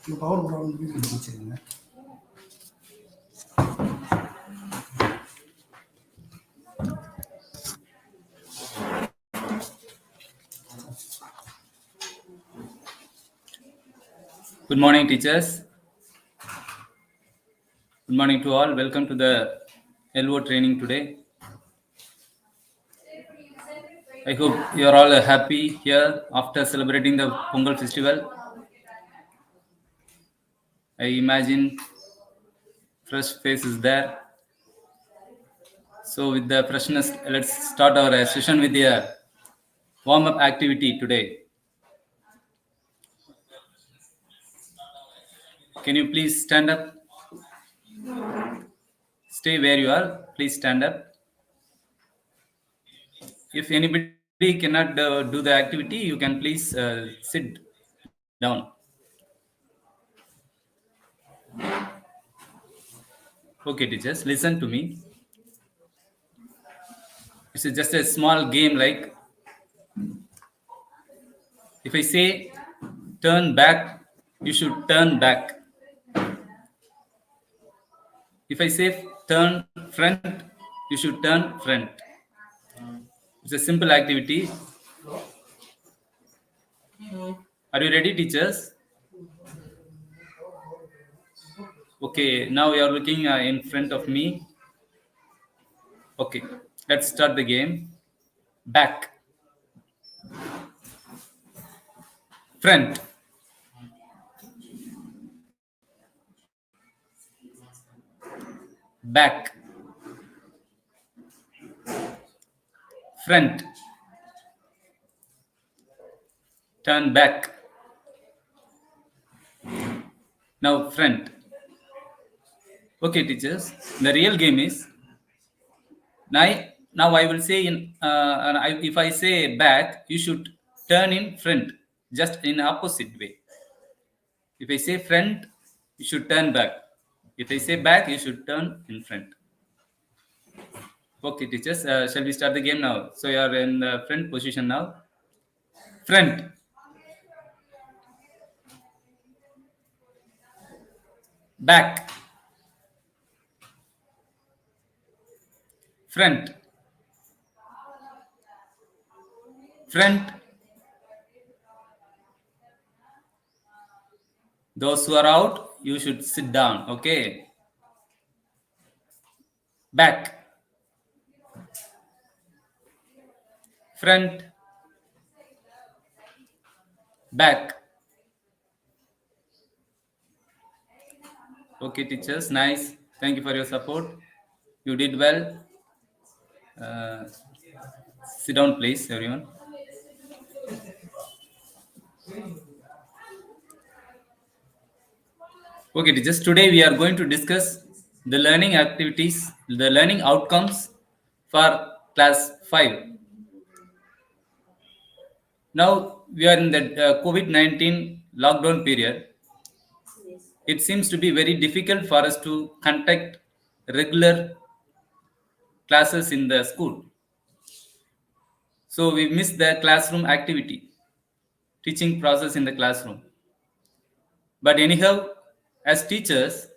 Power problem. Good morning, teachers. Good morning to all. Welcome to the LO training today. I hope you are all happy here after celebrating the Pongal festival. I imagine fresh faces there. So with the freshness, let's start our session with the warm-up activity today. Can you please stand up? Stay where you are. Please stand up. If anybody cannot do the activity, you can please sit down. Okay, teachers, listen to me. It's just a small game like if I say turn back, you should turn back. If I say turn front, you should turn front. It's a simple activity. Are you ready, teachers? Okay, now you are looking in front of me. Okay, let's start the game. Back. Front. Back. Front. Turn back. Now front. Okay, teachers. The real game is now I will say if I say back, you should turn in front, just in opposite way. If I say front, you should turn back. If I say back, you should turn in front. Okay, teachers, shall we start the game now? So you are in the front position now. Front. Back. Front. Front. Those who are out, you should sit down. Okay. Back. Front. Back. Okay, teachers, nice. Thank you for your support. You did well. Sit down, please, everyone. Okay, teachers, today we are going to discuss the learning activities, the learning outcomes for class 5. Now we are in the COVID-19 lockdown period. It seems to be very difficult for us to conduct regular classes in the school. So we miss the classroom activity, teaching process in the classroom. But anyhow, as teachers,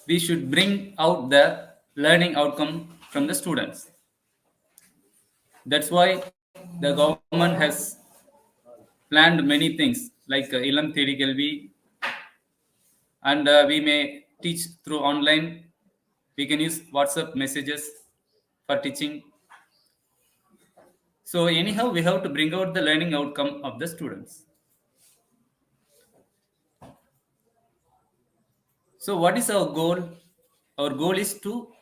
we should bring out the learning outcome from the students. That's why the government has planned many things like Ilam Thedi Kelvi, and we may teach through online. We can use WhatsApp messages for teaching. So anyhow, we have to bring out the learning outcome of the students. So what is our goal? Our goal is to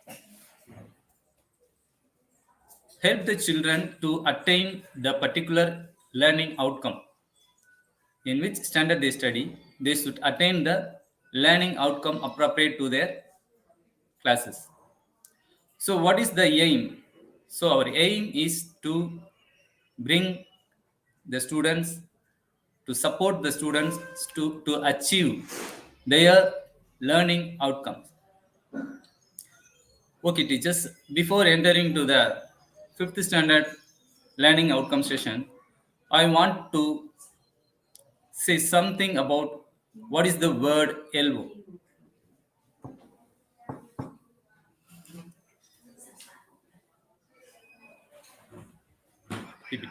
help the children to attain the particular learning outcome. In which standard they study, they should attain the learning outcome appropriate to their classes. So what is the aim? So our aim is to bring the students, to support the students to achieve their learning outcomes. Okay, teachers, before entering to the 5th standard learning outcome session, I want to say something about what is the word LO. PPT.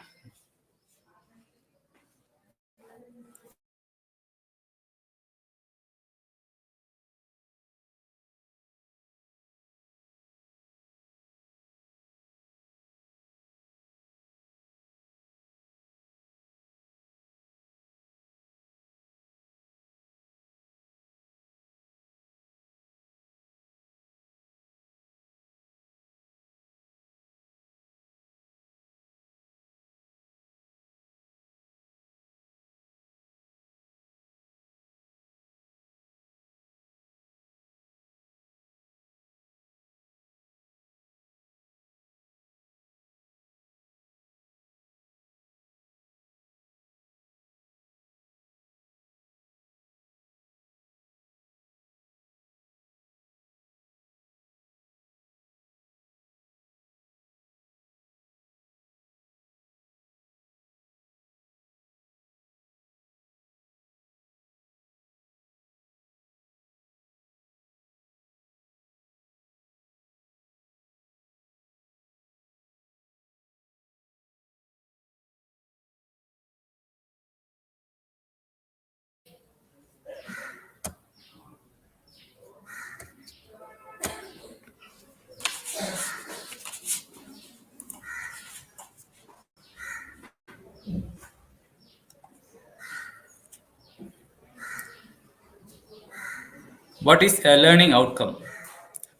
What is a learning outcome?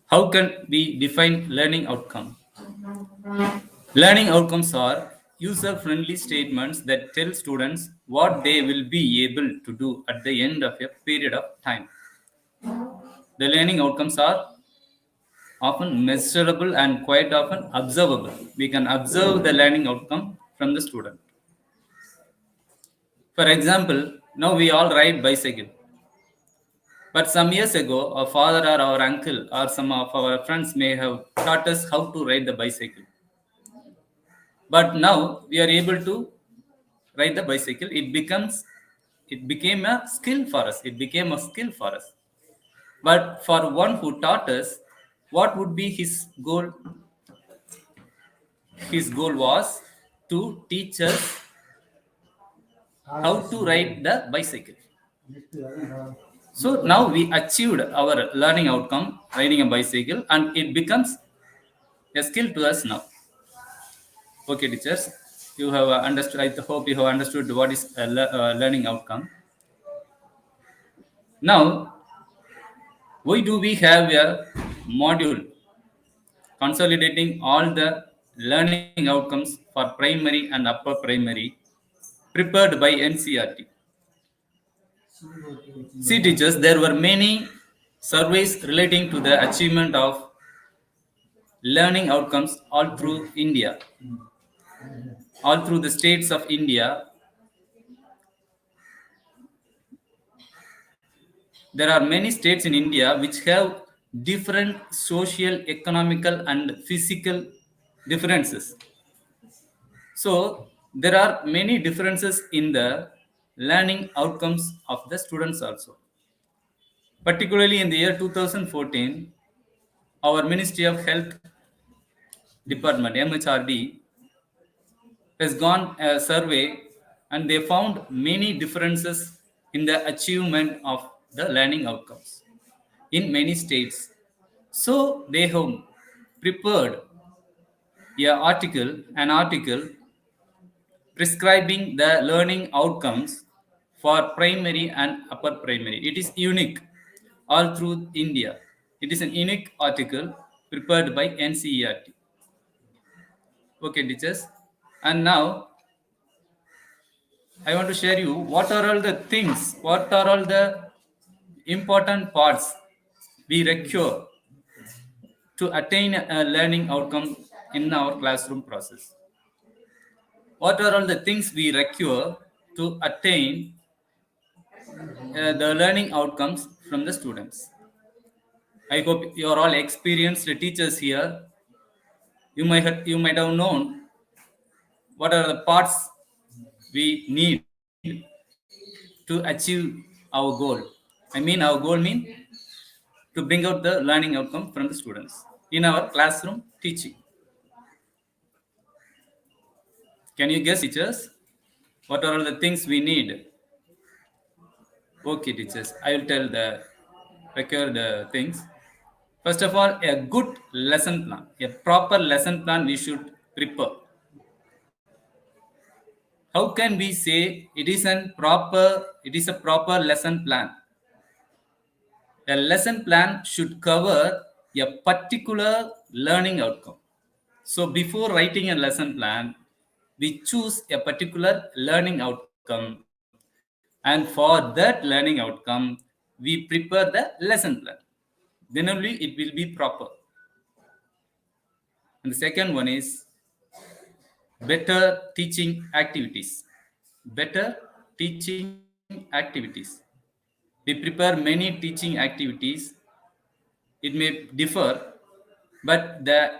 How can we define learning outcome? Learning outcomes are user-friendly statements that tell students what they will be able to do at the end of a period of time. The learning outcomes are often measurable and quite often observable. We can observe the learning outcome from the student. For example, now we all ride bicycle. But some years ago, our father or our uncle or some of our friends may have taught us how to ride the bicycle. But now we are able to ride the bicycle. It became a skill for us. It became a skill for us. But for one who taught us, what would be his goal? His goal was to teach us how to ride the bicycle. So now we achieved our learning outcome, riding a bicycle, and it becomes a skill to us now. Okay, teachers, you have understood. I hope you have understood what is a learning outcome. Now, why do we have a module consolidating all the learning outcomes for primary and upper primary prepared by NCRT? See, teachers, there were many surveys relating to the achievement of learning outcomes all through India, all through the states of India. There are many states in India which have different social, economical, and physical differences. So there are many differences in the learning outcomes of the students also. Particularly in the year 2014, our Ministry of Health Department, MHRD, has gone a survey and they found many differences in the achievement of the learning outcomes in many states. So they have prepared an article prescribing the learning outcomes for primary and upper primary. It is unique all through India. It is an unique article prepared by NCERT. Okay, teachers. And now I want to share you what are all the important parts we require to attain a learning outcome in our classroom process. What are all the things we require to attain the learning outcomes from the students? I hope you are all experienced teachers here. You might have known what are the parts we need to achieve our goal. I mean, our goal means to bring out the learning outcome from the students in our classroom teaching. Can you guess, teachers? What are all the things we need? Okay, teachers, I will tell the required things. First of all, a good lesson plan, a proper lesson plan we should prepare. How can we say it is a proper lesson plan? A lesson plan should cover a particular learning outcome. So before writing a lesson plan, we choose a particular learning outcome, and for that learning outcome, we prepare the lesson plan. Then only it will be proper. And the second one is better teaching activities. Better teaching activities. We prepare many teaching activities. It may differ, but the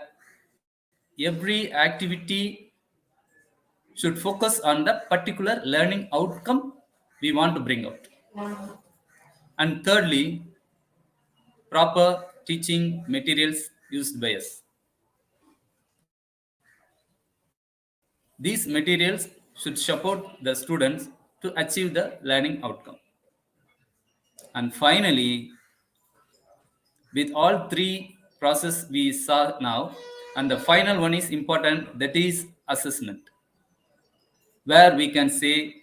every activity should focus on the particular learning outcome we want to bring out. And thirdly, proper teaching materials used by us. These materials should support the students to achieve the learning outcome. And finally, with all three process we saw now, and the final one is important, that is assessment, where we can say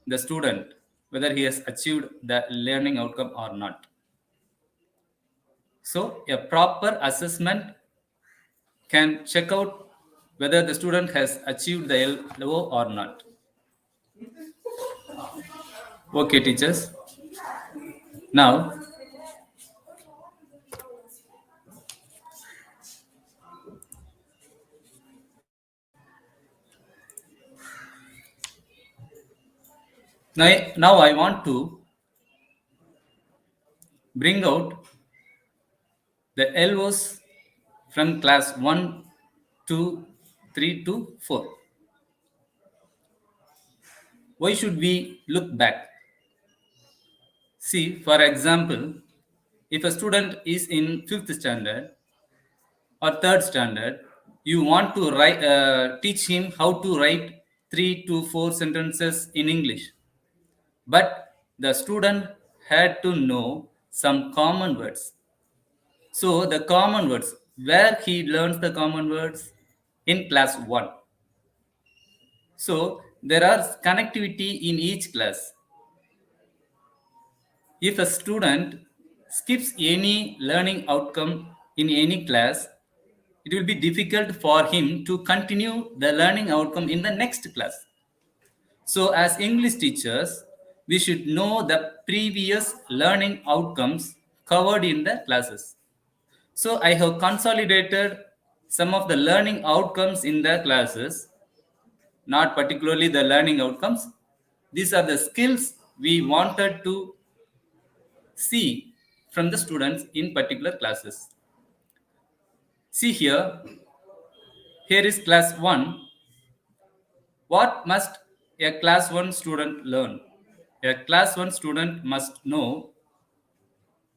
the student whether he has achieved the learning outcome or not. So a proper assessment can check out whether the student has achieved the LO or not. Okay, teachers. Now, now I want to bring out the LOs from class 1, 2, 3 to 4. Why should we look back? See, for example, if a student is in 5th standard or 3rd standard, you want to teach him how to write 3 to 4 sentences in English. But the student had to know some common words. So the common words, where he learns the common words? In class 1. So there are connectivity in each class. If a student skips any learning outcome in any class, it will be difficult for him to continue the learning outcome in the next class. So as English teachers, we should know the previous learning outcomes covered in the classes. So I have consolidated some of the learning outcomes in the classes, not particularly the learning outcomes. These are the skills we wanted to see from the students in particular classes. See here is class 1. What must a class 1 student learn? A class 1 student must know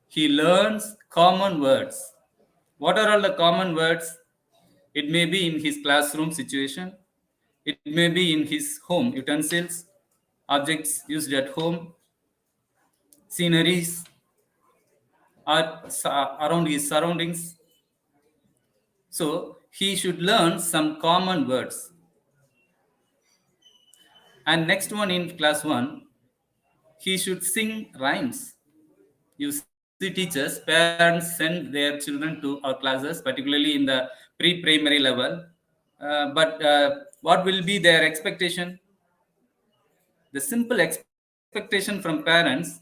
he learns common words. What are all the common words? It may be in his classroom situation. It may be in his home utensils, objects used at home, sceneries, or around his surroundings. So he should learn some common words. And next one in class 1, he should sing rhymes. You see, teachers, parents send their children to our classes, particularly in the pre-primary level. But what will be their expectation? The simple expectation from parents,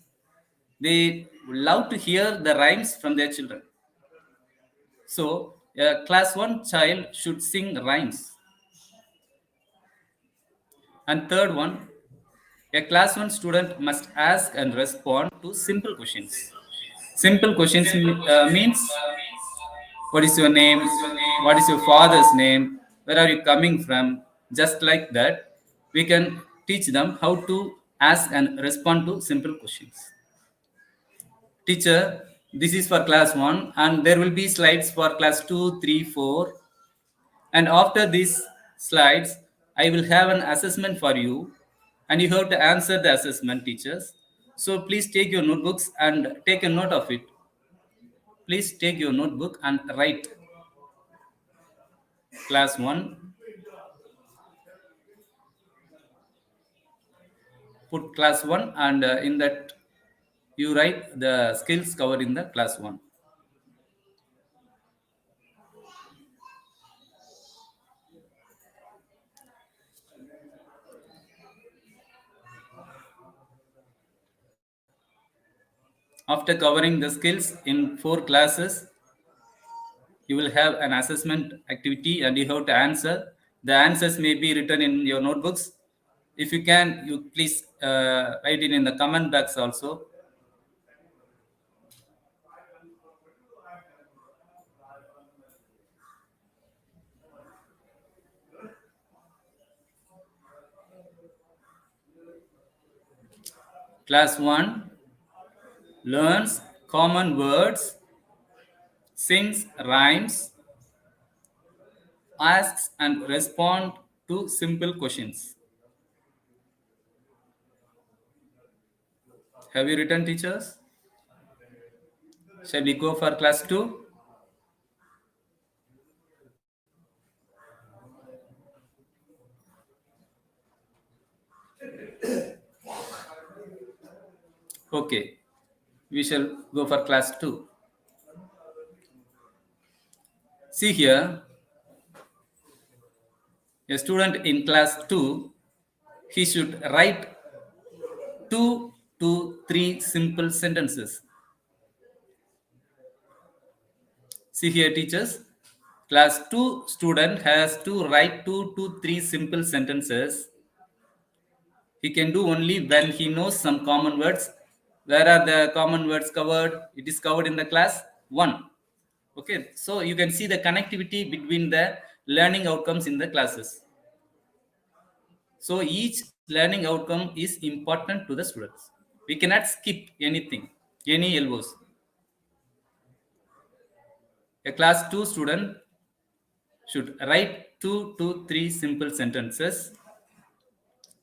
they love to hear the rhymes from their children. So a class 1 child should sing rhymes. And third one, a class 1 student must ask and respond to simple questions. Simple questions means, what is your name? What is your father's name? Where are you coming from? Just like that, we can teach them how to ask and respond to simple questions. Teacher, this is for class 1 and there will be slides for class 2, 3, 4. And after these slides, I will have an assessment for you and you have to answer the assessment, teachers. So please take your notebooks and take a note of it. Please take your notebook and write class 1. Put class 1 and in that you write the skills covered in the class 1. After covering the skills in 4 classes, you will have an assessment activity and you have to answer. The answers may be written in your notebooks. If you can, you please write it in the comment box also. Class 1 learns common words, sings rhymes, asks and respond to simple questions. Have you written, teachers? Shall we go for class 2? Okay, we shall go for class 2. See here, a student in class 2, he should write 2 to 3 simple sentences. See here, teachers, class 2 student has to write 2 to 3 simple sentences. He can do only when he knows some common words. Where are the common words covered? It is covered in the class 1. Okay, so you can see the connectivity between the learning outcomes in the classes. So each learning outcome is important to the students. We cannot skip anything, any elbows. A class 2 student should write 2 to 3 simple sentences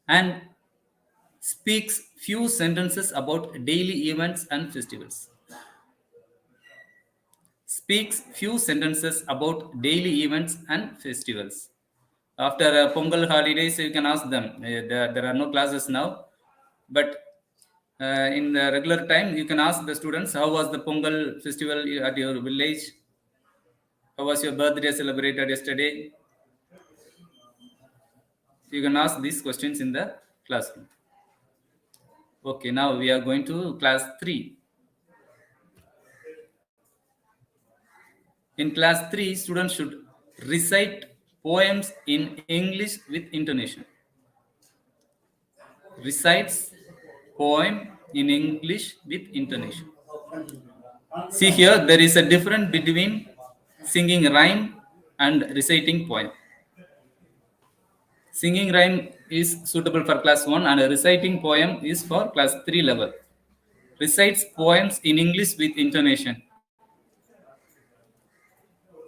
and speaks few sentences about daily events and festivals. Speaks few sentences about daily events and festivals. After Pongal holidays, you can ask them. There are no classes now, but in the regular time, you can ask the students, how was the Pongal festival at your village? How was your birthday celebrated yesterday? You can ask these questions in the classroom. Okay, now we are going to class 3. In class 3, students should recite poems in English with intonation. Recites poem in English with intonation. See here, there is a difference between singing rhyme and reciting poem. Singing rhyme is suitable for class 1 and reciting poem is for class 3 level. Recites poems in English with intonation.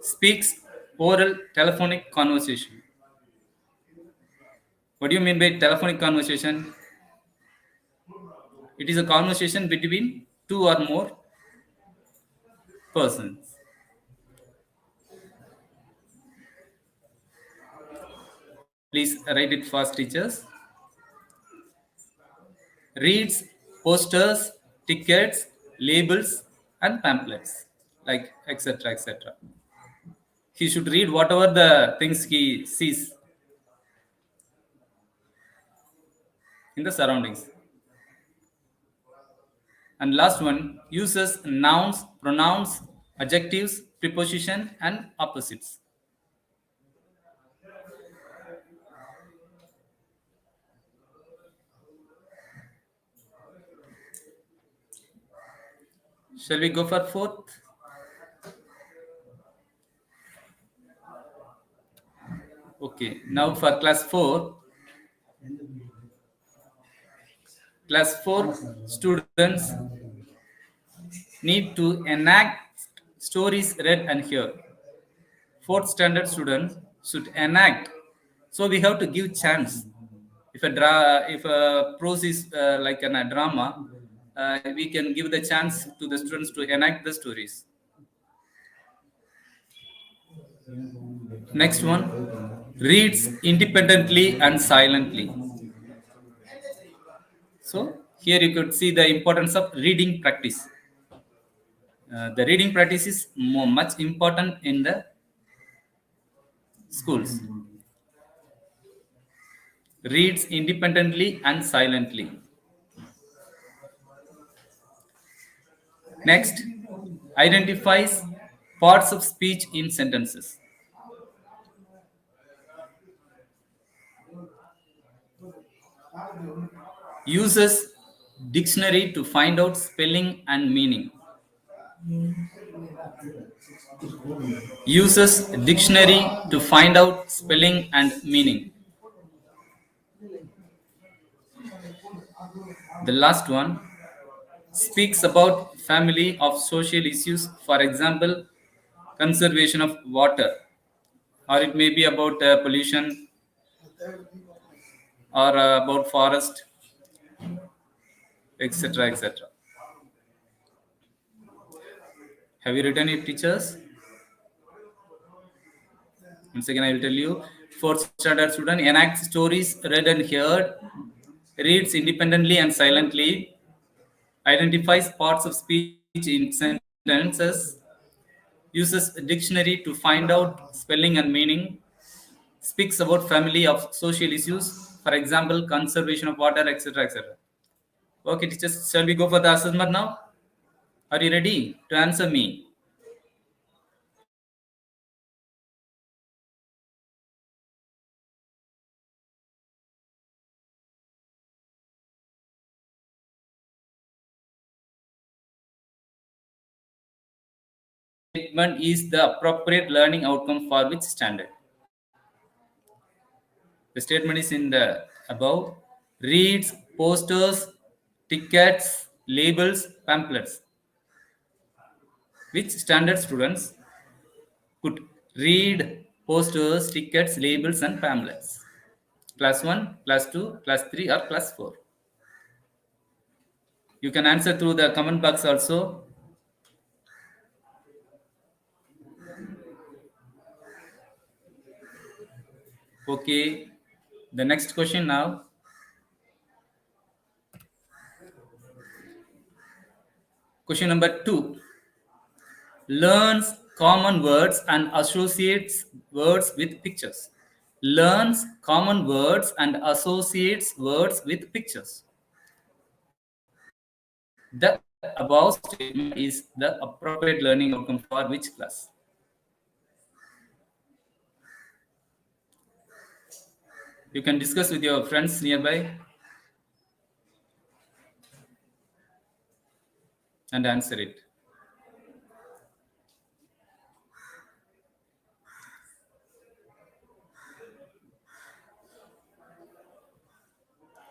Speaks oral telephonic conversation. What do you mean by telephonic conversation? It is a conversation between 2 or more persons. Please write it fast, teachers. Reads posters, tickets, labels, and pamphlets, like etc. etc. He should read whatever the things he sees in the surroundings. And last one, uses nouns, pronouns, adjectives, preposition, and opposites. Shall we go for fourth? Okay, now for class 4, Class 4 students need to enact stories read and heard. Fourth standard students should enact. So we have to give chance. If a prose is like a drama, we can give the chance to the students to enact the stories. Next one, reads independently and silently. So here you could see the importance of reading practice. The reading practice is much important in the schools. Reads independently and silently. Next, identifies parts of speech in sentences. Uses dictionary to find out spelling and meaning. Uses dictionary to find out spelling and meaning. The last one speaks about family of social issues, for example, conservation of water, or it may be about pollution or about forest, etc. etc. Have you written it, teachers? Once again, I will tell you. Fourth standard student enacts stories read and heard, reads independently and silently, identifies parts of speech in sentences, uses a dictionary to find out spelling and meaning, speaks about family of social issues, for example, conservation of water, etc. etc. Okay, teachers, shall we go for the assessment now? Are you ready to answer me? Statement is the appropriate learning outcome for which standard? The statement is in the above. Reads, posters, tickets, labels, pamphlets. Which standard students could read posters, tickets, labels, and pamphlets? Class 1, class 2, class 3, or class 4? You can answer through the comment box also. Okay. The next question now. Question number 2. Learns common words and associates words with pictures. Learns common words and associates words with pictures. The above statement is the appropriate learning outcome for which class? You can discuss with your friends nearby and answer it.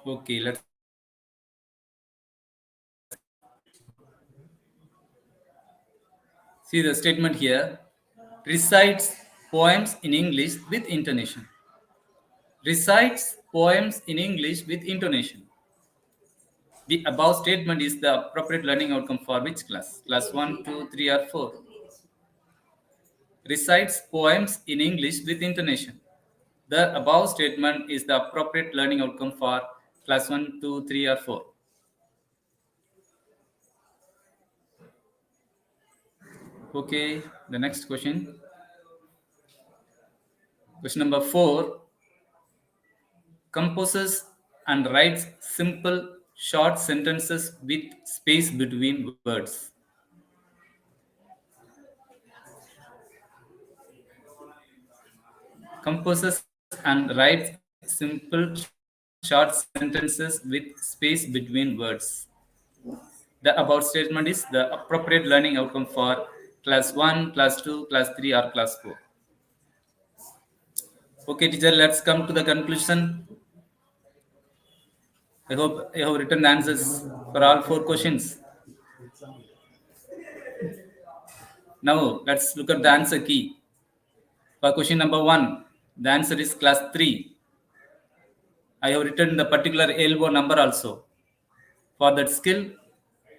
Okay, let's see the statement here. Recites poems in English with intonation. Recites poems in English with intonation. The above statement is the appropriate learning outcome for which class? Class 1, 2, 3, or 4? Recites poems in English with intonation. The above statement is the appropriate learning outcome for class 1, 2, 3, or 4. Okay, the next question. Question number 4. Composes and writes simple, short sentences with space between words. Composes and writes simple, short sentences with space between words. The above statement is the appropriate learning outcome for class 1, class 2, class 3, or class 4. Okay, teacher, let's come to the conclusion. I hope you have written the answers for all 4 questions. Now let's look at the answer key. For question number 1, the answer is class 3. I have written the particular LO number also. For that skill,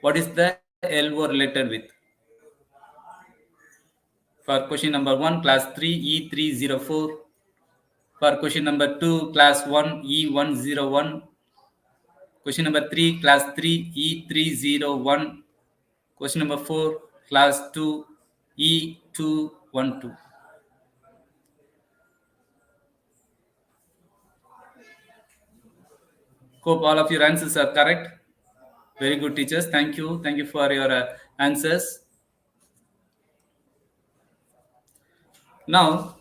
what is the LO related with? For question number 1, class 3, E304. For question number 2, class 1, E101. Question number 3, class 3, E301. Question number 4, class 2, E212. Hope all of your answers are correct. Very good, teachers. Thank you. Thank you for your answers. Now,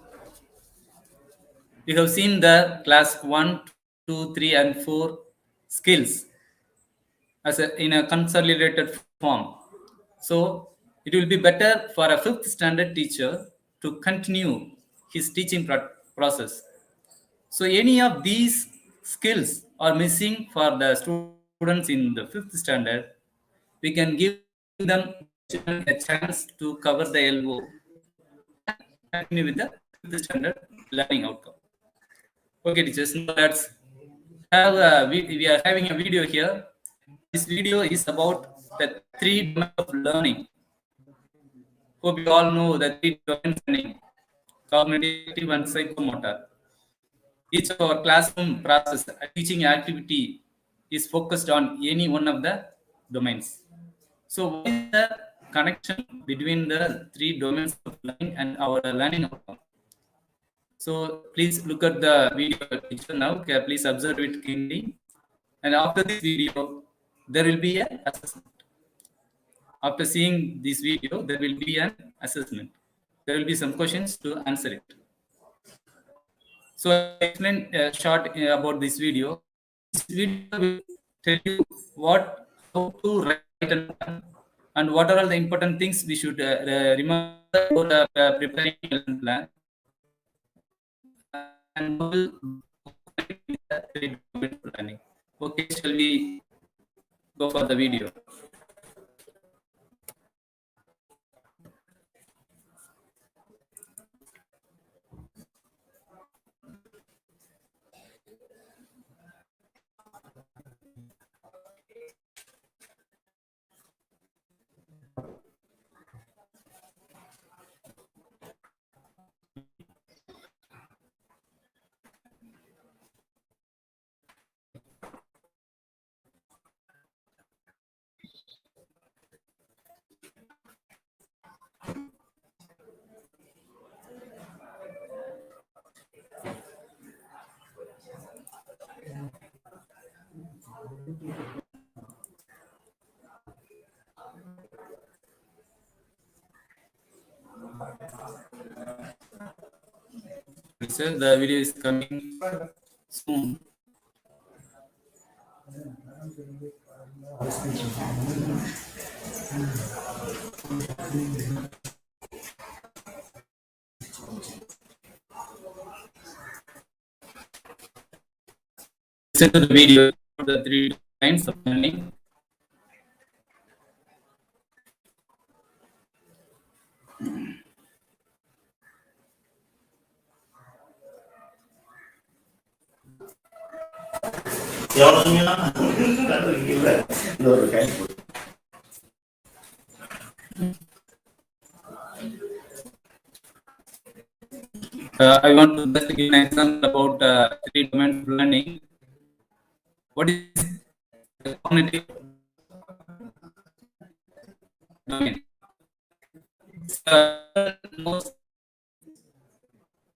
we have seen the class 1, 2, 3, and 4 skills in a consolidated form. So, it will be better for a 5th standard teacher to continue his teaching process. So, any of these skills are missing for the students in the 5th standard, we can give them a chance to cover the LO and continue with the 5th standard learning outcome. Okay, teachers, now let's have we are having a video here. This video is about the 3 domains of learning. Hope you all know the 3 domains of learning: cognitive and psychomotor. Each of our classroom process, teaching activity is focused on any one of the domains. So, what is the connection between the 3 domains of learning and our learning outcome? So, please look at the video teacher now. Okay, please observe it keenly. And after this video, there will be an assessment. After seeing this video, there will be an assessment. There will be some questions to answer it. So I explain short about this video. This video will tell you how to write and what are all the important things we should remember for preparing a lesson plan. And will planning. Okay, shall we go for the video? Sir, the video is coming soon. Listen to the video for the 3 kinds of learning. I want to just give an example about 3 domains of learning. What is the cognitive domain? Knows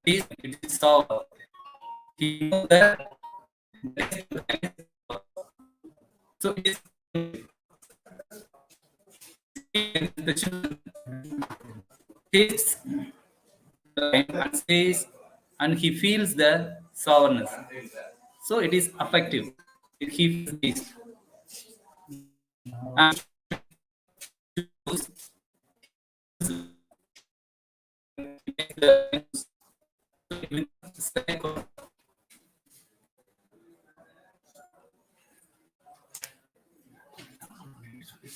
it is solved. He knows that so the children takes and says and he feels the sourness. So it is affective. He feels this. And Okay,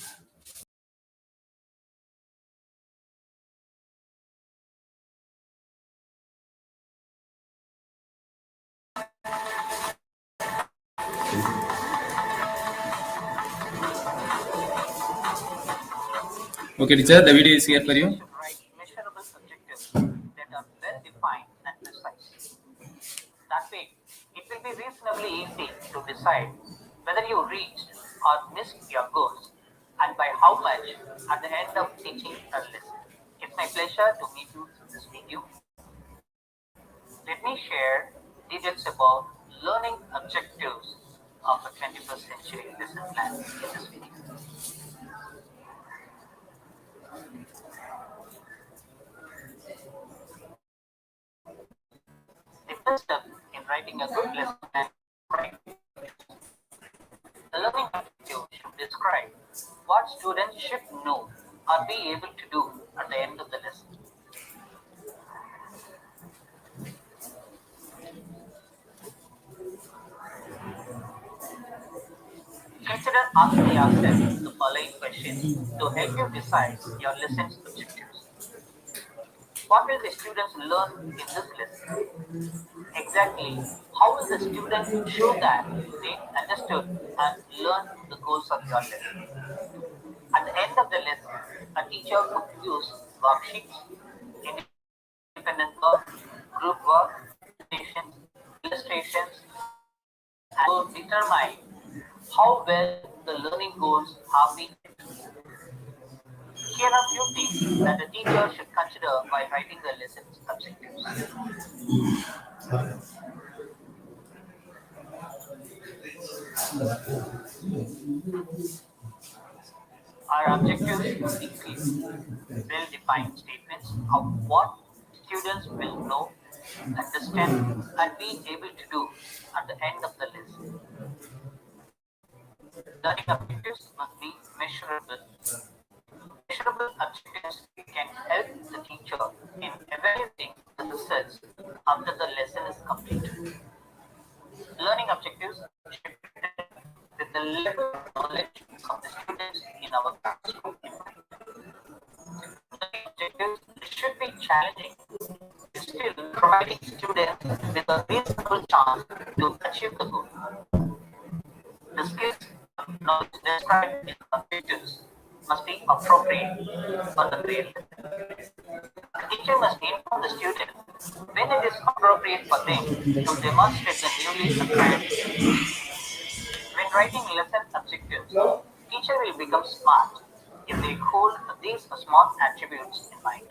teacher, the video is here for you. Write measurable objectives that are well defined and precise. That way, it will be reasonably easy to decide whether you reached or missed your goals and by how much at the end of teaching a lesson. It's my pleasure to meet you through this video. Let me share details about learning objectives of a 21st century lesson plan in this video. The first step in writing a good lesson plan is writing. The learning objective should describe what students should know or be able to do at the end of the lesson. Consider asking yourself the following questions to help you decide your lesson's objectives. What will the students learn in this lesson? Exactly how will the student show that they understood and learned the goals of your lesson? At the end of the lesson, a teacher could use worksheets, independent work, group work, presentations, illustrations, and to determine how well the learning goals have been met. Here are few things that a teacher should consider while writing the lesson's objectives. Our objectives should be clear, well-defined statements of what students will know, understand, and be able to do at the end of the lesson. Learning objectives must be measurable. Measurable objectives can help the teacher in evaluating the results after the lesson is completed. Learning objectives should be written with the level of knowledge of the students in our classroom in mind. Learning objectives should be challenging, still providing students with a reasonable chance to achieve the goal. The skills and knowledge described in objectives must be appropriate for the grade. The teacher must inform the student when it is appropriate for them to demonstrate the newly acquired skills. When writing lesson objectives, teacher will become smart if they hold these small attributes in mind.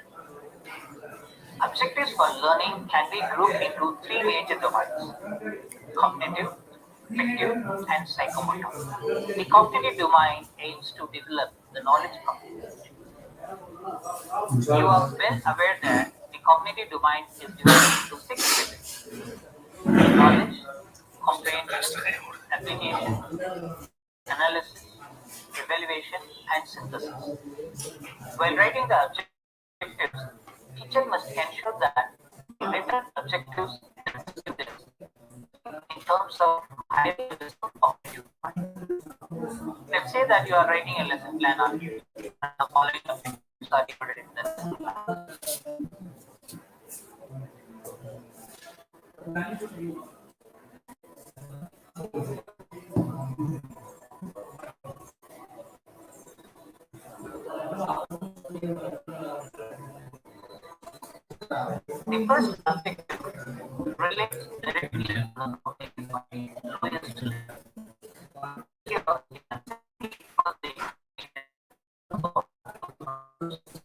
Objectives for learning can be grouped into three major domains: cognitive, affective, and psychomotor. The cognitive domain aims to develop the knowledge component. You are well aware that the cognitive domain is divided into six phases: knowledge, comprehension, application, analysis, evaluation, and synthesis. While writing the objectives, teacher must ensure that the written objectives help students in terms of higher levels of cognitive mind. Let's say that you are writing a lesson plan on you, and the following objectives are included in the lesson plan. The first objective relates directly to the cognitive mind, lowest level. Here, the first thing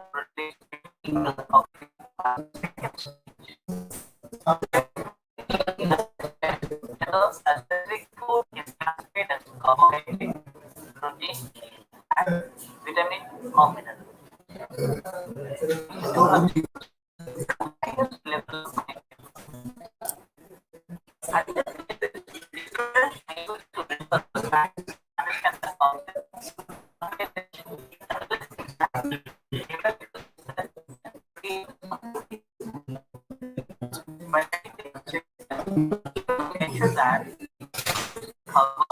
relates directly to the cognitive mind. The specific food is classified as carbohydrate, protein, fat, vitamin, or mineral. These two objectives highest level of cognitive. At this level, the student is able to remember the facts, understand the concepts, by writing the objective, ensure that cover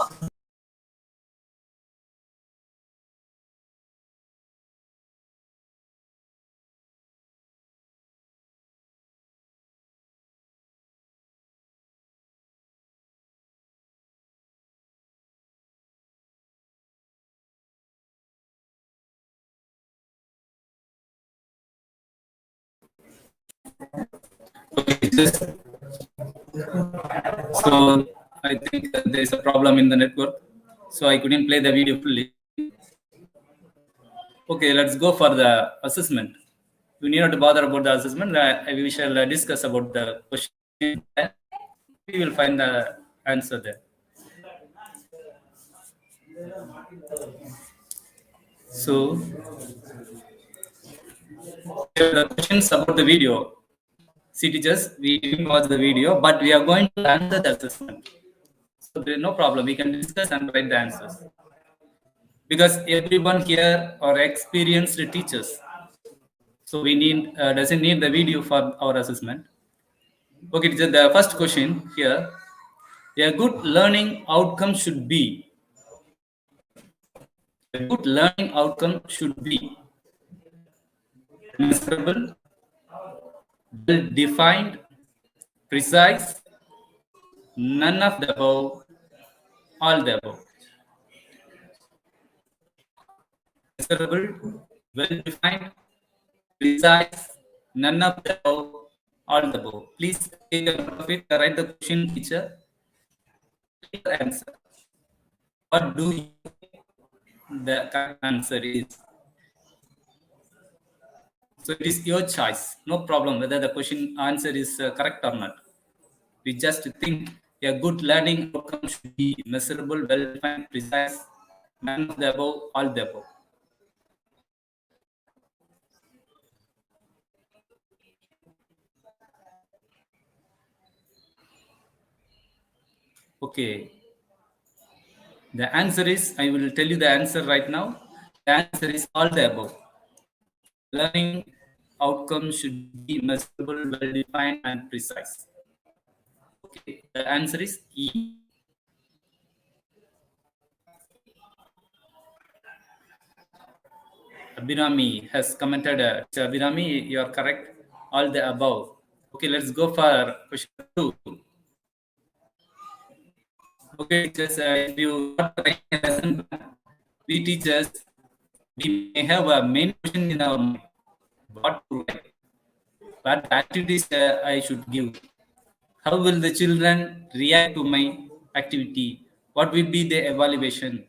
teachers. So I think there is a problem in the network, so I couldn't play the video fully. Okay, let's go for the assessment. We need not to bother about the assessment. We shall discuss about the question. We will find the answer there. So the questions about the video. See, teachers, we didn't watch the video, but we are going to answer the assessment. So there is no problem. We can discuss and write the answers. Because everyone here are experienced teachers. So we need doesn't need the video for our assessment. Okay, teacher, the first question here. A good learning outcome should be. A good learning outcome should be measurable, well defined, precise, none of the above, all the above. Measurable, well defined, precise, none of the above, all the above. Please take a note of it. Write the question, teacher. Answer. What do you think the correct answer is? So it is your choice. No problem whether the question answer is correct or not. We just think a good learning outcome should be measurable, well defined, precise, none of the above, all the above. Okay. The answer is, I will tell you the answer right now. The answer is all the above. Learning outcome should be measurable, well defined, and precise. Okay. The answer is E. Abhinami has commented, Abhinami, you are correct. All the above. Okay, let's go for question 2. Okay, teachers, if you are trying a lesson plan, we teachers, we may have a main question in our mind. What to write? What activities I should give? How will the children react to my activity? What will be the evaluation?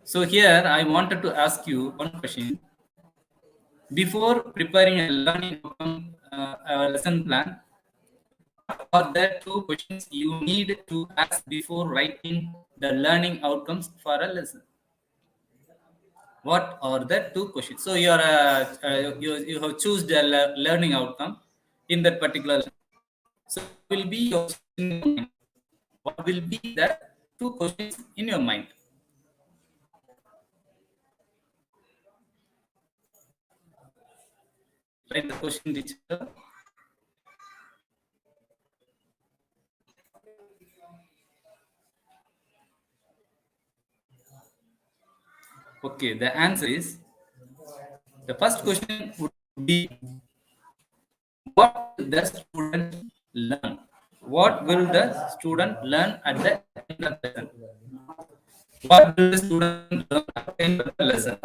So here I wanted to ask you one question. Before preparing a learning outcome, a lesson plan, what are the 2 questions you need to ask before writing the learning outcomes for a lesson? What are the 2 questions? So you are you have choose the learning outcome in that particular. So will be your mind. What will be the 2 questions in your mind? Write the question, teacher. Okay, the answer is, the first question would be, what will the student learn? What will the student learn at the end of the lesson? What will the student learn at the end of the lesson?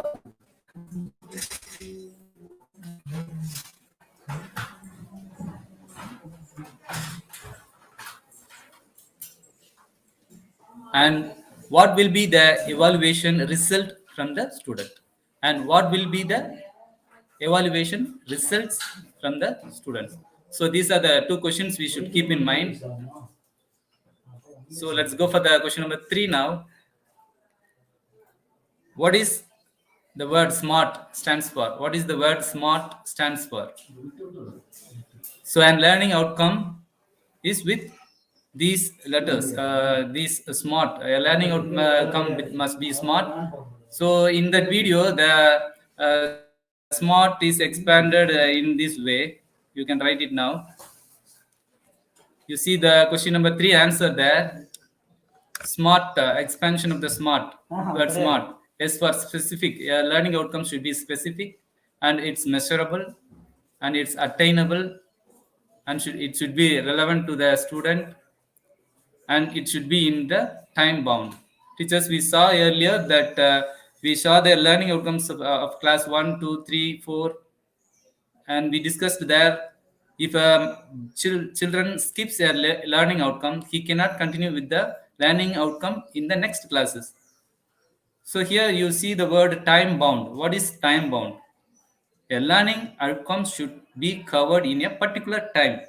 And what will be the evaluation result from the student? And what will be the evaluation results from the students? So these are the 2 questions we should keep in mind. So let's go for the question number 3 now. What is the word SMART stands for? What is the word SMART stands for? So an learning outcome is with these letters. These SMART. A learning outcome must be SMART. So in that video, the SMART is expanded in this way. You can write it now. You see the question number 3 answer there. SMART, expansion of the SMART, word SMART. S for specific. Learning outcome should be specific, and it's measurable, and it's attainable, and it should be relevant to the student, and it should be in the time bound. Teachers, we saw earlier that we saw the learning outcomes of class 1, 2, 3, 4, and we discussed there If children skips a learning outcome, he cannot continue with the learning outcome in the next classes. So here you see the word time bound. What is time bound? A learning outcome should be covered in a particular time.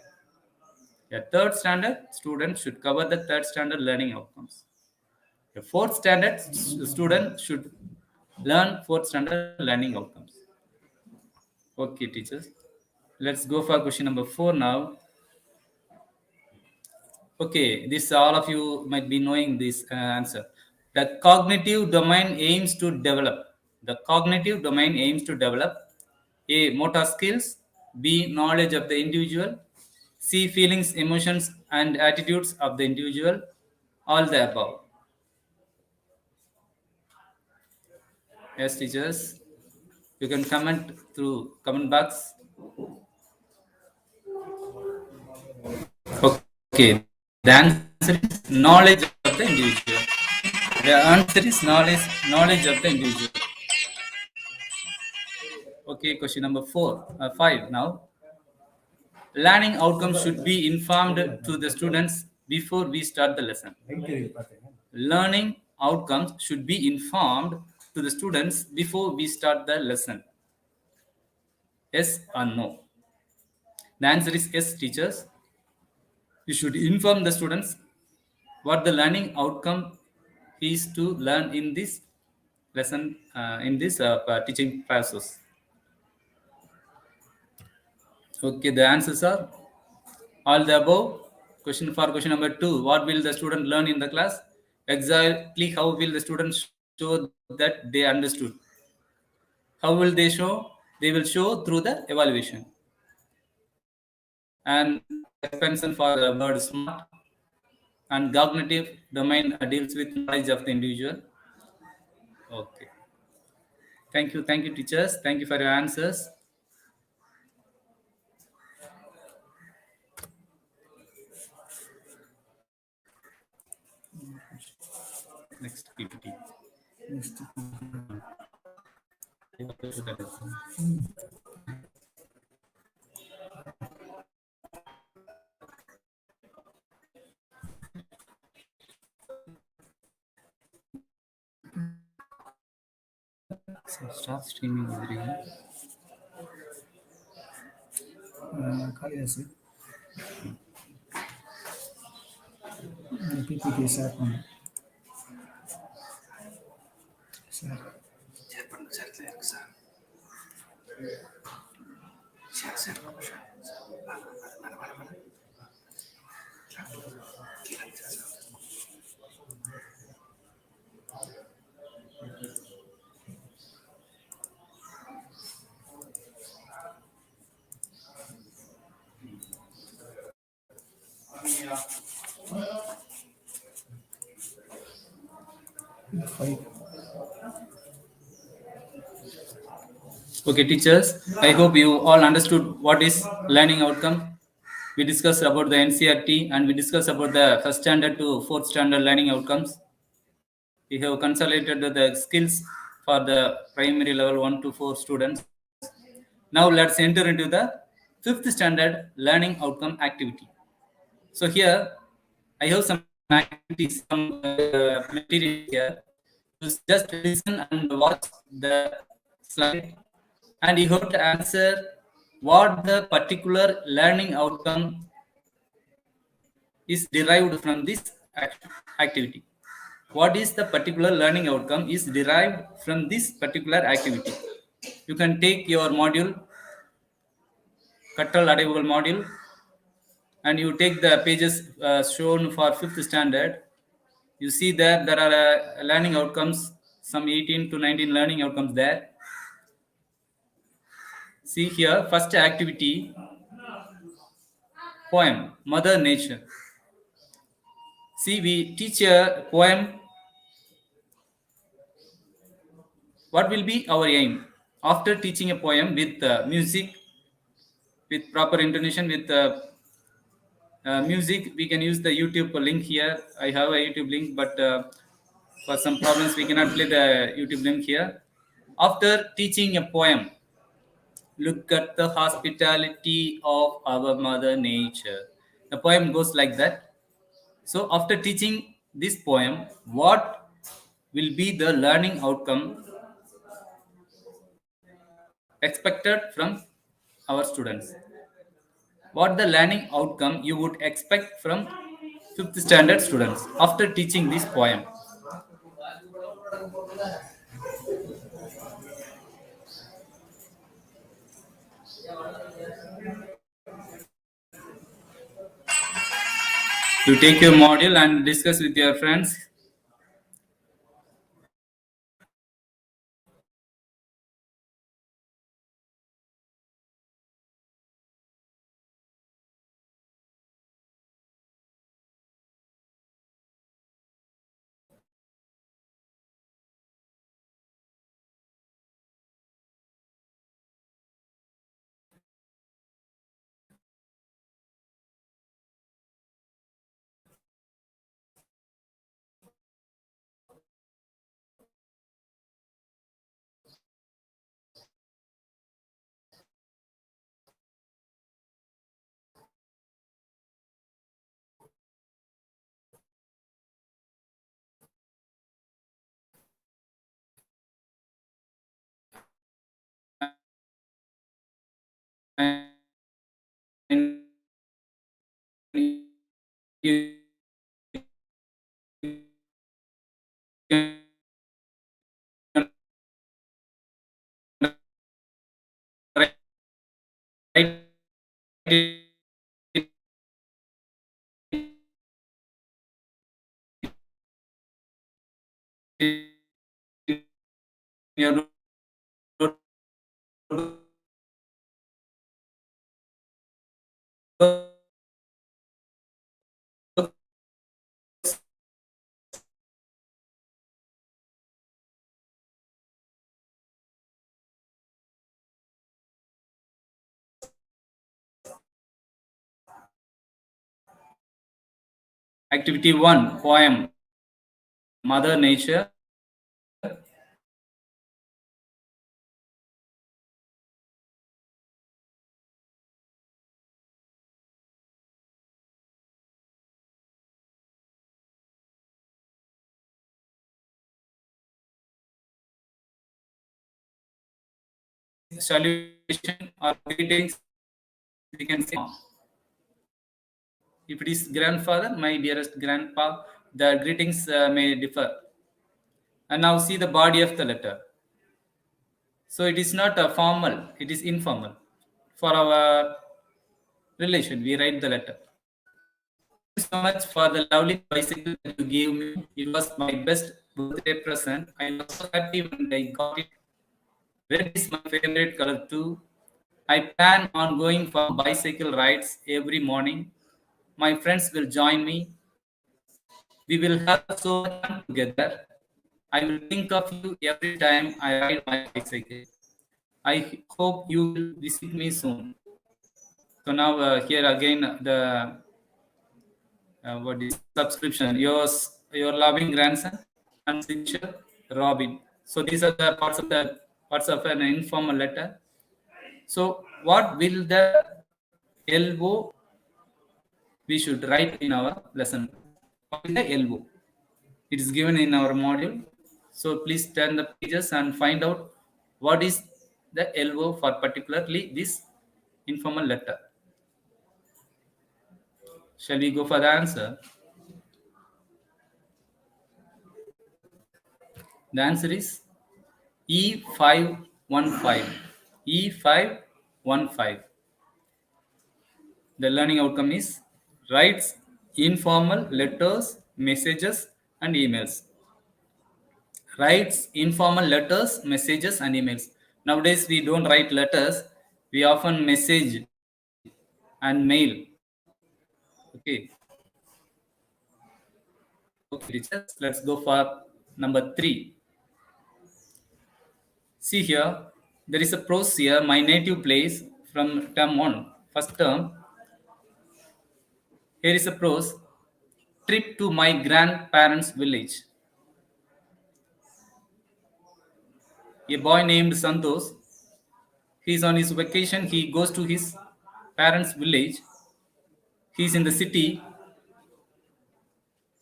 A third standard student should cover the third standard learning outcomes. A fourth standard student should learn fourth standard learning outcomes. Okay, teachers. Let's go for question number 4 now. Okay, this all of you might be knowing this answer. The cognitive domain aims to develop. The cognitive domain aims to develop A. Motor skills, B. Knowledge of the individual, C. Feelings, emotions, and attitudes of the individual, all the above. Yes, teachers. You can comment through comment box. Okay, the answer is knowledge of the individual. The answer is knowledge of the individual. Okay, question number 5 now. Learning outcomes should be informed to the students before we start the lesson. Learning outcomes should be informed to the students before we start the lesson. Yes or no? The answer is yes, teachers. You should inform the students what the learning outcome is to learn in this lesson, in this teaching process. Okay, the answers are all the above. Question number 2. What will the student learn in the class? Exactly how will the student show that they understood? How will they show? They will show through the evaluation. And expansion for the word smart. And cognitive domain deals with knowledge of the individual. Okay. Thank you, teachers. Thank you for your answers. Next PPT. So stop streaming everyone. Kaliyasi. PPT share பண்ணு. Share பண்ணுங்க sir. இருக்கு sir. Share பண்ணுங்க. Okay, teachers, I hope you all understood what is learning outcome. We discussed about the NCRT and we discussed about the first standard to fourth standard learning outcomes. We have consolidated the skills for the primary level 1 to 4 students. Now let's enter into the fifth standard learning outcome activity. So here I have some activities, some material here. You just listen and watch the slide, and you have to answer what the particular learning outcome is derived from this activity. What is the particular learning outcome is derived from this particular activity? You can take your module, Kattal Adaival module, and you take the pages shown for 5th standard. You see that there are learning outcomes, some 18 to 19 learning outcomes there. See here, first activity, poem, Mother Nature. See, we teach a poem. What will be our aim? After teaching a poem with music, with proper intonation, with music, we can use the YouTube link here. I have a YouTube link, but for some problems, we cannot play the YouTube link here. After teaching a poem, Look at the hospitality of our Mother Nature. The poem goes like that. So, after teaching this poem, what will be the learning outcome expected from our students? What the learning outcome you would expect from fifth standard students after teaching this poem? You take your module and discuss with your friends. And you can write it in your activity 1 poem Mother Nature. Solution or greetings we can say. If it is grandfather, my dearest grandpa, the greetings may differ. And now see the body of the letter. So it is not a formal, it is informal. For our relation, we write the letter. Thank you so much for the lovely bicycle that you gave me. It was my best birthday present. I was so happy when I got it. Red is my favorite color too. I plan on going for bicycle rides every morning. My friends will join me. We will have so much fun together. I will think of you every time I ride my bicycle. I hope you will visit me soon. So now here again the what is subscription? Your loving grandson and signature Robin. So these are the parts of an informal letter. So what will the LO we should write in our lesson? What is the LO? It is given in our module. So please turn the pages and find out what is the LO for particularly this informal letter. Shall we go for the answer? The answer is E515. E515. The learning outcome is writes informal letters, messages, and emails. Writes informal letters, messages, and emails. Nowadays, we don't write letters, we often message and mail. Okay. Okay, teachers, let's go for number 3. See here, there is a prose here, my native place from term 1. First term, here is a prose, trip to my grandparents' village. A boy named Santosh He's on his vacation. He goes to his parents' village. He's in the city,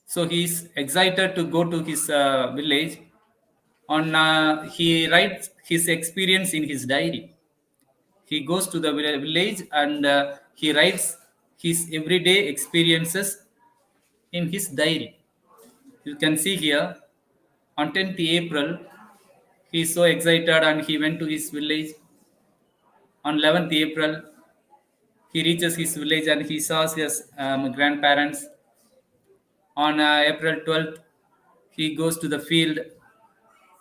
so he's excited to go to his village. He writes his experience in his diary. He goes to the village and he writes his everyday experiences in his diary. You can see here on 10th April, he's so excited and he went to his village. On 11th April, he reaches his village and he saw his grandparents. On April 12th, he goes to the field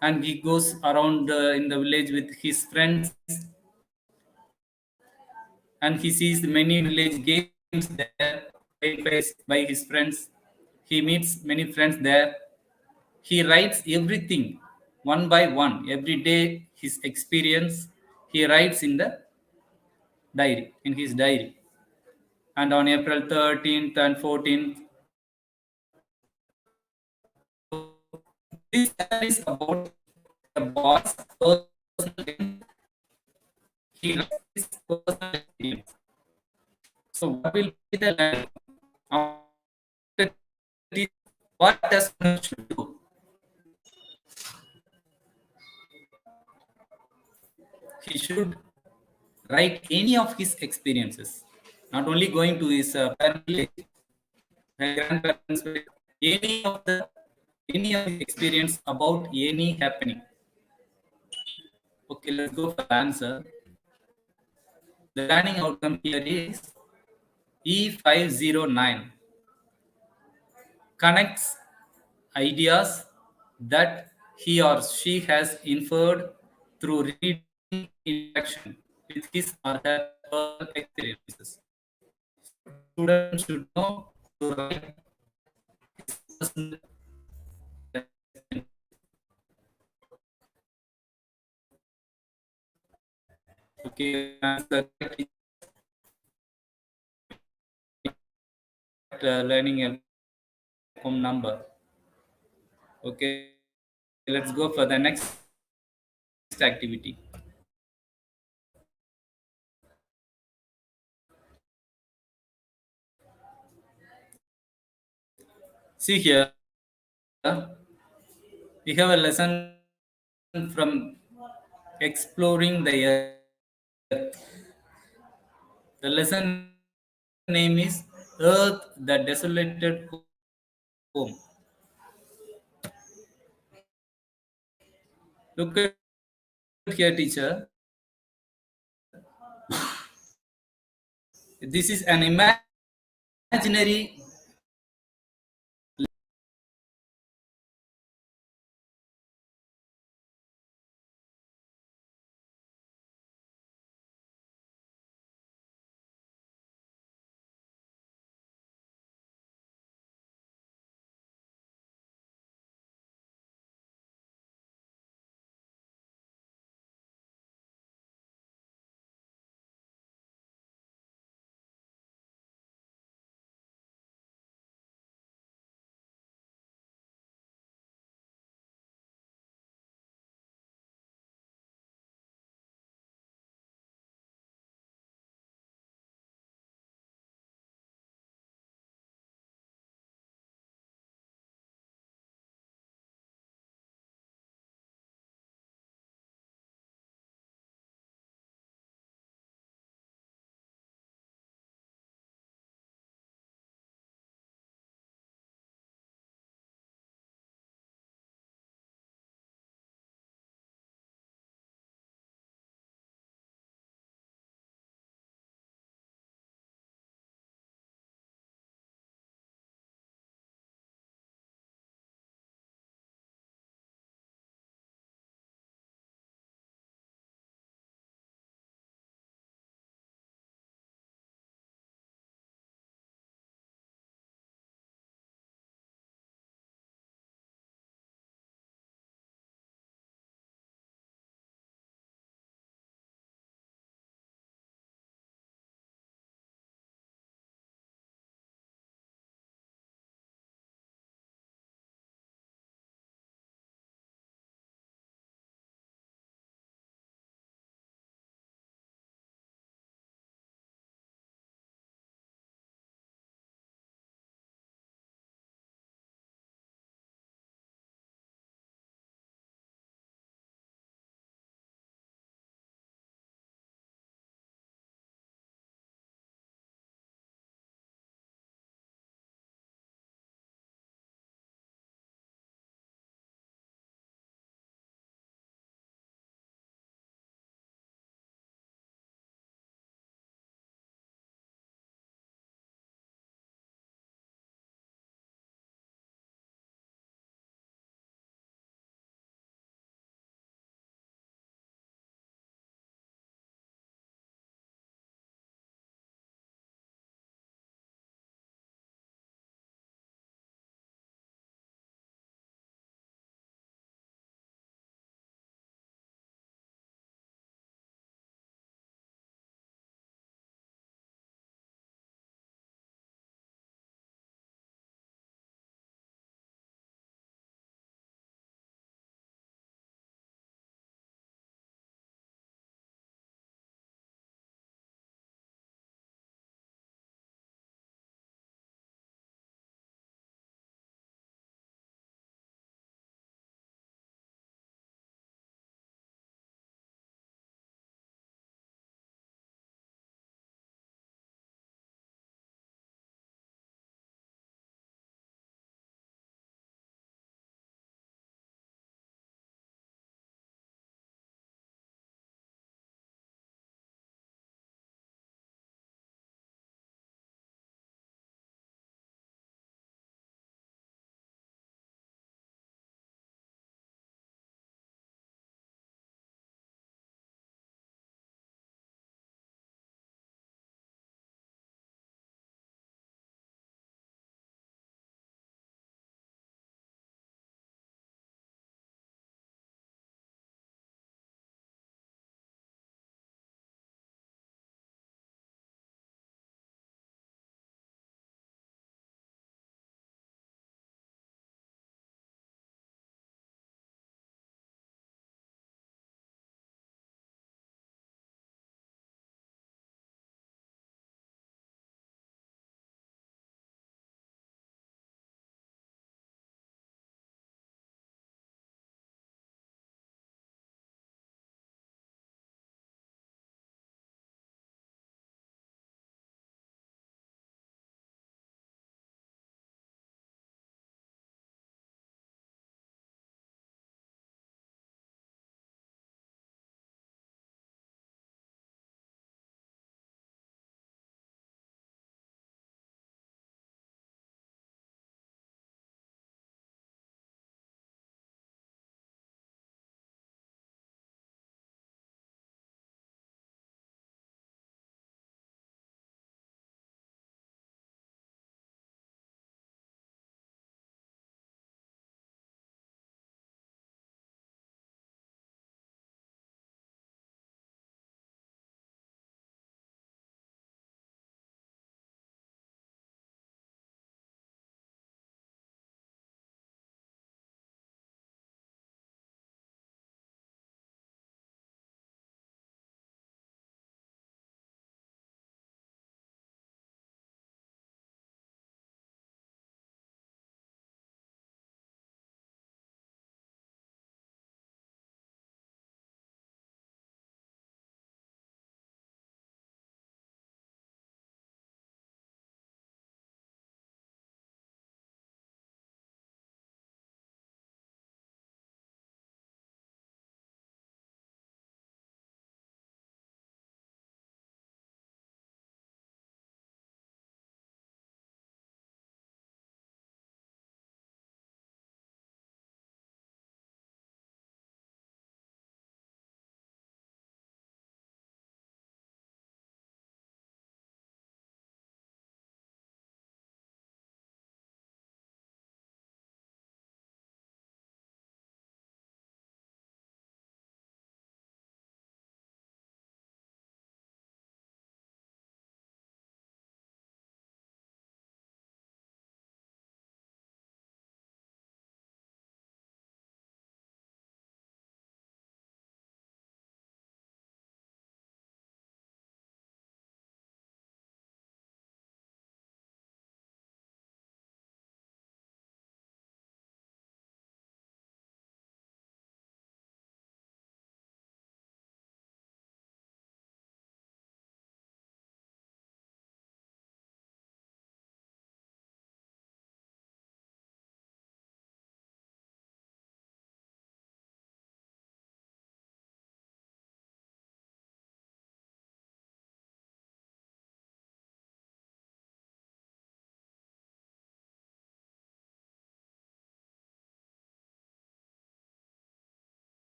and he goes around in the village with his friends and he sees many village games there played by his friends. He meets many friends there. He writes everything one by one. Every day, his experience, he writes in the diary, in his diary. And on April 13th and 14th, this is about the boy's personal experience. He writes his personal experience. So, what will be the learning? After this, what does one should do? He should write any of his experiences, not only going to his parent village, grandparents, any of the any of his experience about any happening. Okay, let's go for the answer. The learning outcome here is E509 connects ideas that he or she has inferred through reading interaction with his or her personal experiences. Students should know to write personal. Okay, answer learning outcome number. Okay, let's go for the next activity. See here, we have a lesson from exploring the earth. The lesson name is Earth, the Desolated Home. Look at here, teacher. This is an imaginary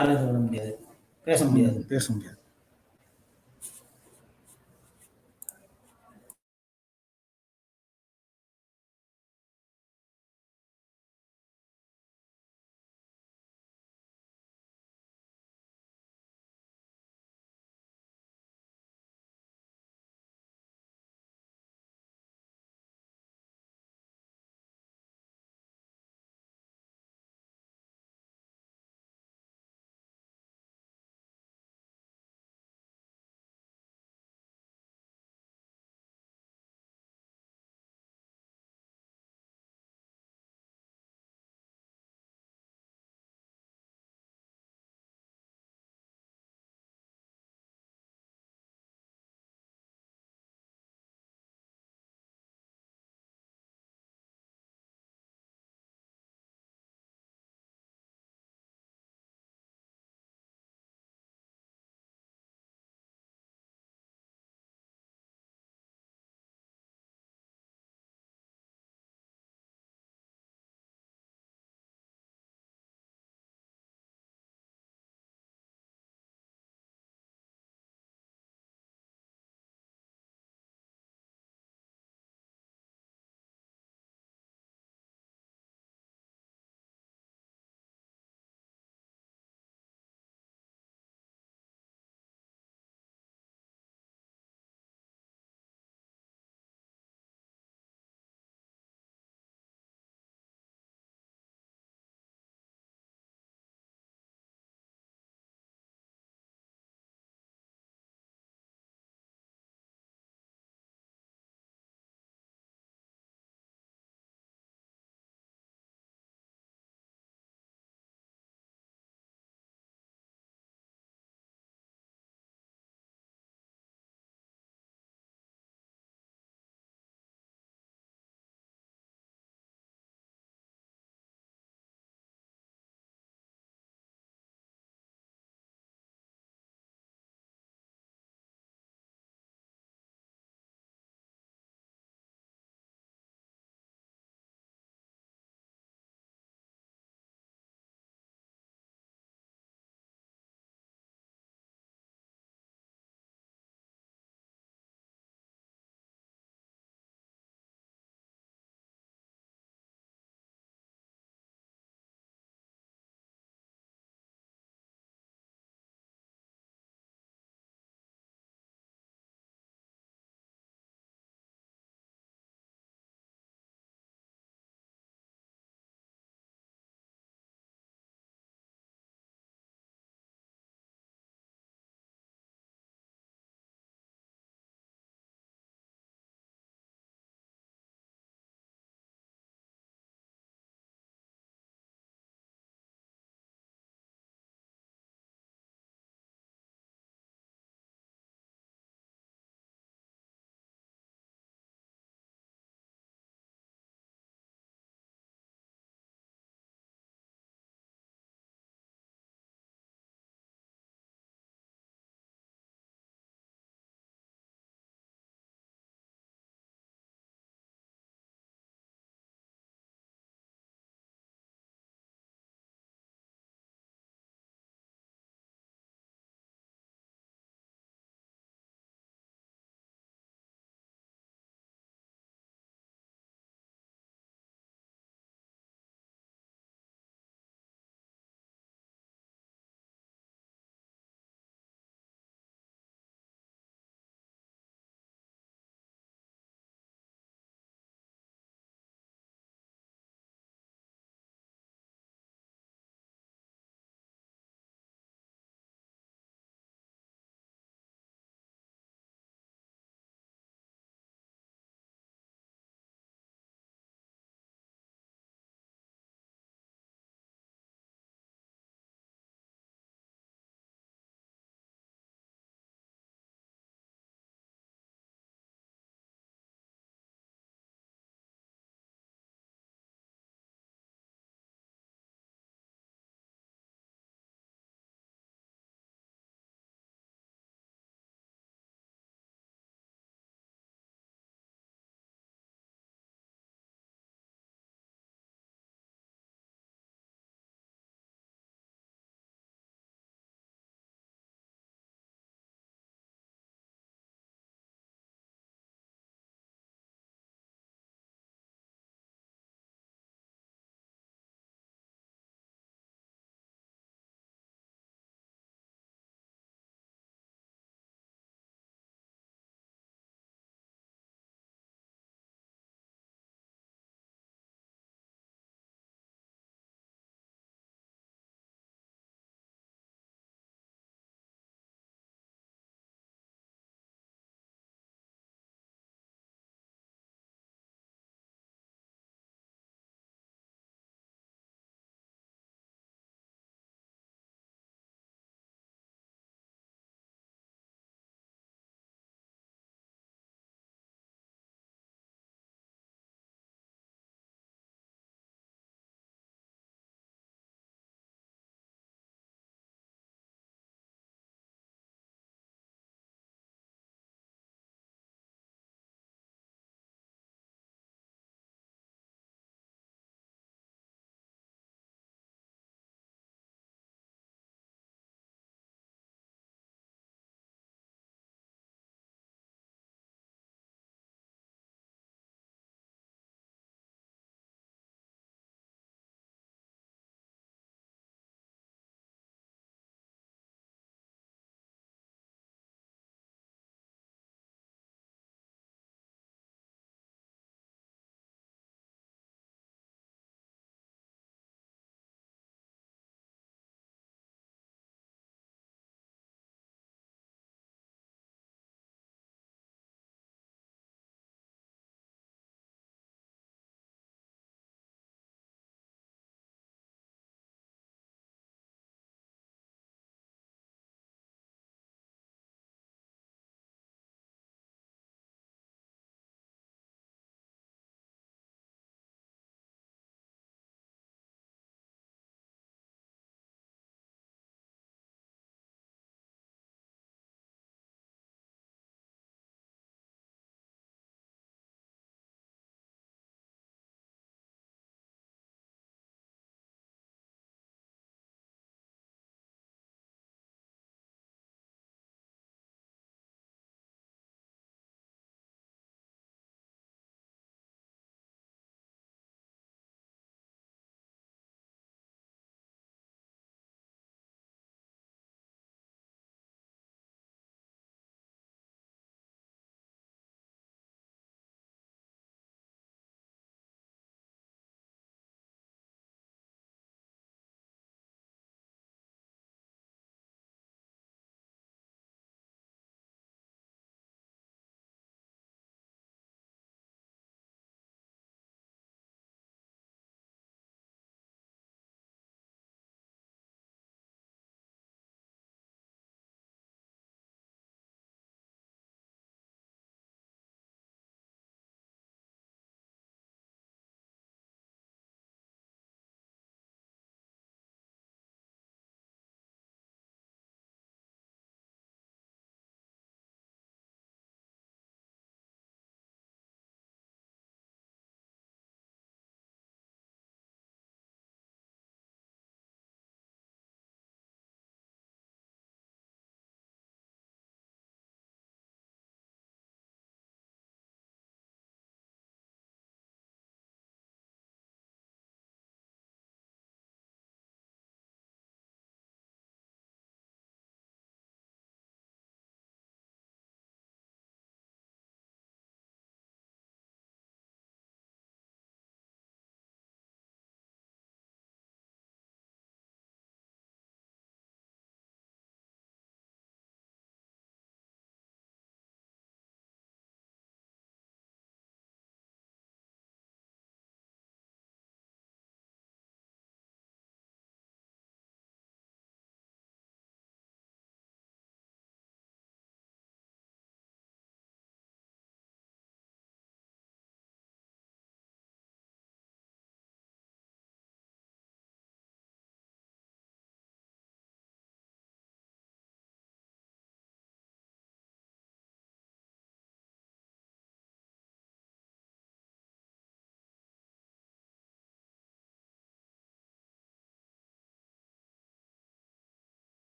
யாரும் சொல்ல முடியாது, பேச முடியாது. பேச முடியாது.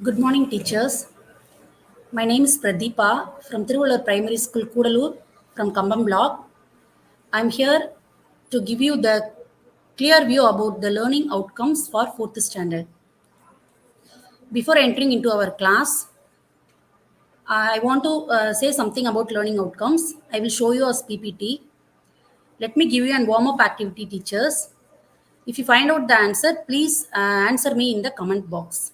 Good morning, teachers. My name is Pradeepa from Tiruvallur Primary School, Kudalur, from Kambam Block. I'm here to give you the clear view about the learning outcomes for 4th standard. Before entering into our class, I want to say something about learning outcomes. I will show you a PPT. Let me give you a warm-up activity, teachers. If you find out the answer, please answer me in the comment box.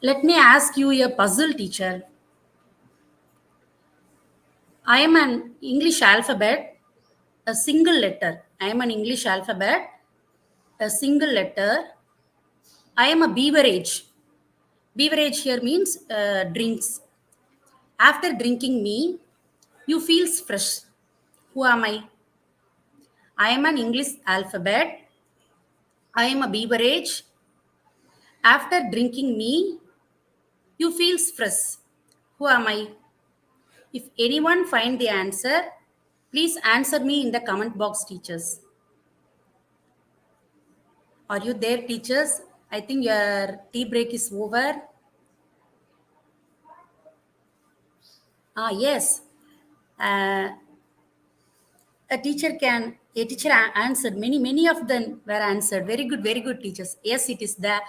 Let me ask you a puzzle, teacher. I am an English alphabet, a single letter. I am an English alphabet, a single letter. I am a beverage. Beverage here means drinks. After drinking me, you feel fresh. Who am I? I am an English alphabet. I am a beverage. After drinking me, you feel fresh. Who am I? If anyone find the answer, please answer me in the comment box, teachers. Are you there, teachers? I think your tea break is over. Yes. A teacher answered. Many of them were answered. Very good, teachers. Yes, it is the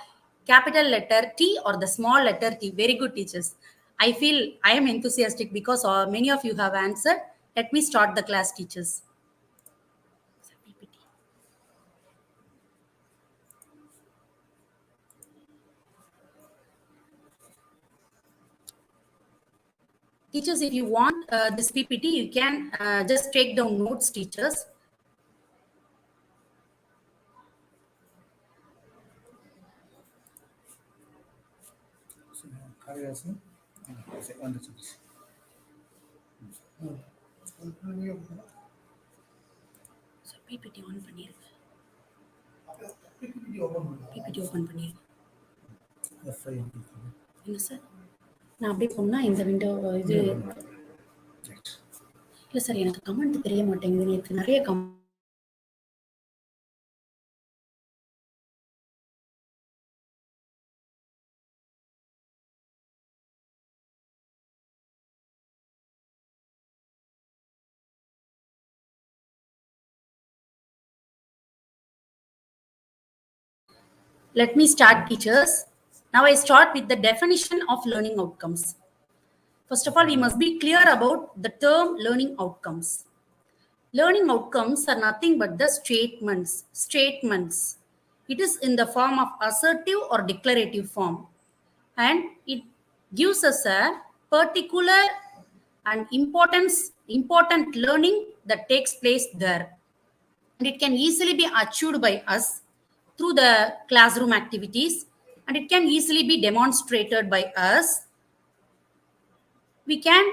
capital letter T or the small letter T. Very good, teachers. I feel I am enthusiastic because many of you have answered. Let me start the class, teachers. Teachers, if you want this PPT, you can just take down notes, teachers. PPT on பண்ணிருங்க. PPT open பண்ணிருங்க. என்ன sir? நான் அப்படியே போனா இந்த window இது இல்ல sir, எனக்கு கமெண்ட் தெரிய மாட்டேங்குது. எனக்கு நிறைய Let me start, teachers. Now I start with the definition of learning outcomes. First of all, we must be clear about the term learning outcomes. Learning outcomes are nothing but the statements. It is in the form of assertive or declarative form. And it gives us a particular and important learning that takes place there. And it can easily be achieved by us through the classroom activities, and it can easily be demonstrated by us. We can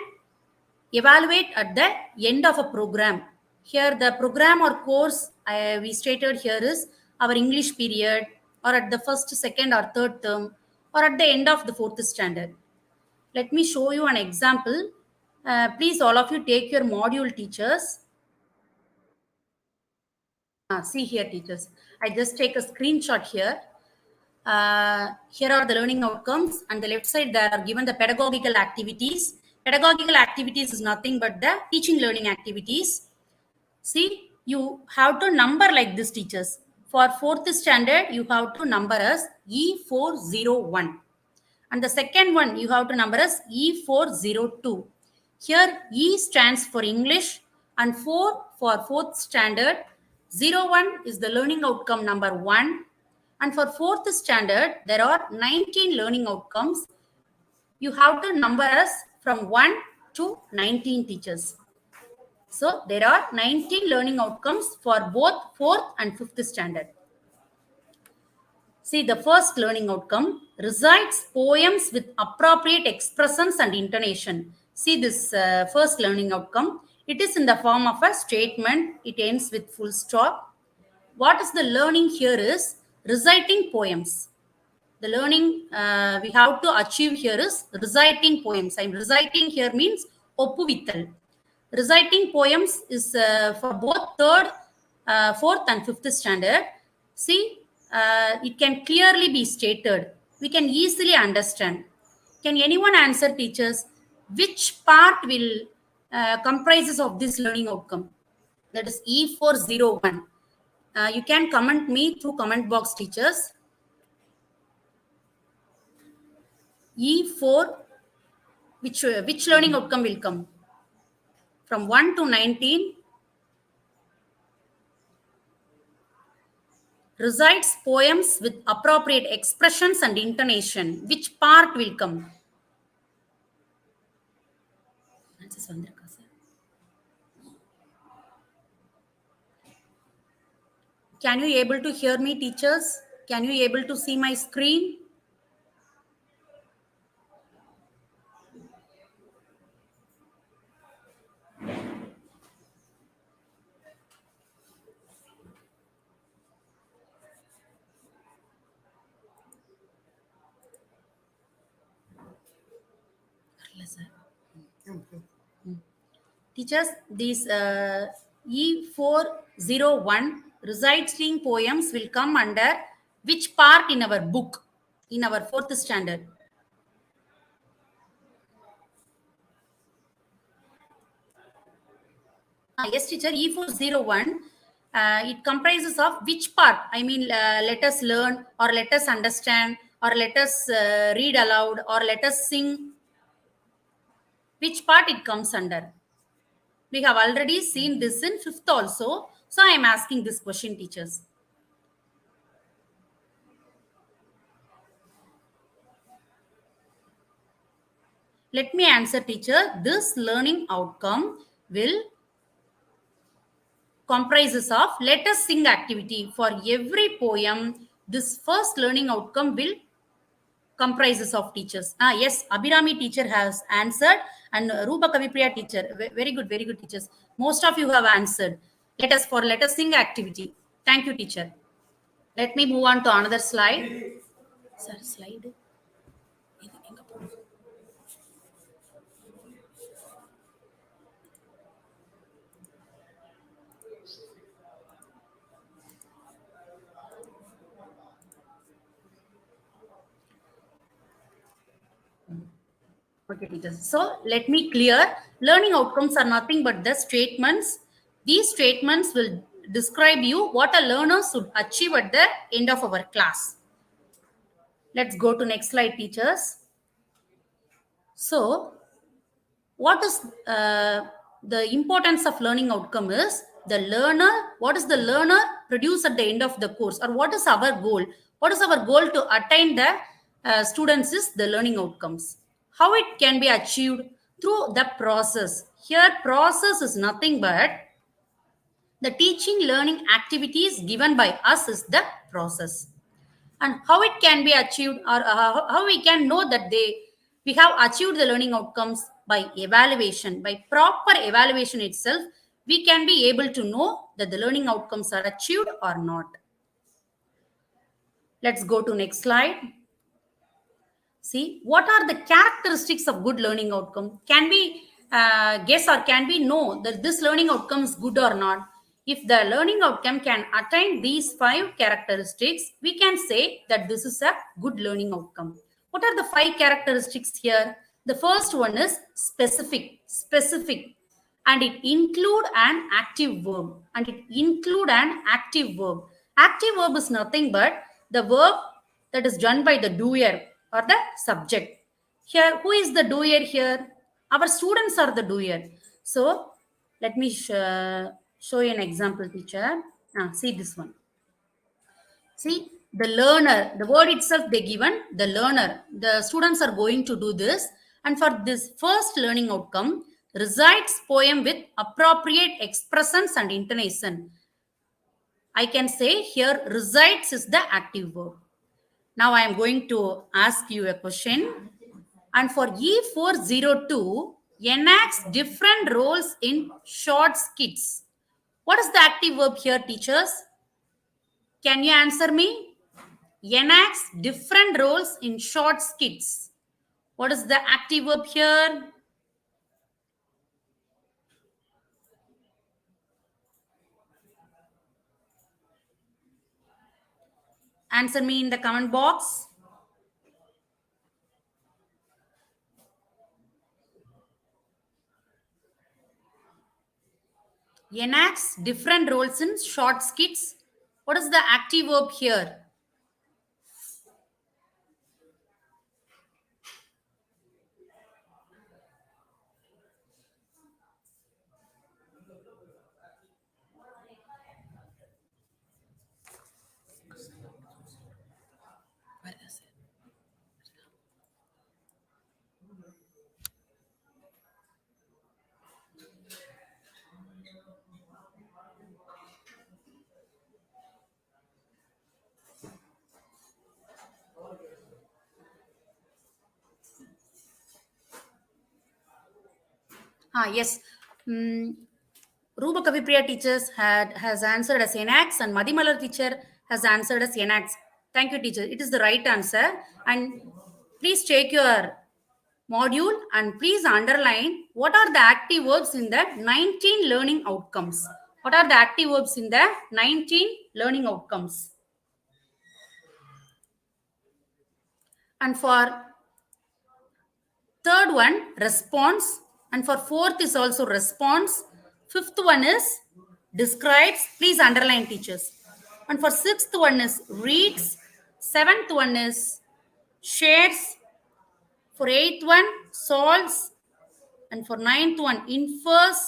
evaluate at the end of a program. Here the program or course we stated here is our English period, or at the first, second or third term, or at the end of the 4th standard. Let me show you an example. Please all of you take your module, teachers. See here, teachers. I just take a screenshot here. Here are the learning outcomes. On the left side, they are given the pedagogical activities. Pedagogical activities is nothing but the teaching learning activities. See, you have to number like this, teachers. For 4th standard, you have to number as E401. And the second one, you have to number as E402. Here, E stands for English and 4 for 4th standard. 01 is the learning outcome number 1. And for 4th standard, there are 19 learning outcomes. You have to number us from 1 to 19, teachers. So there are 19 learning outcomes for both 4th and 5th standard. See, the first learning outcome, recites poems with appropriate expressions and intonation. See this first learning outcome. It is in the form of a statement. It ends with full stop. What is the learning here is reciting poems. The learning we have to achieve here is reciting poems. I'm reciting here means oppuvittal. Reciting poems is for both 3rd fourth and fifth standard. See, it can clearly be stated. We can easily understand. Can anyone answer, teachers? Which part will comprises of this learning outcome? That is E401. You can comment me through comment box, teachers. E4, which learning outcome will come? From 1 to 19, recites poems with appropriate expressions and intonation. Which part will come? Can you able to hear me, teachers? Can you able to see my screen? Teachers, these E401 reciting poems will come under which part in our book, in our fourth standard? Yes, teacher, E401, it comprises of which part? I mean, let us learn, or let us understand, or let us read aloud, or let us sing. Which part it comes under? We have already seen this in fifth also. So I am asking this question, teachers. Let me answer, teacher. This learning outcome will comprises of let us sing activity. For every poem, this first learning outcome will comprises of teachers. Yes, Abhirami teacher has answered, and Rupa Kavipriya teacher. Very good, teachers. Most of you have answered. Let us sing activity. Thank you, teacher. Let me move on to another slide. Sir, slide. Okay, teachers. So let me clear. Learning outcomes are nothing but the statements. These statements will describe you what a learner should achieve at the end of our class. Let's go to next slide, teachers. So what is the importance of learning outcome is the learner, what is the learner produce at the end of the course, or what is our goal? What is our goal to attain the students is the learning outcomes. How it can be achieved? Through the process. Here process is nothing but the teaching learning activities given by us is the process. And how it can be achieved, or how we can know that we have achieved the learning outcomes? By evaluation. By proper evaluation itself, we can be able to know that the learning outcomes are achieved or not. Let's go to next slide. See, what are the characteristics of good learning outcome? Can we guess, or can we know that this learning outcome is good or not? If the learning outcome can attain these 5 characteristics, we can say that this is a good learning outcome. What are the 5 characteristics here? The first one is specific, and it include an active verb. Active verb is nothing but the verb that is done by the doer or the subject. Here, who is the doer here? Our students are the doer. So let me show you an example, teacher. See this one. See, the learner, the word itself they given, the learner. The students are going to do this. And for this first learning outcome, recites poem with appropriate expressions and intonation. I can say here recites is the active verb. Now I am going to ask you a question. And for E402, enacts different roles in short skits. What is the active verb here, teachers? Can you answer me? Enacts different roles in short skits. What is the active verb here? Answer me in the comment box. Enacts different roles in short skits. What is the active verb here? Yes. Ruba Kavipriya teachers has answered as enacts, and Madhimalar teacher has answered as enacts. Thank you, teacher. It is the right answer. And please take your module and please underline what are the active verbs in the 19 learning outcomes. What are the active verbs in the 19 learning outcomes? And for third one, response. And for fourth is also response. Fifth one is describes. Please underline, teachers. And for sixth one is reads. Seventh one is shares. For eighth one, solves. And for ninth one, infers.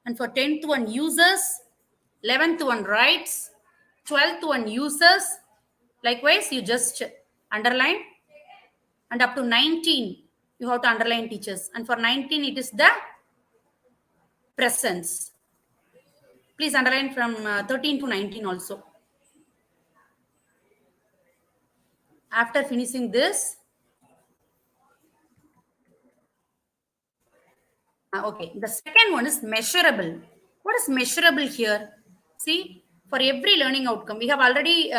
And for 10th one, uses. 11th one, writes. 12th one, uses. Likewise, you just underline. And up to 19, you have to underline, teachers. And for 19, it is the presence. Please underline from 13 to 19 also. After finishing this, okay, the second one is measurable. What is measurable here? See, for every learning outcome, we have already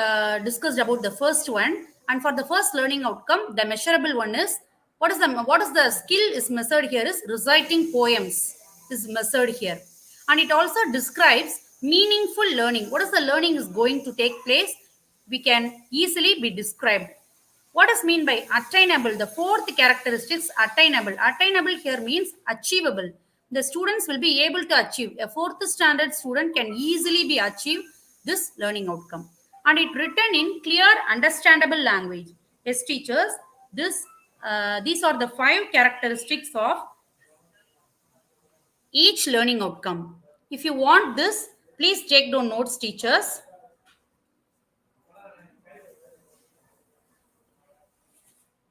discussed about the first one. And for the first learning outcome, the measurable one is what is the skill is measured here is reciting poems is measured here. And it also describes meaningful learning. What is the learning is going to take place? We can easily be described. What is mean by attainable? The fourth characteristic is attainable. Attainable here means achievable. The students will be able to achieve. A fourth standard student can easily be achieve this learning outcome. And it written in clear, understandable language. Yes, teachers, these are the 5 characteristics of each learning outcome. If you want this, please take down notes, teachers.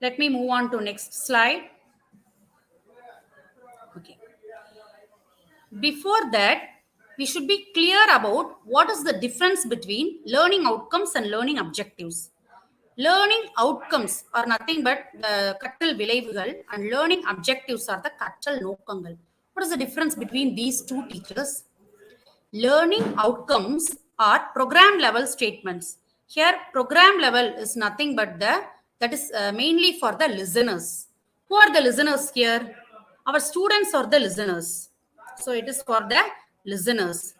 Let me move on to next slide. Okay. Before that, we should be clear about what is the difference between learning outcomes and learning objectives. Learning outcomes are nothing but the கற்றல் விளைவுகள் and learning objectives are the கற்றல் நோக்கங்கள். What is the difference between these two, teachers? Learning outcomes are program level statements. Here, program level is nothing but that is mainly for the listeners. Who are the listeners here? Our students are the listeners. So it is for the listeners.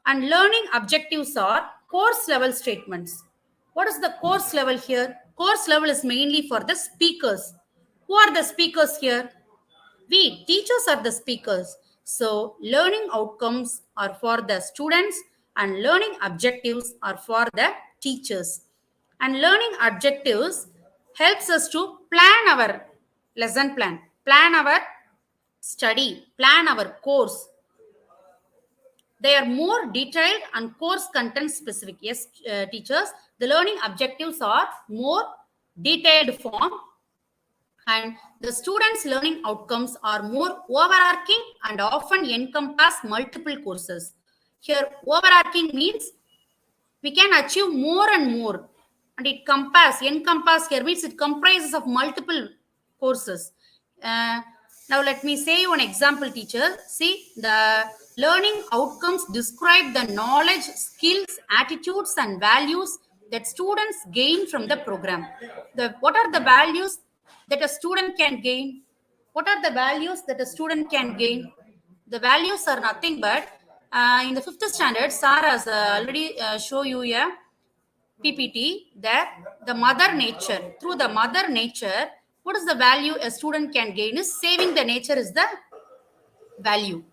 And learning objectives are course level statements. What is the course level here? Course level is mainly for the speakers. Who are the speakers here? We, teachers, are the speakers. So learning outcomes are for the students and learning objectives are for the teachers. And learning objectives helps us to plan our lesson plan, plan our study, plan our course. They are more detailed and course content specific. Yes, teachers, the learning objectives are more detailed form and the students' learning outcomes are more overarching and often encompass multiple courses. Here, overarching means we can achieve more and more. And it encompass here means it comprises of multiple courses. Now, let me say one example, teacher. See, the learning outcomes describe the knowledge, skills, attitudes, and values that students gain from the program. What are the values that a student can gain? What are the values that a student can gain? The values are nothing but in the 5th standard, Sarah has already show you a PPT that the mother nature, through the mother nature, what is the value a student can gain is saving the nature is the value.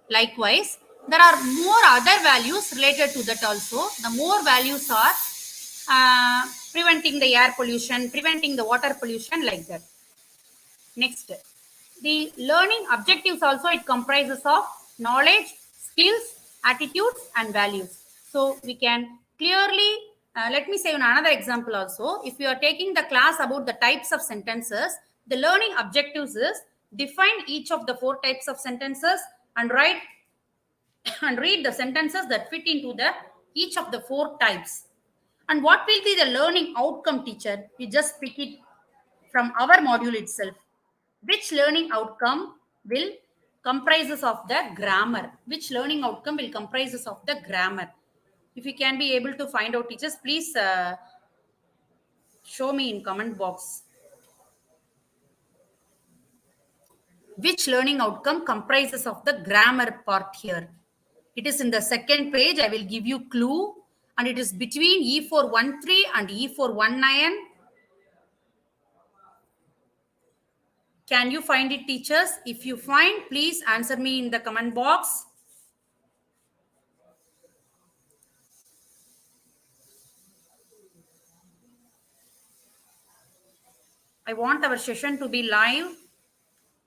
Likewise, there are more other values related to that also. The more values are preventing the air pollution, preventing the water pollution, like that. Next, the learning objectives also, it comprises of knowledge, skills, attitudes, and values. So we can clearly, let me say another example also. If you are taking the class about the types of sentences, the learning objectives is define each of the 4 types of sentences and write and read the sentences that fit into the each of the 4 types. And what will be the learning outcome, teacher? We just pick it from our module itself. Which learning outcome will comprises of the grammar? Which learning outcome will comprises of the grammar? If you can be able to find out, teachers, please show me in comment box. Which learning outcome comprises of the grammar part here? It is in the second page. I will give you clue, and it is between E413 and E419. Can you find it, teachers? If you find, please answer me in the comment box. I want our session to be live.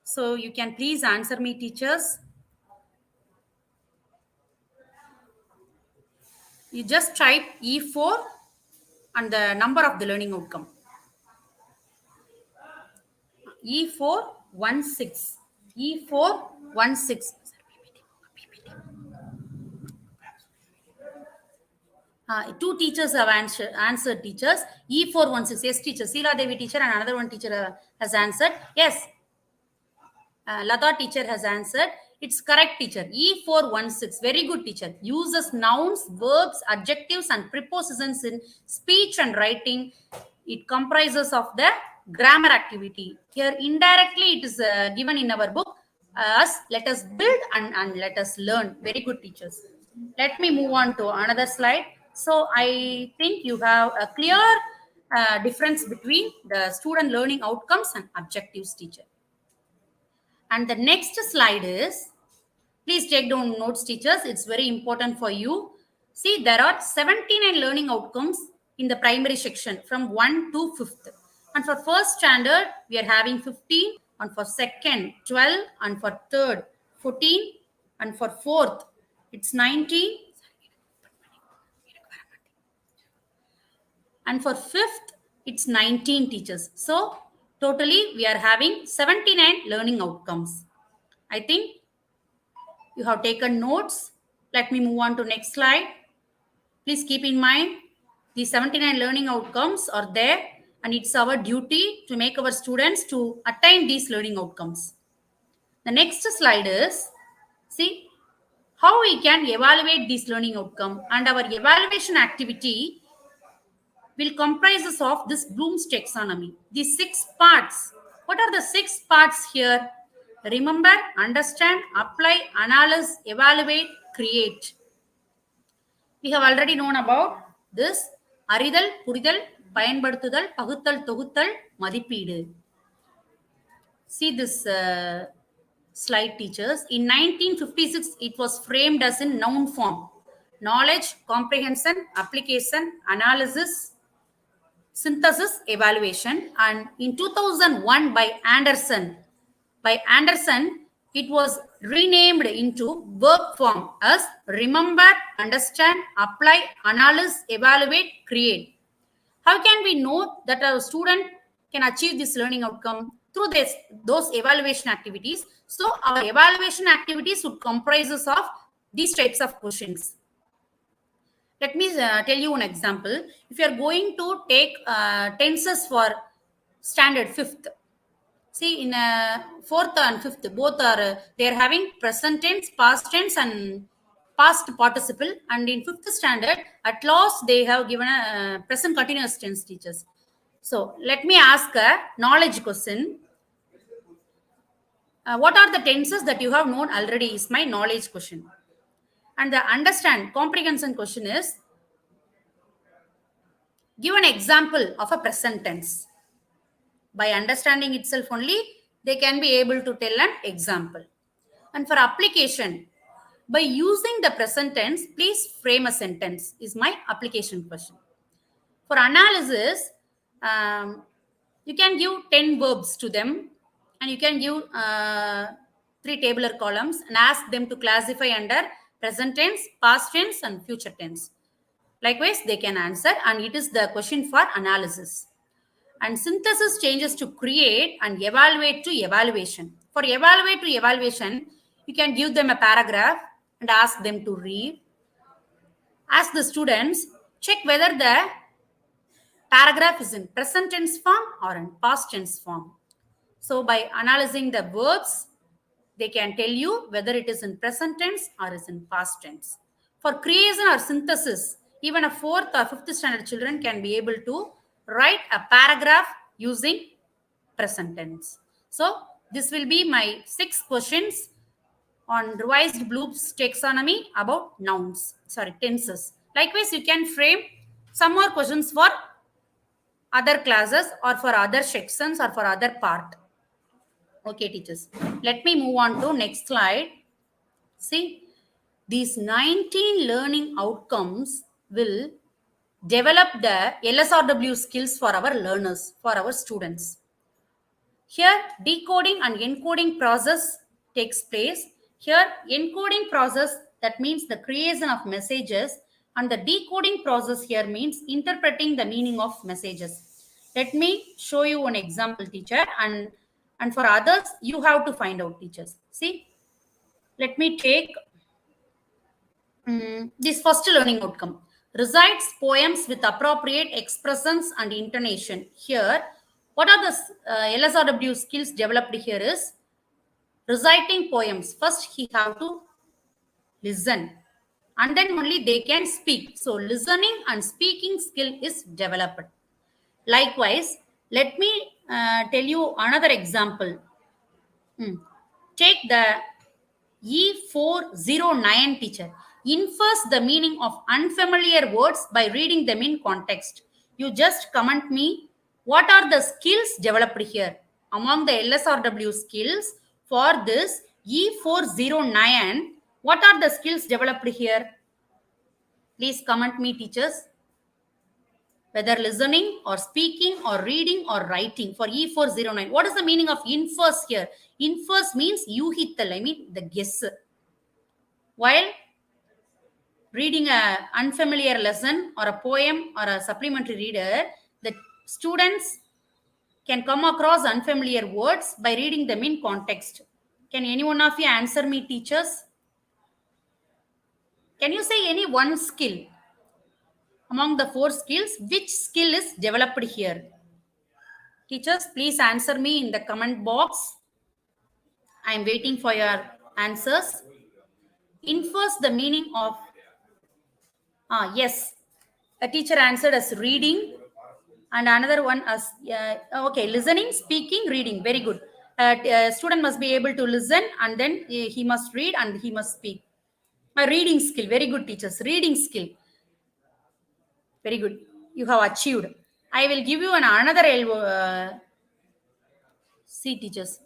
So you can please answer me, teachers. You just type E4 and the number of the learning outcome. E416. E416. Two teachers have answered, teachers. E416. Yes, teacher. Sila Devi teacher and another one teacher has answered. Yes. Lata teacher has answered. It's correct, teacher. E416. Very good, teacher. Uses nouns, verbs, adjectives, and prepositions in speech and writing. It comprises of the grammar activity. Here, indirectly, it is given in our book as let us build and let us learn. Very good, teachers. Let me move on to another slide. So, I think you have a clear difference between the student learning outcomes and objectives, teacher. And the next slide is, please take down notes, teachers. It's very important for you. See, there are 79 learning outcomes in the primary section from 1 to 5th. And for first standard, we are having 15. And for second, 12. And for third, 14. And for fourth, it's 19. And for fifth, it's 19, teachers. So, totally, we are having 79 learning outcomes. I think you have taken notes. Let me move on to next slide. Please keep in mind, the 79 learning outcomes are there, and it's our duty to make our students to attain these learning outcomes. The next slide is, see, how we can evaluate this learning outcome, and our evaluation activity will comprises of this Bloom's taxonomy. These 6 parts. What are the 6 parts here? Remember, understand, apply, analyze, evaluate, create. We have already known about this. Aridal, புரிதல், பயன்படுத்துதல், பகுத்தல், தொகுத்தல், மதிப்பீடு. See this slide, teachers. In 1956, it was framed as in noun form. Knowledge, comprehension, application, analysis, synthesis, evaluation. And in 2001 by Anderson, it was renamed into verb form as remember, understand, apply, analyze, evaluate, create. How can we know that a student can achieve this learning outcome? Through those evaluation activities. So our evaluation activities would comprises of these types of questions. Let me tell you an example. If you are going to take tenses for standard 5th, see in 4th and 5th, both are, they are having present tense, past tense, and past participle. And in 5th standard, at last they have given a present continuous tense, teachers. So let me ask a knowledge question. What are the tenses that you have known already is my knowledge question. And the understand, comprehension question is, give an example of a present tense. By understanding itself only, they can be able to tell an example. And for application, by using the present tense, please frame a sentence is my application question. For analysis, you can give 10 verbs to them and you can give 3 tabular columns and ask them to classify under present tense, past tense and future tense. Likewise, they can answer and it is the question for analysis. And synthesis changes to create and evaluate to evaluation. For evaluate to evaluation, you can give them a paragraph and ask them to read. Ask the students, check whether the paragraph is in present tense form or in past tense form. So by analyzing the verbs, they can tell you whether it is in present tense or is in past tense. For creation or synthesis, even a 4th or 5th standard children can be able to write a paragraph using present tense. So this will be my 6 questions on revised Bloom's taxonomy about tenses. Likewise, you can frame some more questions for other classes or for other sections or for other part. Okay, teachers. Let me move on to next slide. See, these 19 learning outcomes will develop the LSRW skills for our learners, for our students. Here, decoding and encoding process takes place. Here, encoding process, that means the creation of messages, and the decoding process here means interpreting the meaning of messages. Let me show you one example, teacher, and for others, you have to find out, teachers. See, let me take this first learning outcome. Recites poems with appropriate expressions and intonation. Here, what are the LSRW skills developed here is reciting poems. First, he have to listen and then only they can speak. So, listening and speaking skill is developed. Likewise, let me tell you another example. Take the E409 teacher. Infers the meaning of unfamiliar words by reading them in context. You just comment me what are the skills developed here. Among the LSRW skills for this E409, what are the skills developed here? Please comment me, teachers. Whether listening or speaking or reading or writing for E409. What is the meaning of infers here? Infers means yuhital, I mean the guess. While reading an unfamiliar lesson or a poem or a supplementary reader, the students can come across unfamiliar words by reading them in context. Can any one of you answer me, teachers? Can you say any one skill? Among the 4 skills, which skill is developed here? Teachers, please answer me in the comment box. I am waiting for your answers. Infers the meaning of... yes, a teacher answered as reading and another one as... okay, listening, speaking, reading. Very good. A student must be able to listen and then he must read and he must speak. A reading skill. Very good, teachers. Reading skill. Very good. You have achieved. I will give you another see, teachers.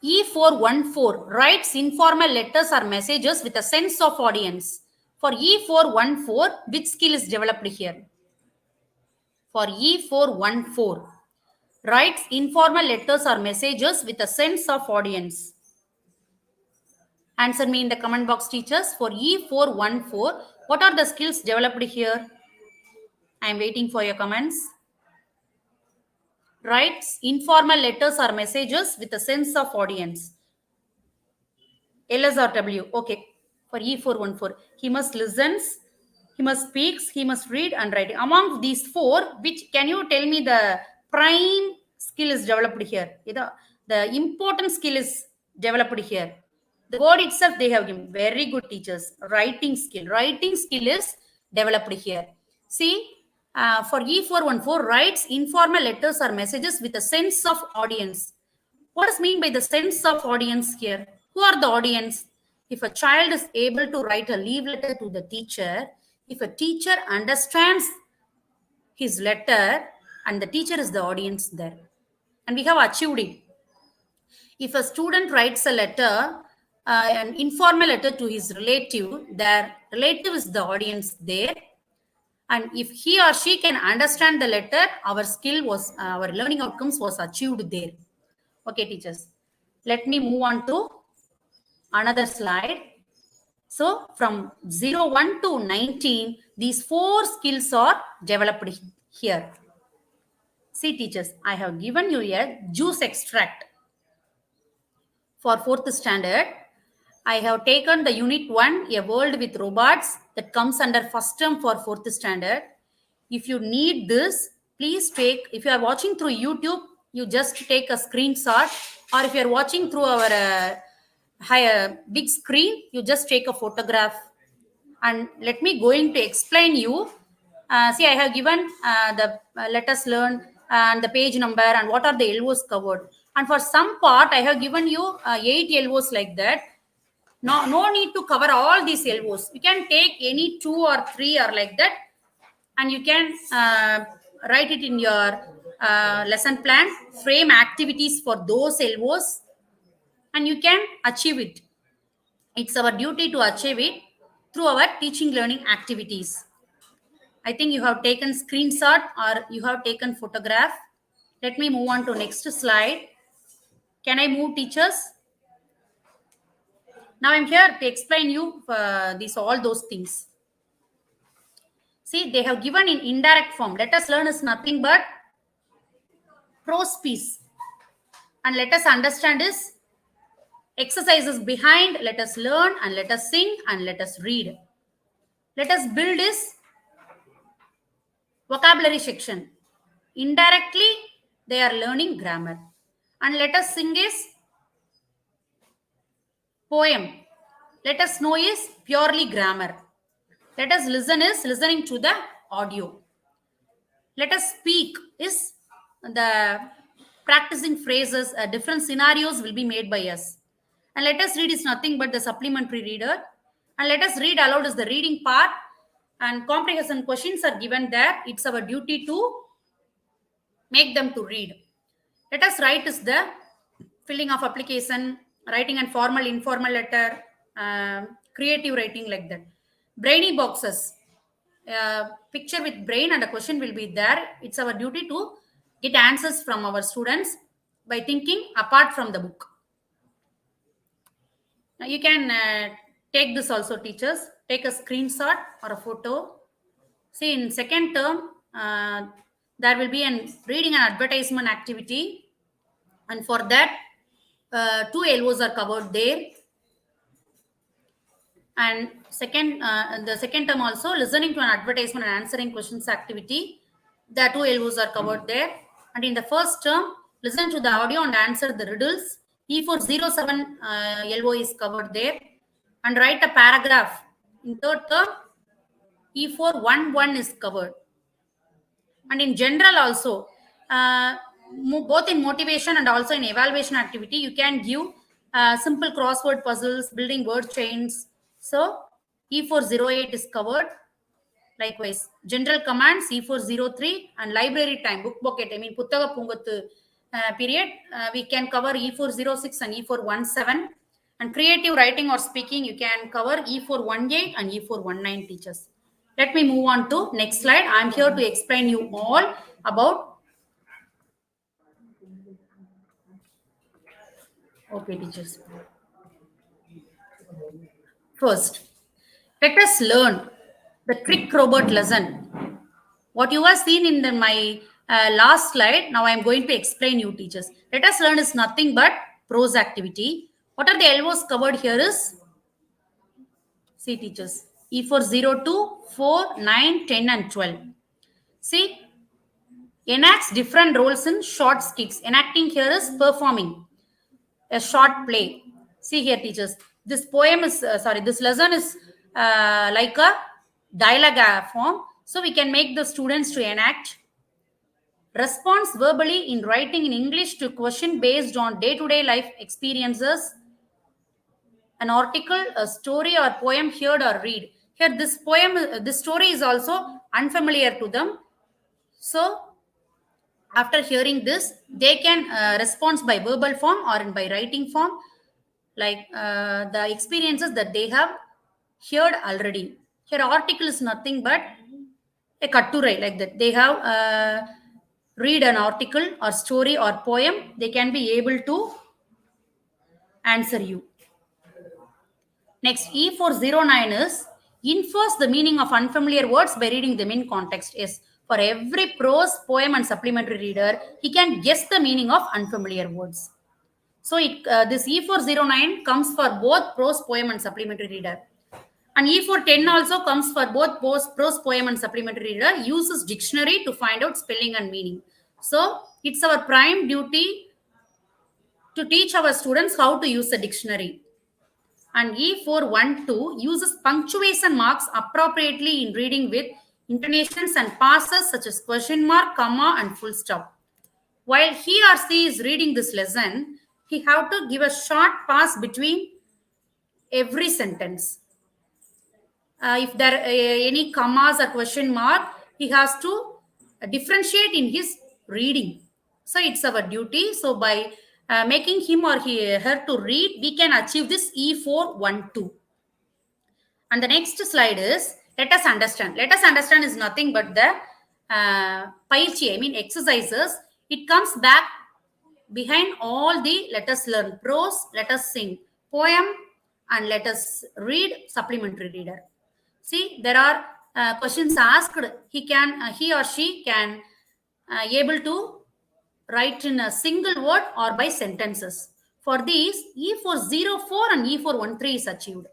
E414 writes informal letters or messages with a sense of audience. For E414, which skill is developed here? For E414, writes informal letters or messages with a sense of audience. Answer me in the comment box, teachers. For E414, what are the skills developed here? I am waiting for your comments. Writes informal letters or messages with a sense of audience. LSRW. Okay. For E414, he must listen, he must speak, he must read and write. Among these 4, which can you tell me the prime skill is developed here? The important skill is developed here. The word itself they have given. Very good, teachers. Writing skill. Writing skill is developed here. See, for E414, writes informal letters or messages with a sense of audience. What is mean by the sense of audience here? Who are the audience? If a child is able to write a leave letter to the teacher, if a teacher understands his letter and the teacher is the audience there. And we have achieved it. If a student writes a letter, an informal letter to his relative, their relative is the audience there. And if he or she can understand the letter, our learning outcomes was achieved there. Okay, teachers. Let me move on to another slide. So from 01 to 19, these 4 skills are developed here. See, teachers, I have given you a juice extract for 4th standard. I have taken the unit 1, a world with robots, that comes under first term for 4th standard. If you need this, please take, if you are watching through YouTube, you just take a screenshot, or if you are watching through our big screen, you just take a photograph. And let me going to explain you. See, I have given the let us learn and the page number and what are the LOs covered. And for some part, I have given you 8 LOs like that. No need to cover all these LOs. You can take any 2 or 3 or like that, and you can write it in your lesson plan, frame activities for those LOs, and you can achieve it. It's our duty to achieve it through our teaching learning activities. I think you have taken screenshot or you have taken photograph. Let me move on to next slide. Can I move, teachers? Now I'm here to explain you all those things. See, they have given in indirect form. Let us learn is nothing but prose piece. And let us understand is exercises behind. Let us learn and let us sing and let us read. Let us build is vocabulary section. Indirectly, they are learning grammar. And let us sing is poem. Let us know is purely grammar. Let us listen is listening to the audio. Let us speak is the practicing phrases, different scenarios will be made by us. And let us read is nothing but the supplementary reader. And let us read aloud is the reading part. And comprehension questions are given there. It's our duty to make them to read. Let us write is the filling of application, writing and formal, informal letter, creative writing like that. Brainy boxes, picture with brain and a question will be there. It's our duty to get answers from our students by thinking apart from the book. Now you can take this also, teachers. Take a screenshot or a photo. See, in second term, there will be an reading and advertisement activity. And for that, 2 LOs are covered there. And the second term also, listening to an advertisement and answering questions activity. The 2 LOs are covered there. And in the first term, listen to the audio and answer the riddles. E407 LO is covered there. And write a paragraph. In third term, E411 is covered. And in general also, both in motivation and also in evaluation activity, you can give simple crossword puzzles, building word chains. So E408 is covered. Likewise, general commands E403 and library time, book bucket, I mean Puttaga Pungathu period, we can cover E406 and E417. And creative writing or speaking, you can cover E418 and E419, teachers. Let me move on to next slide. I'm here to explain you all about. Okay, teachers. First, let us learn the trick robot lesson. What you have seen in my last slide, now I am going to explain you, teachers. Let us learn is nothing but prose activity. What are the LOs covered here is? See, teachers. E402, 4, 9, 10 and 12. See, enacts different roles in short skits. Enacting here is performing a short play. See here, teachers. This poem is, this lesson is like a dialogue form. So we can make the students to enact. Response verbally in writing in English to question based on day-to-day life experiences. An article, a story or poem heard or read. Here, this story is also unfamiliar to them. So after hearing this, they can respond by verbal form or by writing form, like the experiences that they have heard already. Here article is nothing but a katturai, like that. They have read an article or story or poem, they can be able to answer you. Next, E409 is infers the meaning of unfamiliar words by reading them in context. Yes, for every prose, poem, and supplementary reader, he can guess the meaning of unfamiliar words. So this E409 comes for both prose, poem, and supplementary reader. And E410 also comes for both prose, poem, and supplementary reader, uses dictionary to find out spelling and meaning. So it's our prime duty to teach our students how to use the dictionary. And E412 uses punctuation marks appropriately in reading with intonations and pauses such as question mark, comma, and full stop. While he or she is reading this lesson, he have to give a short pause between every sentence. If there are any commas or question mark, he has to differentiate in his reading. So it's our duty. So by making him or her to read, we can achieve this E412. And the next slide is let us understand. Let us understand is nothing but the paichi, I mean exercises. It comes back behind all the let us learn prose, let us sing poem, and let us read supplementary reader. See, there are questions asked. He or she can able to write in a single word or by sentences. For these, E404 and E413 is achieved.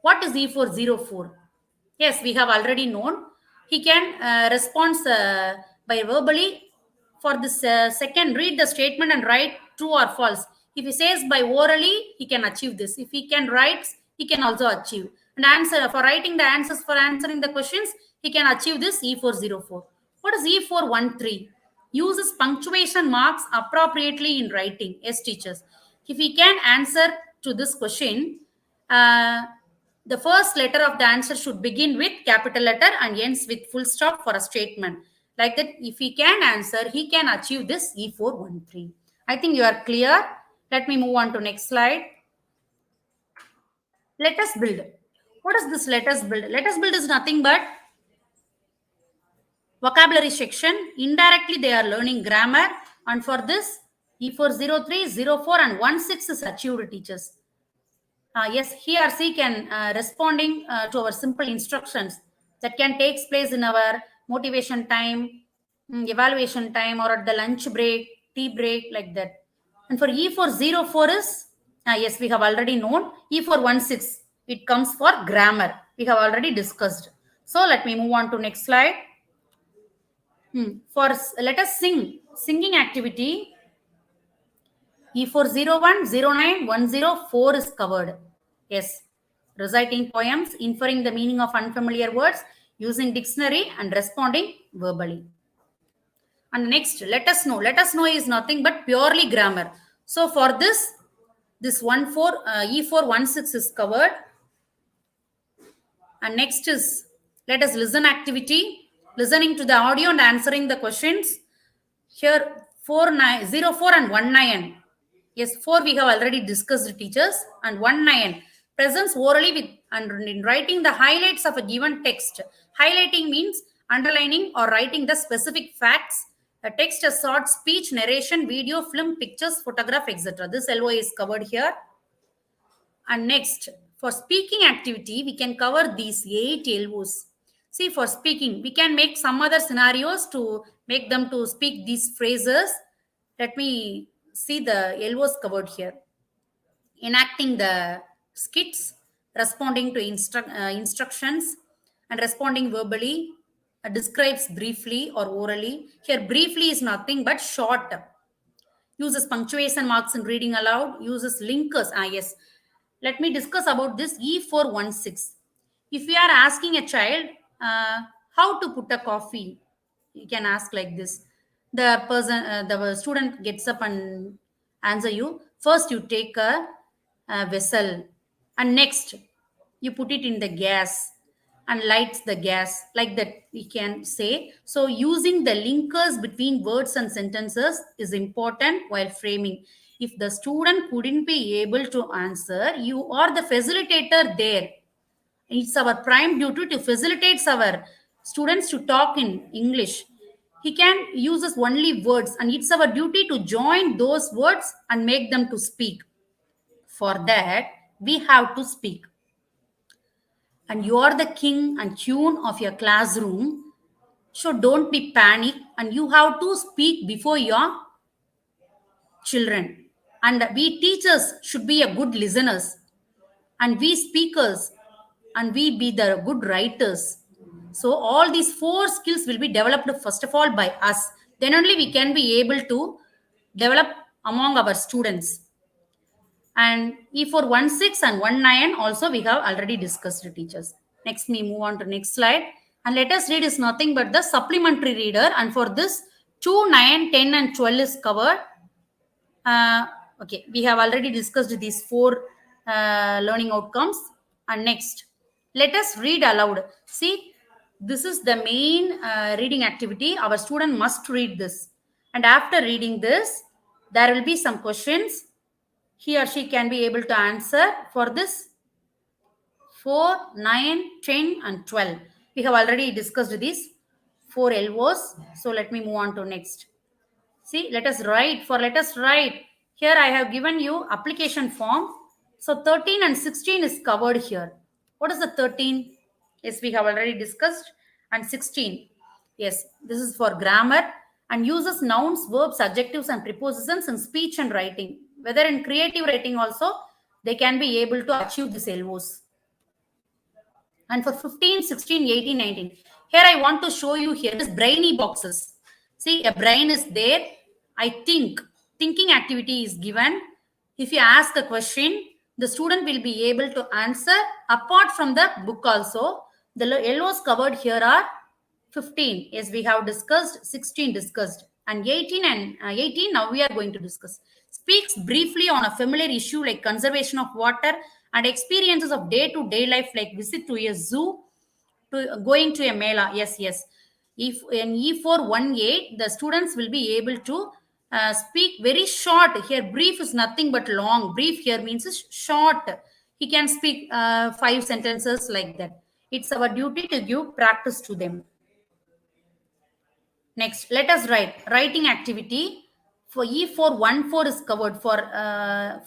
What is E404? Yes, we have already known. He can respond by verbally. For this second, read the statement and write true or false. If he says by orally, he can achieve this. If he can write, he can also achieve. And answer for writing the answers for answering the questions, he can achieve this E404. What is E413? Uses punctuation marks appropriately in writing. Yes, teachers. If he can answer to this question, the first letter of the answer should begin with capital letter and ends with full stop for a statement. Like that, if he can answer, he can achieve this E413. I think you are clear. Let me move on to next slide. Let us build. What is this let us build? Let us build is nothing but vocabulary section. Indirectly, they are learning grammar. And for this, E403, 04, and 16 is achieved, teachers. Yes, he or she can responding to our simple instructions that can take place in our motivation time, evaluation time, or at the lunch break, tea break, like that. And for E404 is, yes, we have already known. E416, it comes for grammar. We have already discussed. So let me move on to next slide. Let us sing. Singing activity. E401, 09, 104 is covered. Yes. Reciting poems, inferring the meaning of unfamiliar words, using dictionary, and responding verbally. And next, let us know. Let us know is nothing but purely grammar. So for this E416 is covered. And next is let us listen activity, listening to the audio and answering the questions. Here 04 and 19. Yes, 4 we have already discussed, teachers, and 19 presents orally with and in writing the highlights of a given text. Highlighting means underlining or writing the specific facts. A text, a short speech, narration, video, film, pictures, photograph, etc. This LOA is covered here. And next, for speaking activity, we can cover these 8 LOs. See, for speaking, we can make some other scenarios to make them to speak these phrases. Let me see the LOs covered here. Enacting the skits, responding to instructions, and responding verbally, describes briefly or orally. Here, briefly is nothing but short. Uses punctuation marks in reading aloud, uses linkers. Yes. Let me discuss about this E416. If we are asking a child how to put a coffee, you can ask like this. The person, the student gets up and answer you. First, you take a vessel, and next, you put it in the gas, and lights the gas, like that we can say. So using the linkers between words and sentences is important while framing. If the student couldn't be able to answer, you are the facilitator there. It's our prime duty to facilitate our students to talk in English. He can use only words, and it's our duty to join those words and make them to speak. For that, we have to speak. And you are the king and queen of your classroom. So don't be panic, and you have to speak before your children. And we teachers should be a good listeners, and we speakers, and we be the good writers. So all these four skills will be developed first of all by us. Then only we can be able to develop among our students. And E for 1.6 and 1.9 also we have already discussed, teachers. Next, we move on to next slide. And let us read is nothing but the supplementary reader. And for this, 2, 9, 10 and 12 is covered. Okay, we have already discussed these four learning outcomes. And next, let us read aloud. See, this is the main reading activity. Our student must read this. And after reading this, there will be some questions. He or she can be able to answer for this 4, 9, 10 and 12. We have already discussed these 4 LOs. So let me move on to next. See, let us write. Here I have given you application form. So 13 and 16 is covered here. What is the 13? Yes, we have already discussed. And 16. Yes, this is for grammar and uses nouns, verbs, adjectives and prepositions in speech and writing. Whether in creative writing also, they can be able to achieve these LOs. And for 15, 16, 18, 19. Here I want to show you here this brainy boxes. See, a brain is there. I think. Thinking activity is given. If you ask a question, the student will be able to answer apart from the book also. The LOs covered here are 15. Yes, we have discussed. 16 discussed. And 18 now we are going to discuss. Speaks briefly on a familiar issue like conservation of water and experiences of day-to-day life like visit to a zoo, to going to a mela. Yes. If in E4 1.8, the students will be able to speak very short. Here, brief is nothing but long. Brief here means short. He can speak 5 sentences like that. It's our duty to give practice to them. Next, let us write. Writing activity for E4 1.4 is covered for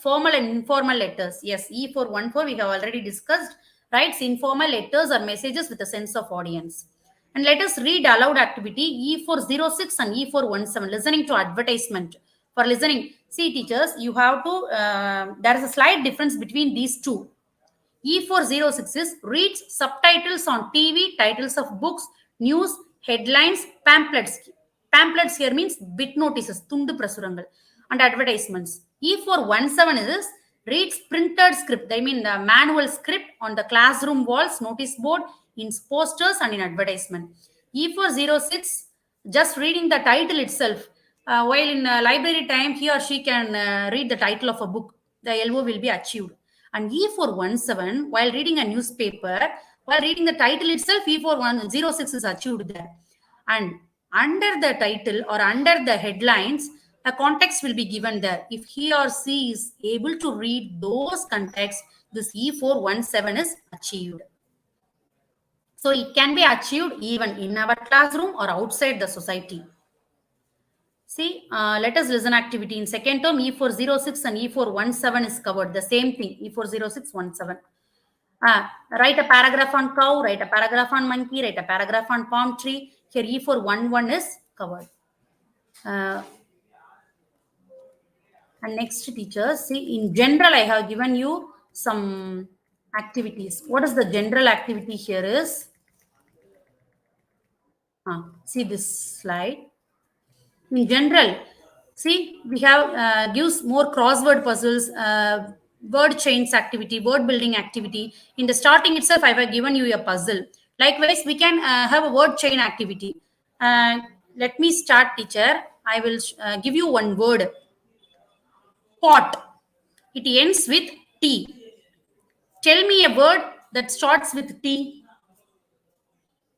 formal and informal letters. Yes, E4 1.4 we have already discussed. Writes informal letters or messages with a sense of audience. And let us read aloud activity E406 and E417, listening to advertisement. For listening, see teachers, you have to, there is a slight difference between these two. E406 is reads subtitles on TV, titles of books, news, headlines, pamphlets. Pamphlets here means bit notices, tundu prasurangal, and advertisements. E417 is reads printed script, I mean the manual script on the classroom walls, notice board, in posters and in advertisement. E406, just reading the title itself. While in library time, he or she can read the title of a book. The LO will be achieved. And E417, while reading a newspaper, while reading the title itself, E406 is achieved there. And under the title or under the headlines, a context will be given there. If he or she is able to read those contexts, this E417 is achieved. So it can be achieved even in our classroom or outside the society. See, let us listen activity. In second term, E406 and E417 is covered. The same thing, E40617. Write a paragraph on cow, write a paragraph on monkey, write a paragraph on palm tree. Here E411 is covered. And next, teachers, see, in general, I have given you some activities. What is the general activity here is? See this slide. In general, see, we have gives more crossword puzzles, word chains activity, word building activity. In the starting itself, I have given you a puzzle. Likewise, we can have a word chain activity. Let me start, teacher. I will give you one word. Pot. It ends with T. Tell me a word that starts with T.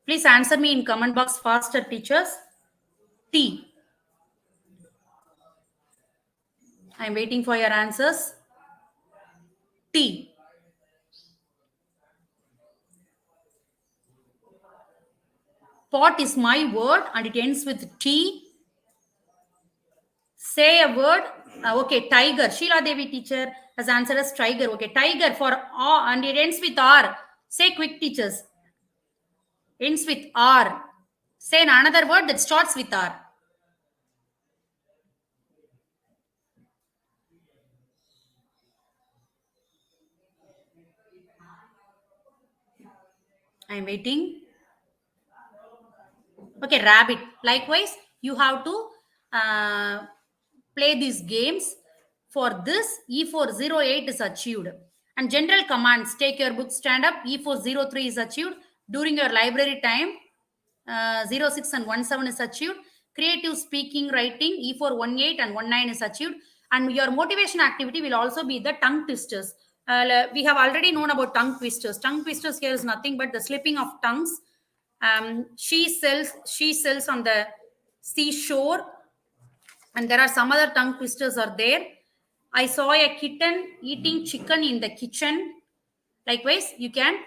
Please answer me in comment box faster, teachers. T. I'm waiting for your answers. T. Pot is my word and it ends with T. Say a word. Okay, tiger. Sheila Devi teacher has answered as tiger. Okay, tiger for R and it ends with R. Say quick, teachers. Ends with R. Say another word that starts with R. I'm waiting. Okay, rabbit. Likewise, you have to play these games. For this, E408 is achieved. And general commands, take your book, stand up. E403 is achieved. During your library time, 06 and 17 is achieved. Creative speaking, writing, E418 and 19 is achieved. And your motivation activity will also be the tongue twisters. We have already known about tongue twisters. Tongue twisters here is nothing but the slipping of tongues. She sells on the seashore, and there are some other tongue twisters are there. I saw a kitten eating chicken in the kitchen. Likewise, you can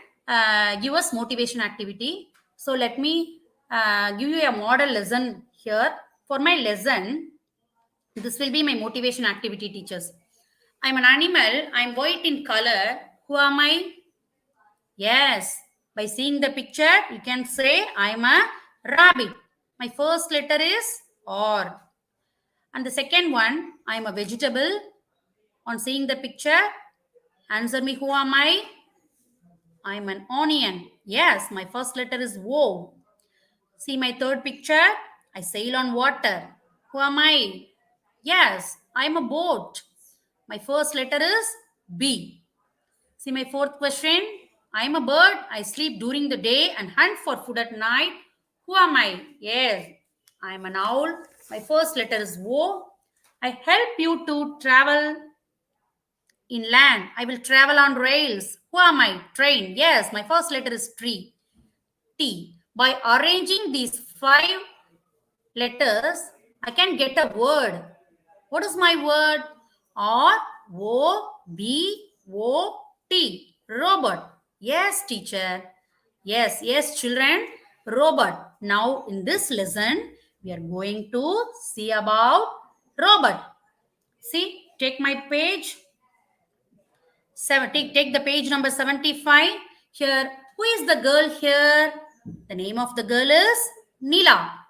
give us motivation activity. So let me give you a model lesson here. For my lesson, this will be my motivation activity, teachers. I'm an animal. I'm white in color. Who am I? Yes. By seeing the picture, you can say I'm a rabbit. My first letter is R. And the second one, I'm a vegetable. On seeing the picture, answer me, who am I? I'm an onion. Yes, my first letter is O. See my third picture? I sail on water. Who am I? Yes, I'm a boat. My first letter is B. See my fourth question? I'm a bird. I sleep during the day and hunt for food at night. Who am I? Yes, I'm an owl. My first letter is O. I help you to travel in land. I will travel on rails. Who am I? Train. Yes, my first letter is T. T. By arranging these 5 letters, I can get a word. What is my word? R-O-B-O-T. Robot. Yes, teacher. Yes, children. Robot. Now, in this lesson, we are going to see about robot. See, take my page. Take the page number 75. Here, who is the girl here? The name of the girl is Nila.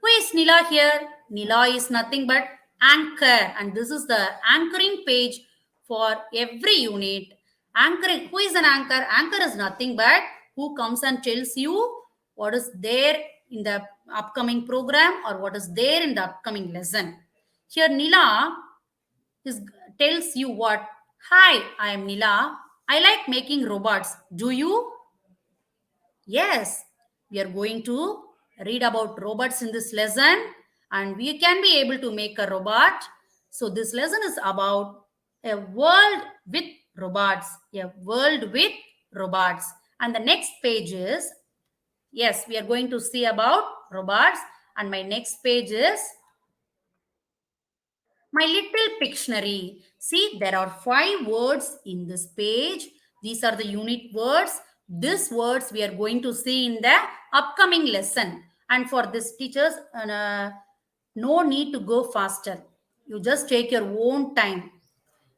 Who is Nila here? Nila is nothing but anchor, and this is the anchoring page for every unit. Anchoring. Who is an anchor? Anchor is nothing but who comes and tells you what is there in the upcoming program or what is there in the upcoming lesson. Here, Nila tells you what? Hi, I am Nila. I like making robots. Do you? Yes, we are going to read about robots in this lesson and we can be able to make a robot. So this lesson is about a world with robots. A world with robots. And the next page is, yes, we are going to see about robots. And my next page is my little Pictionary. See, there are 5 words in this page. These are the unit words. These words we are going to see in the upcoming lesson. And for this, teachers, no need to go faster. You just take your own time.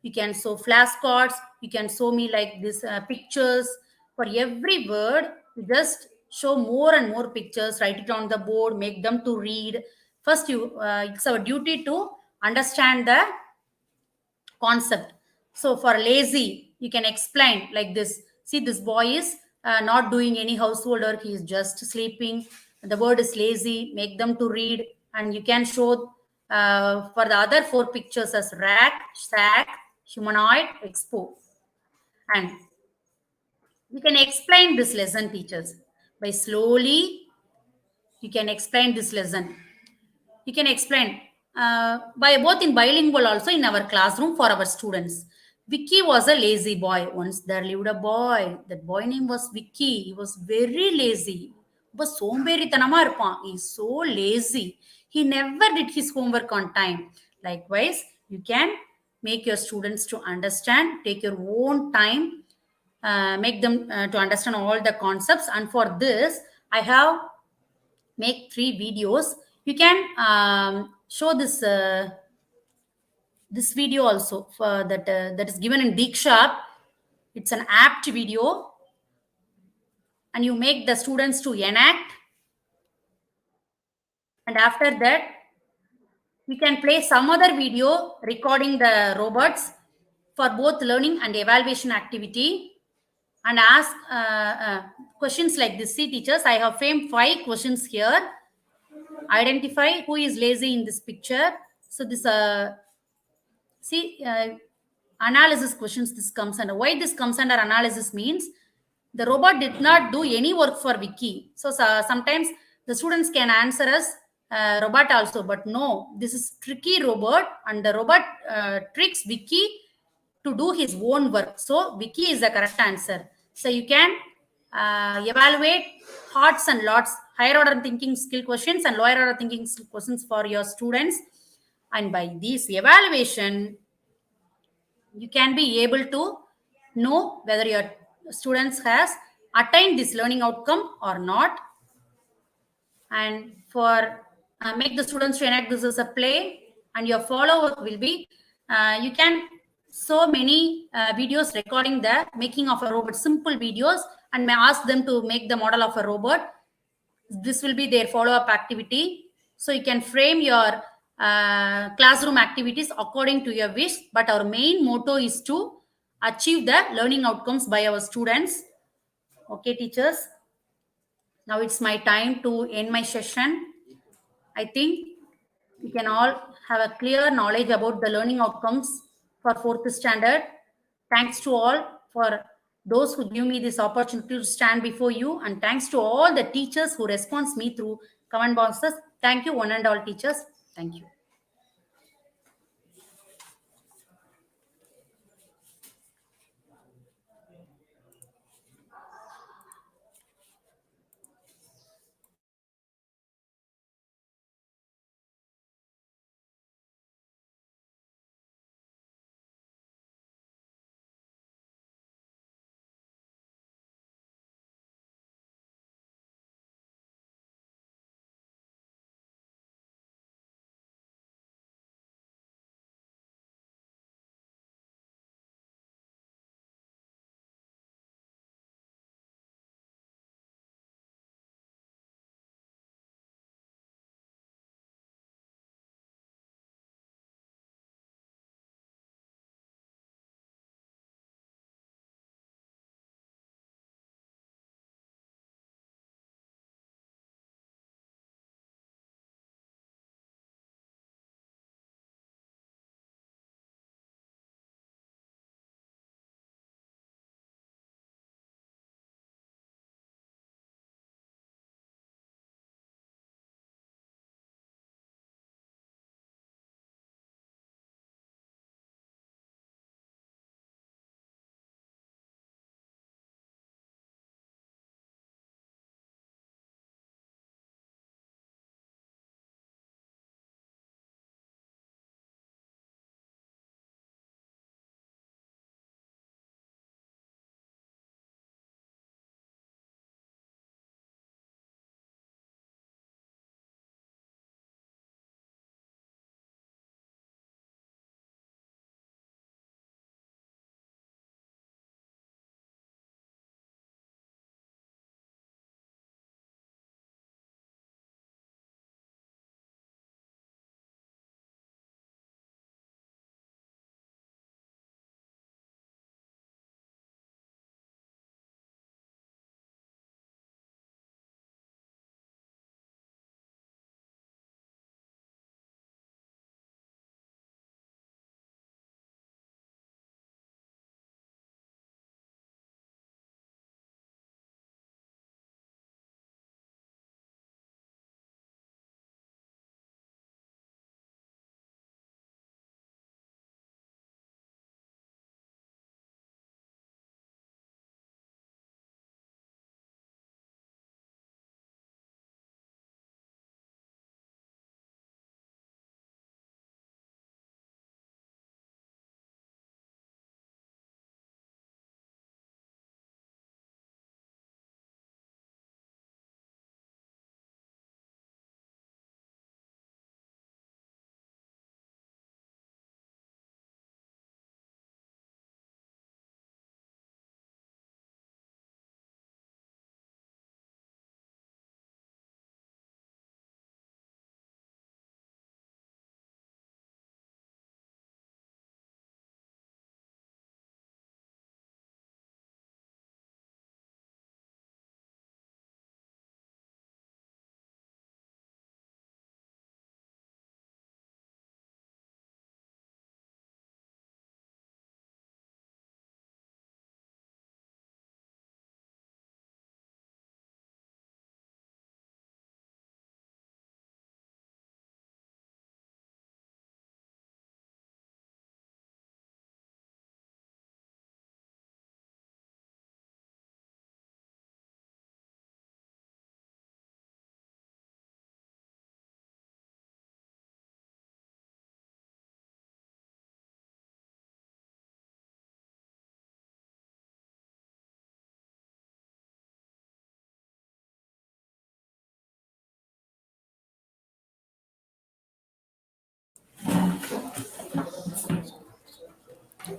You can show flashcards. You can show me like this pictures. For every word, you just show more and more pictures. Write it on the board. Make them to read. First, it's our duty to understand the concept. So for lazy, you can explain like this. See, this boy is not doing any household work. He is just sleeping. The word is lazy. Make them to read. And you can show for the other 4 pictures as rack, sack, humanoid, expo. And you can explain this lesson, teachers. By slowly, you can explain this lesson. You can explain by both in bilingual also in our classroom for our students. Vicky was a lazy boy. Once there lived a boy. That boy name was Vicky. He was very lazy. ரொம்ப சோம்பேறித்தனமா இருப்பான். He is so lazy. He never did his homework on time. Likewise, you can make your students to understand, take your own time, make them to understand all the concepts. And for this, I have make 3 videos. You can show this video also for that is given in Diksha. It's an apt video, and you make the students to enact, and after that we can play some other video recording the robots for both learning and evaluation activity, and ask questions like this. See teachers, I have framed 5 questions here. Identify who is lazy in this picture. So this see analysis questions this comes under. Why this comes under analysis means the robot did not do any work for Vicky. So sometimes the students can answer us robot also, but no, this is tricky robot, and the robot tricks Vicky to do his own work. So Vicky is the correct answer. So you can evaluate hearts and lots, higher order thinking skill questions and lower order thinking skill questions for your students. And by this evaluation, you can be able to know whether your students has attained this learning outcome or not. And for make the students to enact this as a play, and your follow-up will be you can so many videos recording the making of a robot, simple videos, and may ask them to make the model of a robot. This will be their follow-up activity. So you can frame your classroom activities according to your wish, but our main motto is to achieve the learning outcomes by our students. Okay, teachers. Now it's my time to end my session. I think we can all have a clear knowledge about the learning outcomes for 4th standard. Thanks to all for those who give me this opportunity to stand before you, and thanks to all the teachers who respond me through comment boxes. Thank you, one and all teachers. Thank you.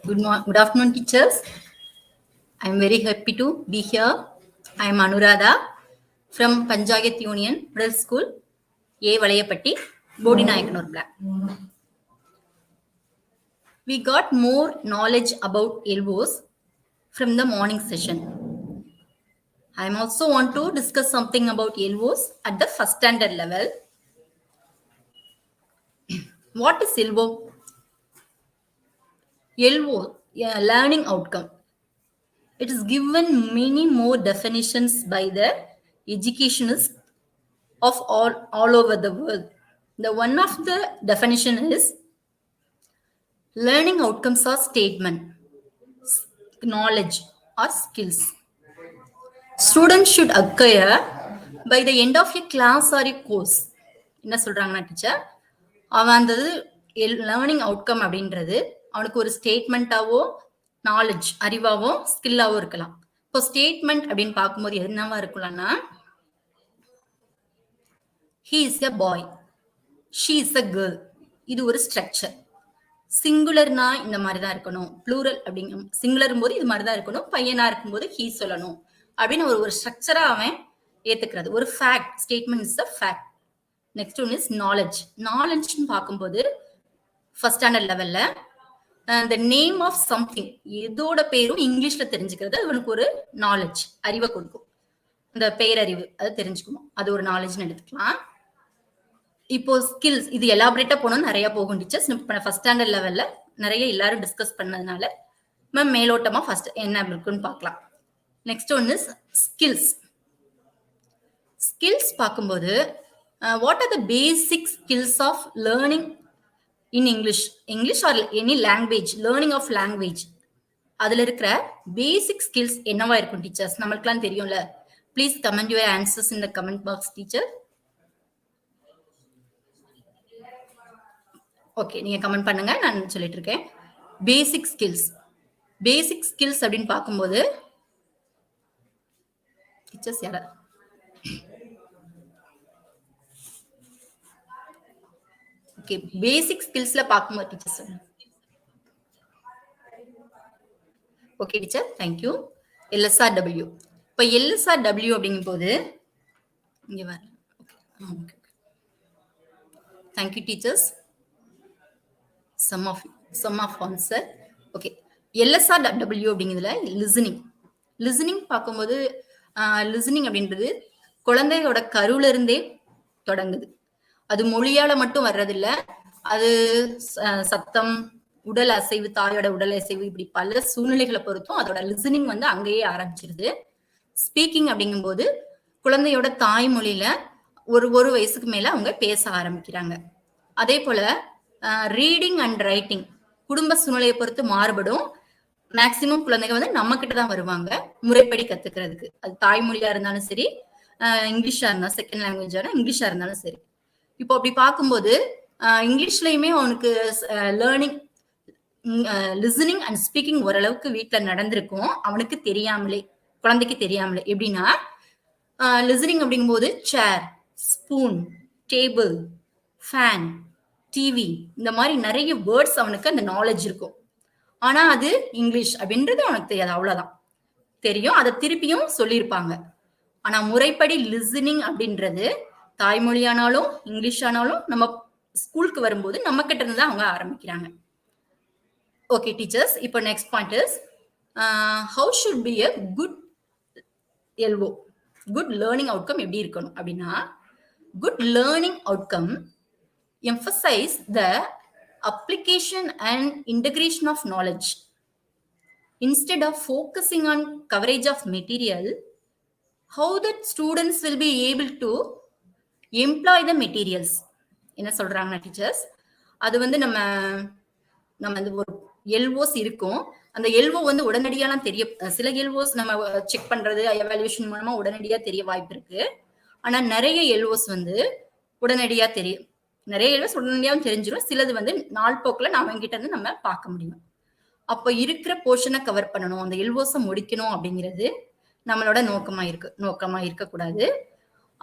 Good afternoon, teachers. I am very happy to be here. I am Anuradha from Panchayat Union Middle School, A. Valayapatti, Bodinayakanur Black. We got more knowledge about elbows from the morning session. I am also want to discuss something about elbows at the first standard level. What is elbow? Elbow, yeah, learning outcome. It is given many more definitions by the educationists of all over the world. The one of the definition is learning outcomes are statement, knowledge or skills. Students should acquire by the end of a class or a course. என்ன சொல்றாங்கன்னா teacher, அவன் அந்த learning outcome அப்படின்றது அவனுக்கு ஒரு ஸ்டேட்மெண்ட்டாவோ knowledge அறிவாவோ ஸ்கில்லாவோ இருக்கலாம். இப்போ statement அப்படின்னு பார்க்கும்போது என்னவா இருக்கலாம்னா, he is a boy, she is a girl. இது ஒரு ஸ்ட்ரக்சர். சிங்குலர்னா இந்த மாதிரி தான் இருக்கணும், ப்ளூரல் அப்படிங்க சிங்குலர் போது இது மாதிரி தான் இருக்கணும், பையனா இருக்கும்போது ஹீ சொல்லணும் அப்படின்னு ஒரு ஸ்ட்ரக்சரா அவன் ஏத்துக்கிறது. ஒரு fact, statement is a fact. Next one is knowledge. நாலேஜ்னு பார்க்கும்போது ஃபர்ஸ்ட் ஸ்டாண்டர்ட் லெவல்ல the நேம் ஆஃப் சம்திங், எதோட பேரும் இங்கிலீஷ்ல தெரிஞ்சுக்கிறது அவனுக்கு ஒரு நாலேஜ், அறிவை கொடுக்கும். இந்த பேரறிவு அது தெரிஞ்சுக்கணும், அது ஒரு நாலேஜ்னு எடுத்துக்கலாம். இப்போ ஸ்கில்ஸ், இது எலாபரேட்டா போனோம், நிறைய போகும் டீச்சர்ஸ். இப்போ ஃபர்ஸ்ட் ஸ்டாண்டர்ட் லெவல்ல நிறைய எல்லாரும் டிஸ்கஸ் பண்ணதுனால மேம் மேலோட்டமா ஃபர்ஸ்ட் என்ன இருக்குன்னு பார்க்கலாம். Next one is skills. Skills பார்க்கும்போது what are the basic skills of learning in English or any language, learning of language. அதுல இருக்கிற பேசிக் ஸ்கில்ஸ் என்னவா இருக்கும் டீச்சர்ஸ்? நம்மளுக்குலாம் தெரியும்ல. Please comment your answers in the comment box teacher. Okay, நீங்க comment பண்ணுங்க, நான் சொல்லிட்டு இருக்கேன். பேசிக் ஸ்கில்ஸ். பேசிக் ஸ்கில்ஸ் அப்படின்னு பார்க்கும்போது டீச்சர்ஸ் யாரா? ஓகே, பேசிக் ஸ்கில்ஸ்ல பார்க்கும்போது teachers. Okay teacher, thank you. LSRW. இப்போ LSRW அப்படிங்கும் போது இங்க வர. Okay, thank you teachers. Some of answer. Okay, LSRW அப்படிங்கிறதுல லிசனிங் பார்க்கும்போது லிசனிங் அப்படின்றது குழந்தையோட கருவுல இருந்தே தொடங்குது. அது மொழியால மட்டும் வர்றதில்ல, அது சத்தம், உடல் அசைவு, தாயோட உடல் அசைவு, இப்படி பல சூழ்நிலைகளை பொறுத்தும் அதோட லிசனிங் வந்து அங்கேயே ஆரம்பிச்சிருது. ஸ்பீக்கிங் அப்படிங்கும்போது குழந்தையோட தாய்மொழியில ஒரு வயசுக்கு மேல அவங்க பேச ஆரம்பிக்கிறாங்க. அதே போல ரீடிங் அண்ட் ரைட்டிங் குடும்ப சூழ்நிலையை பொறுத்து மாறுபடும். மேக்சிமம் குழந்தைங்க வந்து நம்ம கிட்ட தான் வருவாங்க முறைப்படி கத்துக்கிறதுக்கு. அது தாய்மொழியா இருந்தாலும் சரி, இங்கிலீஷா இருந்தாலும், செகண்ட் லாங்குவேஜான இங்கிலீஷா இருந்தாலும் சரி. இப்போ அப்படி பார்க்கும்போது இங்கிலீஷ்லயுமே அவனுக்கு லேர்னிங், லிசனிங் அண்ட் ஸ்பீக்கிங் ஓரளவுக்கு வீட்டுல நடந்திருக்கும், அவனுக்கு தெரியாமலே, குழந்தைக்கு தெரியாமலே. எப்படின்னா லிசனிங் அப்படிங்கும்போது சேர், ஸ்பூன், டேபிள், ஃபேன், டிவி, இந்த மாதிரி நிறைய வேர்ட்ஸ் அவனுக்கு அந்த நாலேஜ் இருக்கும். ஆனா அது இங்கிலீஷ் அப்படின்றது அவனுக்கு தெரியாது, அவ்வளவுதான் தெரியும். அதை திருப்பியும் சொல்லியிருப்பாங்க. ஆனா முறைப்படி லிசனிங் அப்படின்றது தாய்மொழியானாலும் இங்கிலீஷ் ஆனாலும் நம்ம ஸ்கூலுக்கு வரும்போது நம்ம கிட்ட இருந்து தான் அவங்க ஆரம்பிக்கிறாங்க. ஓகே டீச்சர்ஸ், இப்போ next point is how should be a good LO, good learning outcome எப்படி இருக்கணும் அப்படின்னா, good learning outcome emphasize the application and integration of knowledge. Instead of focusing on coverage of material, how that students will be able to employ the materials. என்ன சொல்றாங்கன்னா teachers, அது வந்து நம்ம அந்த ஒரு எல்ஓஸ் இருக்கும். அந்த எல்ஓ வந்து உடனடியாலாம் தெரிய, சில எல்ஓஸ் நம்ம செக் பண்றது எவாலுவேஷன் மூலமா உடனடியா தெரிய வாய்ப்பு இருக்கு. ஆனா நிறைய எல்ஓஸ் வந்து உடனடியா தெரியும், நிறைய எல்ஓஸ் உடனடியாகவும் தெரிஞ்சிடும். சிலது வந்து நாள் போக்குல நாம கிட்ட இருந்து நம்ம பார்க்க முடியும். அப்போ இருக்கிற போர்ஷனை கவர் பண்ணணும், அந்த எல்ஓஸை முடிக்கணும் அப்படிங்கிறது நம்மளோட நோக்கமா இருக்கக்கூடாது.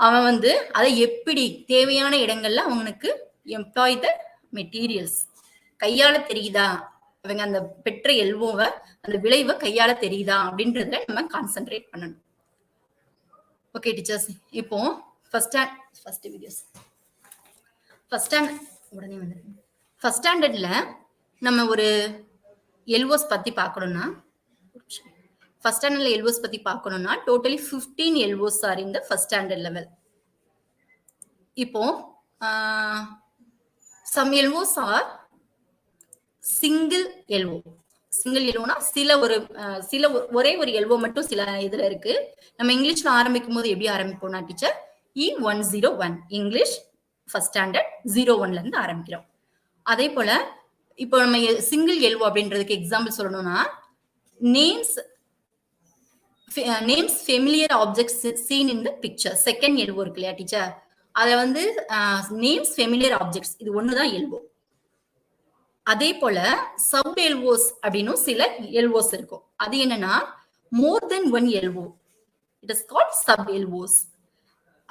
அவன் வந்து அதை எப்படி தேவையான இடங்கள்ல அவனுக்கு எம்ப்ளாய் த மெட்டீரியல்ஸ் கையால தெரியுதா, இவங்க அந்த பெற்ற எல்வோவை அந்த விளைவை கையாள தெரியுதா அப்படின்றதுல நம்ம கான்சென்ட்ரேட் பண்ணணும். ஓகே டீச்சர்ஸ், இப்போ ஃபர்ஸ்ட் ஸ்டாண்டர்ட்ல நம்ம ஒரு எல்வோஸ் பத்தி பார்க்கணும்னா totally 15 LOs are in the first standard level. இப்போ some LOs are single LO. சிங்கிள் எல்வோனா ஒரே ஒரு எல்வோ மட்டும் சில இதுல இருக்கு. நம்ம இங்கிலீஷ்ல ஆரம்பிக்கும் போது எப்படி ஆரம்பிப்போம்னா teacher E101 English first standard 01ல இருந்து ஆரம்பிக்கிறோம். அதே போல இப்போ நம்ம சிங்கிள் எல்வோ அப்படின்றதுக்கு எக்ஸாம்பிள் சொல்லணும்னா names familiar objects seen in the picture. Second LO இருக்கு இல்லையா டீச்சர், அதை வந்து நேம்ஸ் ஃபெமிலியர் ஆப்ஜெக்ட்ஸ், இது ஒண்ணுதான் எல்வோ. அதே போல சப் எல்வோஸ் அப்படின்னு சில எல்வோஸ் இருக்கும். அது என்னன்னா more then one LO, it is called sub LOs.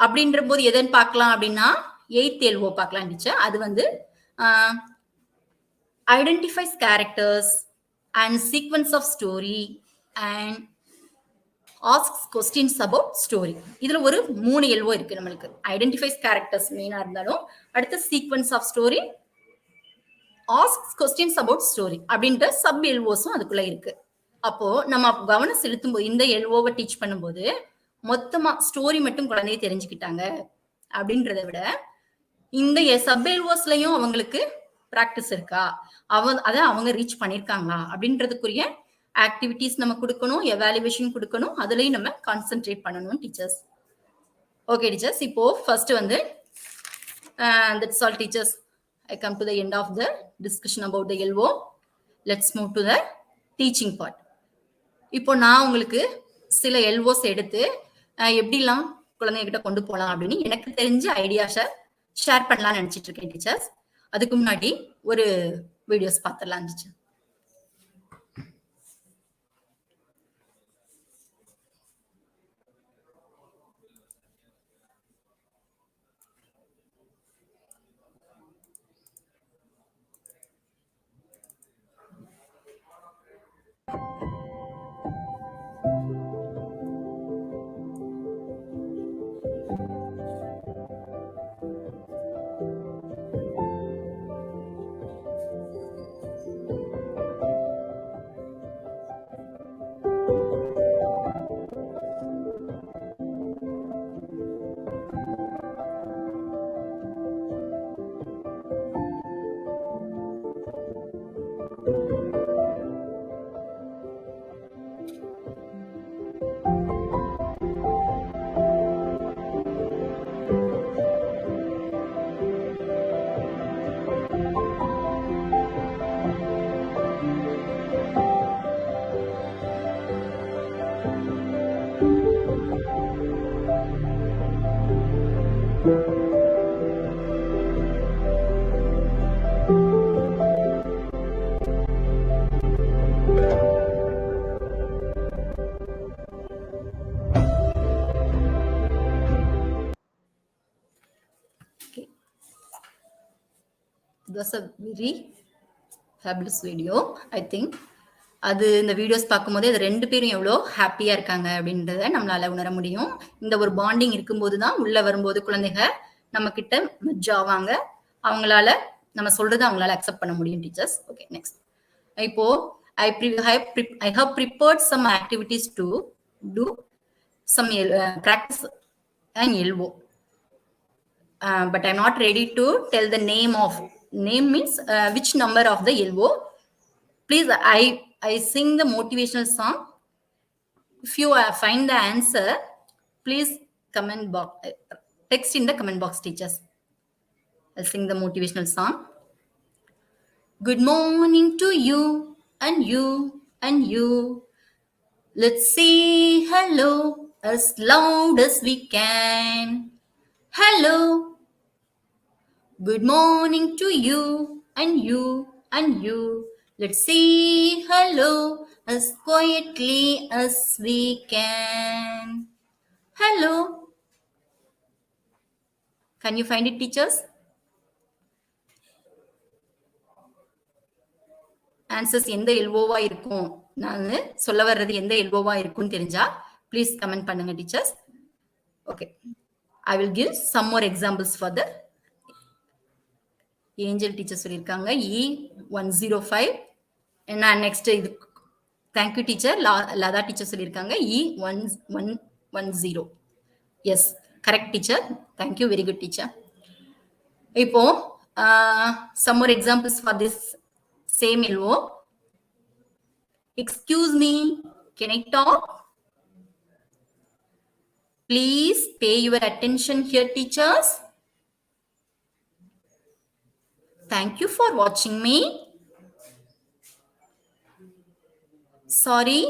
அப்படின்ற போது எதன்னு பார்க்கலாம் அப்படின்னா 8th எல்வோ பார்க்கலாம் டீச்சர். அது வந்து identifies characters and sequence of story and asks questions about story. இதுல ஒரு 3 எல்வோ இருக்கு நம்மளுக்கு. ஐடென்டிஃபைஸ் கேரக்டர்ஸ் மெயினா இருந்தாலும் அடுத்த sequence of story, asks questions about story அப்படின்ற சப் எல்வோஸும் அதுக்குள்ள இருக்கு. அப்போ நம்ம கவனம் செலுத்தும் போது இந்த எல்வோவை டீச் பண்ணும்போது மொத்தமா ஸ்டோரி மட்டும் குழந்தைய தெரிஞ்சுக்கிட்டாங்க அப்படின்றத விட இந்த சப் எல்வோஸ்லயும் அவங்களுக்கு பிராக்டிஸ் இருக்கா, அதை அவங்க ரீச் பண்ணிருக்காங்களா அப்படின்றதுக்குரிய ஆக்டிவிட்டிஸ் நம்ம கொடுக்கணும், எவாலுவேஷன் கொடுக்கணும், அதுலயும் நம்ம கான்சென்ட்ரேட் பண்ணணும் டீச்சர்ஸ். ஓகே டீச்சர்ஸ், இப்போ ஃபர்ஸ்ட் வந்து that's all teachers. I come to the end of the discussion about the LO. Let's move to the teaching part. இப்போ நான் உங்களுக்கு சில எல்வோஸ் எடுத்து எப்படிலாம் குழந்தைகிட்ட கொண்டு போகலாம் அப்படின்னு எனக்கு தெரிஞ்ச ஐடியாஸை ஷேர் பண்ணலாம்னு நினைச்சிட்டு இருக்கேன் டீச்சர்ஸ். அதுக்கு முன்னாடி ஒரு வீடியோஸ் பார்த்துடலாம் teacher. It was a very fabulous video, I think. அது இந்த வீடியோஸ் பார்க்கும்போது அது 2 பேரும் எவ்வளோ ஹாப்பியா இருக்காங்க அப்படின்றத நம்மளால உணர முடியும். இந்த ஒரு பாண்டிங் இருக்கும்போது தான் உள்ள வரும்போது குழந்தைங்க நம்ம கிட்ட மெர்ஜ் ஆவாங்க, அவங்களால நம்ம சொல்றதை அவங்களால அக்செப்ட் பண்ண முடியும் டீச்சர்ஸ். Okay, next. இப்போ I have prepared some activities to do some practice and LO. But I'm not ready to tell the name means which number of the LO. Please, I sing the motivational song. If you find the answer, please comment box, text in the comment box, teachers. I'll sing the motivational song. Good morning to you and you and you. Let's say hello as loud as we can. Hello. Good morning to you and you and you. Let's say hello as quietly as we can. Hello. Can you find it, teachers? Answers எந்த எல்ஓவா இருக்கும், நான் சொல்ல வர்றது எந்த எல்ஓவா இருக்கும்னு தெரிஞ்சா please comment பண்ணுங்க teachers. Okay, I will give some more examples for the Angel teacher சொல்லியிருக்காங்க E105. என்ன நெக்ஸ்ட் இது தேங்க்யூ டீச்சர். லதா டீச்சர் சொல்லியிருக்காங்க E1110. Yes correct teacher, thank you, very good teacher. இப்போ some more examples for this same LO. Excuse me, can I talk? Please pay your attention here, teachers. Thank you for watching me. Sorry,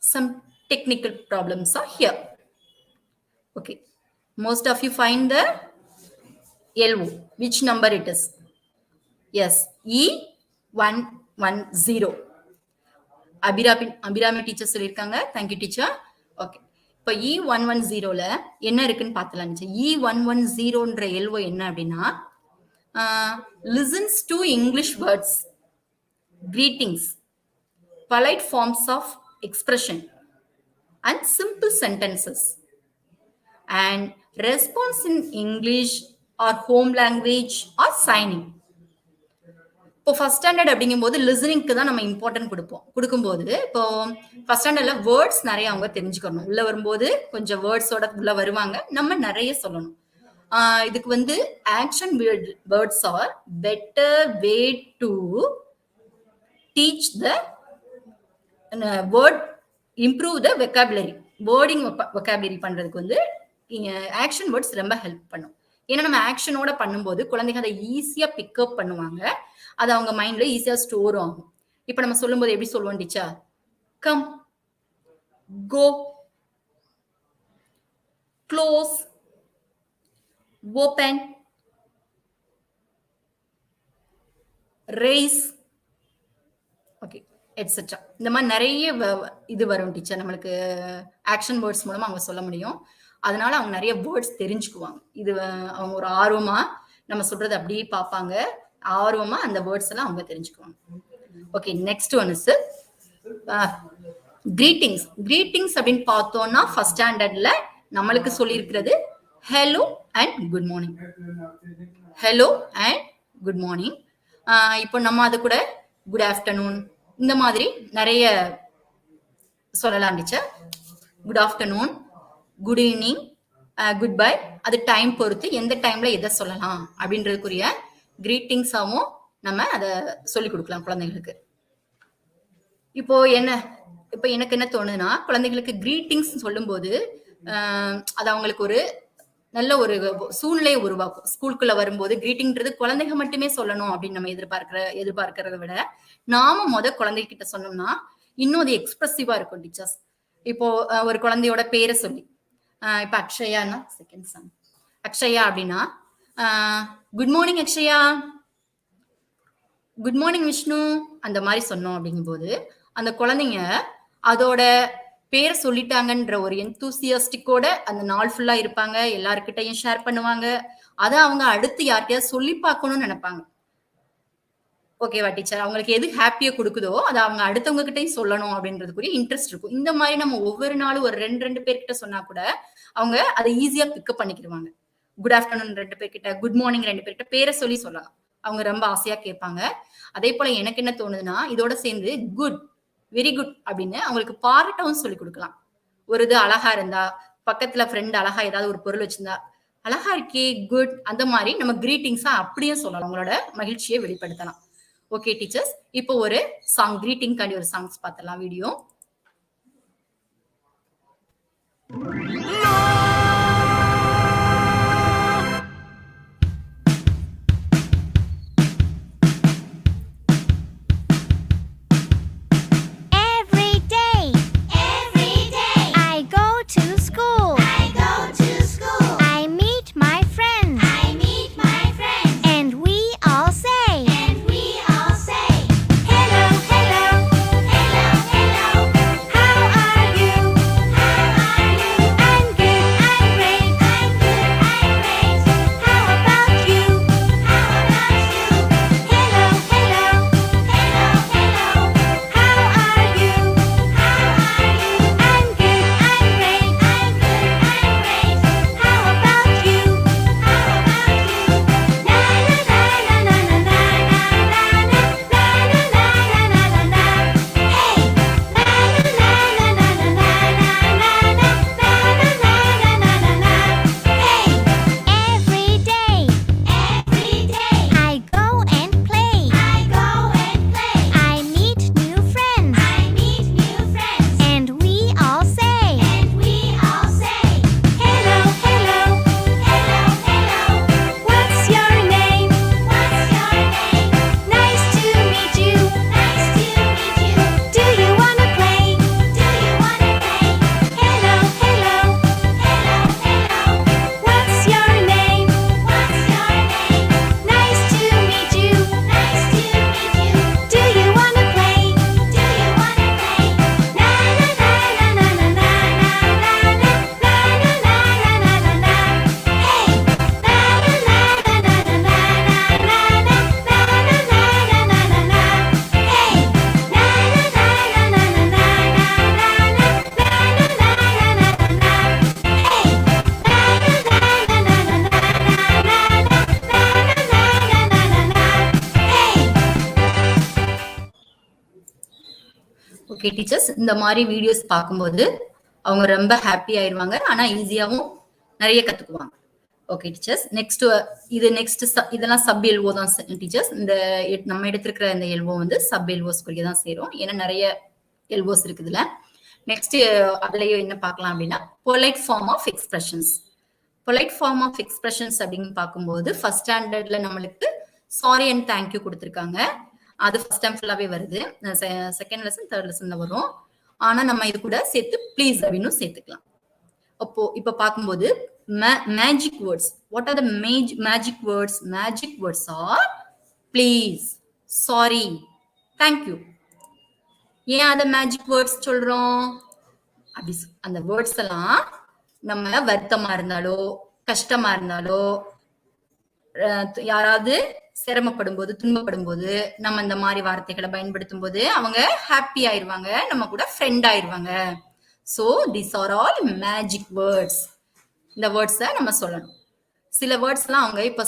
some technical problems are here. Okay, most of you find the LO. Which number it is? Yes, E110. Abirami teacher சொல்லியிருக்காங்க. Thank you teacher. Okay, இப்போ E110ல என்ன இருக்குன்னு பார்த்தலாம். E110ன்ற LO என்ன அப்படின்னா, listens to English words, greetings, polite forms of expression and simple sentences, and response in English or home language or signing. இப்போ ஃபர்ஸ்ட் ஸ்டாண்டர்ட் அப்படிங்கும்போது லிசனிங்க்கு தான் நம்ம இம்பார்ட்டன்ட் கொடுக்கும்போது, இப்போ ஃபர்ஸ்ட் ஸ்டாண்டர்ட்ல வேர்ட்ஸ் நிறைய அவங்க தெரிஞ்சுக்கணும். உள்ள வரும்போது கொஞ்சம் வேர்ட்ஸோட உள்ள வருவாங்க, நம்ம நிறைய சொல்லணும். இதுக்கு வந்து action words are better way to teach the word, improve the vocabulary. Wording vocabulary பண்றதுக்கு வந்து ஆக்ஷன் வேர்ட்ஸ் ரொம்ப ஹெல்ப் பண்ணும். ஏன்னா நம்ம ஆக்ஷனோட பண்ணும்போது குழந்தைங்க அதை ஈஸியா பிக்கப் பண்ணுவாங்க, அது அவங்க மைண்ட்ல ஈஸியா ஸ்டோர் ஆகும். இப்ப நம்ம சொல்லும்போது எப்படி சொல்லுவோம் டீச்சர்? Come, go, close, open, raise, okay, etcetera. இந்த மாதிரி நிறைய இது வரும் டீச்சர், நம்மளுக்கு ஆக்ஷன் வேர்ட்ஸ் மூலமா அவங்க சொல்ல முடியும். அதனால அவங்க நிறைய வேர்ட்ஸ் தெரிஞ்சுக்குவாங்க. இது அவங்க ஒரு ஆர்வமா நம்ம சொல்றது அப்படியே பார்ப்பாங்க, ஆர்வமா அந்த வேர்ட்ஸ் எல்லாம் அவங்க தெரிஞ்சுக்குவாங்க. Okay, next one is greetings. Greetings அப்படின்னு பார்த்தோம்னா ஃபர்ஸ்ட் ஸ்டாண்டர்ட்ல நம்மளுக்கு சொல்லியிருக்கிறது hello and good morning. Hello and good morning. இப்போ நம்ம அது கூட குட் ஆஃப்டர்நூன் இந்த மாதிரி நிறைய சொல்லலாம் teacher. Good afternoon, good evening, good bye, அது டைம் பொறுத்து எந்த டைம்ல எதை சொல்லலாம் அப்படின்றதுக்குரிய கிரீட்டிங்ஸாவும் நம்ம அதை சொல்லிக் கொடுக்கலாம் குழந்தைங்களுக்கு. இப்போ எனக்கு என்ன தோணுதுன்னா, குழந்தைங்களுக்கு கிரீட்டிங்ஸ் சொல்லும்போது அது அவங்களுக்கு ஒரு நல்ல ஒரு சூழ்நிலையை உருவாக்கும். ஸ்கூலுக்குள்ள வரும்போது கிரீட்டிங்ன்றது குழந்தைங்க மட்டுமே சொல்லணும் அப்படின்னு நம்ம எதிர்பார்க்கிறத விட நாம குழந்தைகிட்ட சொன்னோம்னா இன்னும் அது எக்ஸ்பிரசிவா இருக்கும் டீச்சர்ஸ். இப்போ ஒரு குழந்தையோட பேரை சொல்லி, இப்ப அக்ஷயானா செகண்ட் சன் அக்ஷயா அப்படின்னா, good morning Akshaya, good morning Vishnu, அந்த மாதிரி சொன்னோம். அப்படிங்கும்போது அந்த குழந்தைங்க அதோட பேரை சொல்லிட்டாங்கன்ற ஒரு எந்தூசியாஸ்டிக்கோட அந்த நாள் ஃபுல்லா இருப்பாங்க, எல்லாருக்கிட்டையும் ஷேர் பண்ணுவாங்க. அதை அவங்க அடுத்து யார்கிட்டயாவது சொல்லி பார்க்கணும்னு நினைப்பாங்க. ஓகேவா டீச்சர்? அவங்களுக்கு எது ஹாப்பியா கொடுக்குதோ அதை அவங்க அடுத்தவங்க கிட்டையும் சொல்லணும் அப்படின்றதுக்குரிய இன்ட்ரெஸ்ட் இருக்கும். இந்த மாதிரி நம்ம ஒவ்வொரு நாளும் ஒரு ரெண்டு பேர்கிட்ட சொன்னா கூட அவங்க அதை ஈஸியா பிக்கப் பண்ணிக்கிடுவாங்க. குட் ஆஃப்டர்நூன் 2 பேர்கிட்ட, குட் மார்னிங் 2 பேர்கிட்ட பேரை சொல்லி சொல்லலாம். அவங்க ரொம்ப ஆசையா கேட்பாங்க. அதே போல எனக்கு என்ன தோணுதுன்னா, இதோட சேர்ந்து குட், வெரி குட் அப்படின்னு அவங்களுக்கு பாராட்டவும் சொல்லி கொடுக்கலாம். ஒரு இது அழகா இருந்தா, பக்கத்துல ஃப்ரெண்ட் அழகா ஏதாவது ஒரு பொருள் வச்சிருந்தா, அழகா இருக்கே, குட், அந்த மாதிரி நம்ம கிரீட்டிங்ஸா அப்படியே சொல்லலாம், அவங்களோட மகிழ்ச்சியை வெளிப்படுத்தலாம். ஓகே டீச்சர்ஸ், இப்போ ஒரு சாங், கிரீட்டிங் காண்டி ஒரு சாங்ஸ் பார்த்தலாம் வீடியோ. Good. ஓகே டீச்சர்ஸ், இந்த மாதிரி வீடியோஸ் பார்க்கும்போது அவங்க ரொம்ப ஹாப்பி ஆயிடுவாங்க. ஆனா ஈஸியாவும் நிறைய கத்துக்குவாங்க. ஓகே டீச்சர்ஸ், இதெல்லாம் சப் எல்ஓ தான் டீச்சர்ஸ். இந்த நம்ம எடுத்திருக்கிற இந்த எல்ஓ வந்து சப் எல்ஓஸ்க்குரிய தான் சேரும். ஏன்னா நிறைய எல்ஓஸ் இருக்குதுல. நெக்ஸ்ட் அதுலயே என்ன பார்க்கலாம் அப்படின்னா polite form of expressions. Polite form of expressions அப்படின்னு பார்க்கும்போது ஃபர்ஸ்ட் ஸ்டாண்டர்ட்ல நம்மளுக்கு சாரி அண்ட் தேங்க்யூ கொடுத்துருக்காங்க. அது ஃபர்ஸ்ட் டைம் ஃபுல்லாவே வருது. செகண்ட் லெசன் தேர்ட் லெசன்ல வரும். ஆனா நம்ம இது கூட சேர்த்து ப்ளீஸ் அப்படின்னு சேர்த்துக்கலாம். அப்போ இப்ப பார்க்கும்போது magic words. What are the magic words? Magic words R please, sorry, thank you. ஏன் அத மேஜிக் வேர்ட்ஸ் சொல்றோம்? அப்படி அந்த வேர்ட்ஸ் எல்லாம் நம்ம வருத்தமா இருந்தாலோ கஷ்டமா இருந்தாலோ யாராவது சிரமப்படும் போது துன்பப்படும் போது நம்ம இந்த மாதிரி வார்த்தைகளை பயன்படுத்தும் போது அவங்க ஹாப்பி ஆயிருவாங்க, நம்ம கூட ஃப்ரெண்ட் ஆயிருவாங்க. So these are all magic words. இந்த வேர்ட்ஸை நம்ம சொல்லணும். சில வேர்ட்ஸ் எல்லாம் அவங்க இப்ப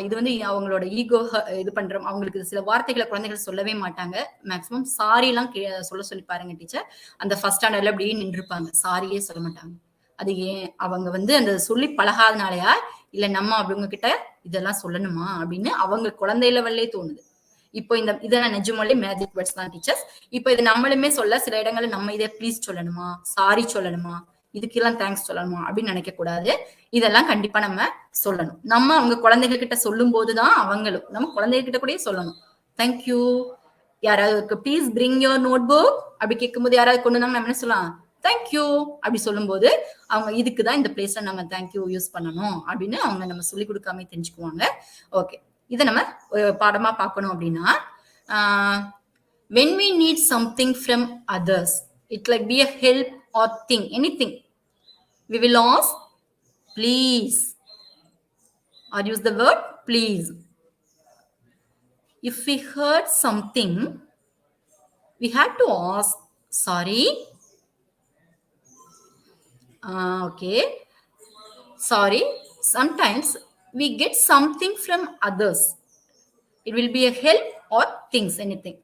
இது வந்து அவங்களோட ஈகோ இது பண்றோம். அவங்களுக்கு சில வார்த்தைகளை குழந்தைகள் சொல்லவே மாட்டாங்க. மேக்சிமம் சாரி எல்லாம் சொல்ல சொல்லி பாருங்க டீச்சர். அந்த ஃபர்ஸ்ட் ஸ்டாண்டர்ட்ல அப்படியே நின்றுப்பாங்க, சாரியே சொல்ல மாட்டாங்க. அது ஏன் அவங்க வந்து அந்த சொல்லி பழகாதனாலயா இல்ல நம்ம அவங்க கிட்ட இதெல்லாம் சொல்லணுமா அப்படின்னு அவங்க குழந்தை லெவல்லே தோணுது. இப்போ இதெல்லாம் நிஜமாலே மேஜிக் வேர்ட்ஸ் தான் டீச்சர்ஸ். இப்போ இது நம்மளுமே சொல்ல சில இடங்கள்ல நம்ம இதே ப்ளீஸ் சொல்லணுமா, சாரி சொல்லணுமா, இதுக்கெல்லாம் தேங்க்ஸ் சொல்லணுமா அப்படின்னு நினைக்க கூடாது. இதெல்லாம் கண்டிப்பா நம்ம சொல்லணும். நம்ம அவங்க குழந்தைகள் கிட்ட சொல்லும் போதுதான் அவங்களும் நம்ம குழந்தைகள் கிட்ட கூட சொல்லணும். தேங்க்யூ. யாராவது please bring your note book அப்படி கேட்கும்போது யாராவது கொண்டு வந்தாங்க நம்ம என்ன சொல்லலாம்? தேங்க்யூ அப்படி சொல்லும் போது அவங்க இதுக்குதான் இந்த பிளேஸ்ல நம்ம தேங்க்யூ யூஸ் பண்ணணும் அப்படின்னு அவங்க நம்ம சொல்லி கொடுக்காம தெரிஞ்சுக்குவாங்க. ஓகே, இதை நம்ம பாடமா பார்க்கணும் அப்படின்னா when we need something from others, it like be a help or thing, anything, we will ask please or use the word please. If we heard something, we have to ask sorry. Okay, sorry. Sometimes we get something from others. It will be a help or things, anything.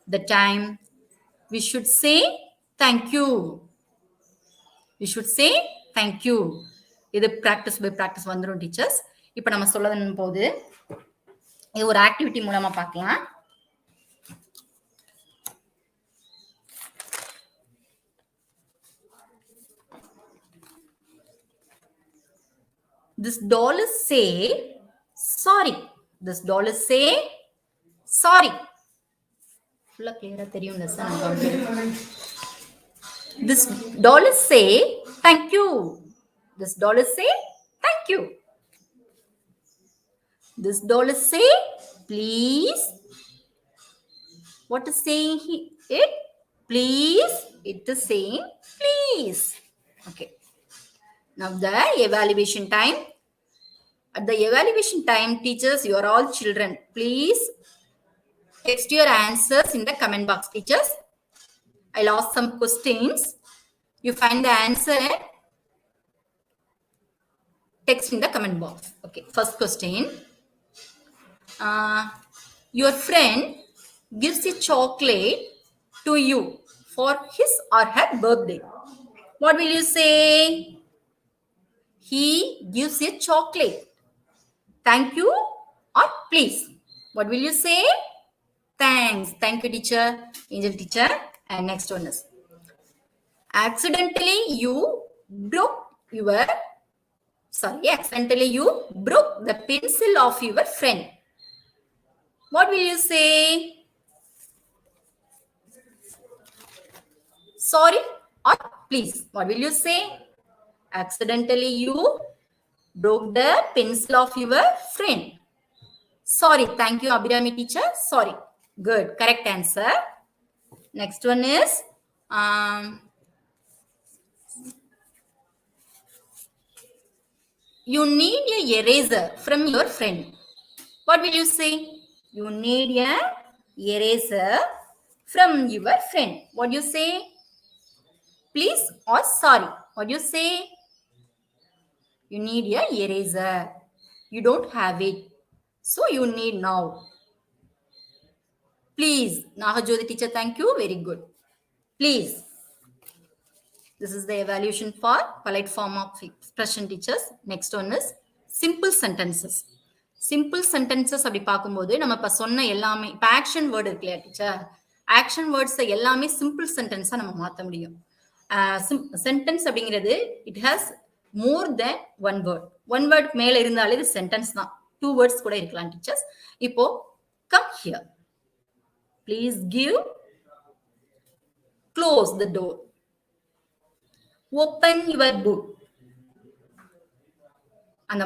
The time we should say thank you. We should say thank you. இது practice by practice வந்துரும் teachers. இப்போ நம்ம சொல்லணும் போது இது ஒரு activity மூலமா பார்க்கலாம். This doll is say sorry. This doll is say sorry. Full clear தெரியும்ல sir? This doll is say thank you. This doll is say thank you. This doll is say please. What is saying it? Please. It is saying please. Okay. Now the evaluation time. At the evaluation time, teachers, you are all children. Please text your answers in the comment box, teachers. I'll ask some questions. You find the answer and text in the comment box. Okay, first question. Your friend gives a chocolate to you for his or her birthday. What will you say? He gives a chocolate. Thank you or please? What will you say? Thanks. Thank you, teacher. Angel teacher. And next one is accidentally you broke the pencil of your friend. What will you say? Sorry or please? What will you say? Accidentally you broke the pencil of your friend. Sorry. Thank you, Abhirami teacher. Sorry. Good. Correct answer. Next one is you need a eraser from your friend. What will you say? You need a eraser from your friend. What do you say? Please or sorry? What do you say? You need a eraser. You don't have it. So you need now. Please. Nahajodi teacher, thank you. Very good. Please. This is the evaluation for polite form of expression, teachers. Next one is simple sentences. Simple sentences அப்படி பார்க்கும்போது நம்ம இப்ப சொன்ன எல்லாமே இப்ப action word இருக்கு இல்லையா teacher, action words எல்லாமே சிம்பிள் சென்டென்ஸா நம்ம மாத்த முடியும். சென்டென்ஸ் அப்படிங்கிறது it has more then one word. One word மேல இருந்தாலே இது சென்டென்ஸ் தான். 2 வேர்ட்ஸ் கூட இருக்கலாம் டீச்சர்ஸ். இப்போ come here, please give, close the door, open your book, அந்த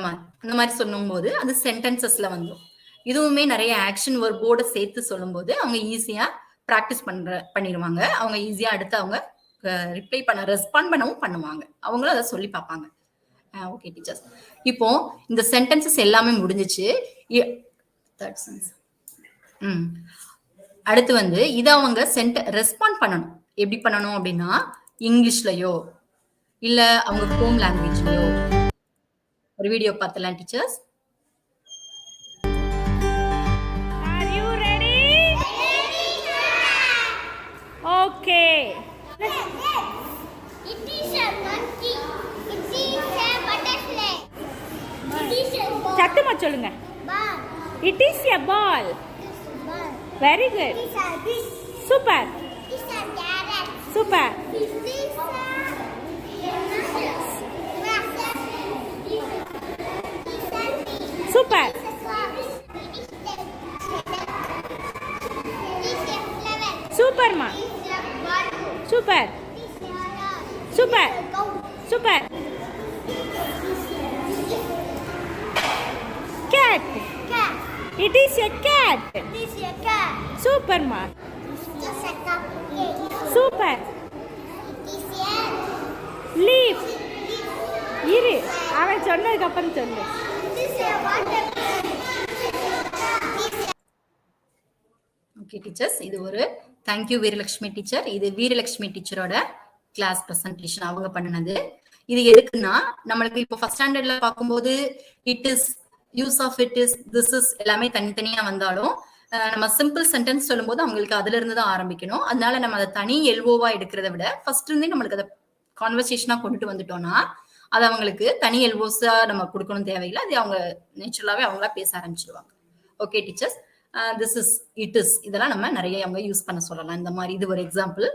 மாதிரி சொல்லும் போது அது சென்டென்சஸ்ல வந்துடும். இதுவுமே நிறைய ஆக்ஷன் வெர்போட சேர்த்து சொல்லும் போது அவங்க ஈஸியா பிராக்டிஸ் பண்ணிடுவாங்க. அவங்க ஈஸியா அடுத்து அவங்க ரிப்ளை ரெஸ்பாண்ட் பண்ணவும் பண்ணுவாங்க. அவங்களும் அதை சொல்லி பார்ப்பாங்க. ஓகே டீச்சர்ஸ், இப்போ இந்த சென்டென்சஸ் எல்லாமே முடிஞ்சிச்சு. அடுத்து வந்து இதை அவங்க ரெஸ்பாண்ட் பண்ணணும். எப்படி பண்ணணும் அப்படின்னா, இங்கிலீஷ்லயோ இல்ல அவங்க ஹோம் லாங்குவேஜ்லயோ ஒரு வீடியோ பார்த்தலாம் teachers. Are you ready? Okay. It is a monkey. It is a butterfly. It is a ball. சத்தமா சொல்லுங்க. Ball. It is a ball. It is a ball. Very good. It is a fish. Super. It is a carrot. Super. It is a Super. Super ma. Super. Super. Super. Cat. It is a cat. Super ma. Super. Leaf. இரு, அவன் சொன்னதுக்கு அப்புறம் சொல்லு. Okay teachers, இது ஒரு thank you Veeralakshmi teacher. இது Veeralakshmi டீச்சரோட class presentation அவங்க பண்ணினது. இது எதுக்குன்னா, நம்மளுக்கு இப்போ ஃபர்ஸ்ட் ஸ்டாண்டர்ட்ல பார்க்கும்போது it is, use of it is, this is எல்லாமே தனித்தனியா வந்தாலும் நம்ம சிம்பிள் சென்டென்ஸ் சொல்லும் போது அவங்களுக்கு அதுல இருந்து தான் ஆரம்பிக்கணும். அதனால நம்ம அதை தனி எல்ஓவா எடுக்கிறத விட ஃபர்ஸ்ட் இருந்தே நம்மளுக்கு அதை கான்வர்சேஷனா கொண்டுட்டு வந்துட்டோம்னா அது அவங்களுக்கு தனி எல்ஓஸா நம்ம கொடுக்கணும் தேவையில்லை. அது அவங்க நேச்சுரலாவே அவங்களா பேச ஆரம்பிச்சிருவாங்க. Okay teachers, this is, it is, இதெல்லாம் நம்ம நிறைய அவங்க யூஸ் பண்ண சொல்லலாம். இந்த மாதிரி இது ஒரு எக்ஸாம்பிள்.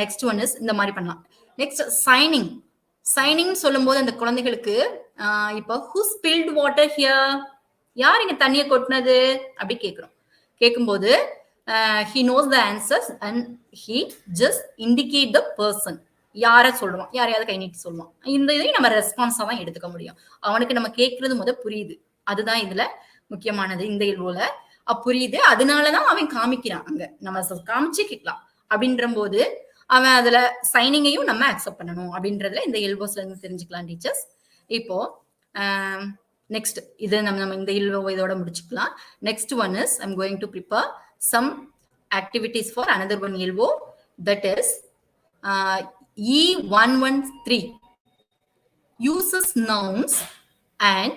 நெக்ஸ்ட் ஒன் இஸ் இந்த மாதிரி பண்ணலாம். Next signing. சைனிங் சொல்லும் போது அந்த குழந்தைகளுக்கு இப்போ ஹூ ஸ்பில்ட் வாட்டர் ஹியர், யார் இங்க தண்ணியை கொட்டினது அப்படி கேட்கிறோம். கேட்கும்போது he knows the answers and he just indicate the person. யார சொல்லுவான், யாரையாவது கை நீட்டி சொல்லுவான். இந்த இதையும் நம்ம ரெஸ்பான்ஸா தான் எடுத்துக்க முடியும். அவனுக்கு நம்ம கேட்கறது புரியுது, அதுதான் இதுல முக்கியமானது. இந்த இல்வோல புரியுது, அதனாலதான் அவன் காமிக்கிறான். அங்க நம்ம காமிச்சே கேட்கலாம் அப்படின்ற போது அவன் அதுல சைனிங்கையும் நம்ம அக்செப்ட் பண்ணணும் அப்படின்றதுல இந்த எல்வோஸ்ல இருந்து தெரிஞ்சுக்கலாம் டீச்சர்ஸ். இப்போ நெக்ஸ்ட் இது நம்ம இந்த இல்வோ இதோட முடிச்சுக்கலாம். Next one is I'm going to prepare some activities for another one LO, that is E113 uses nouns and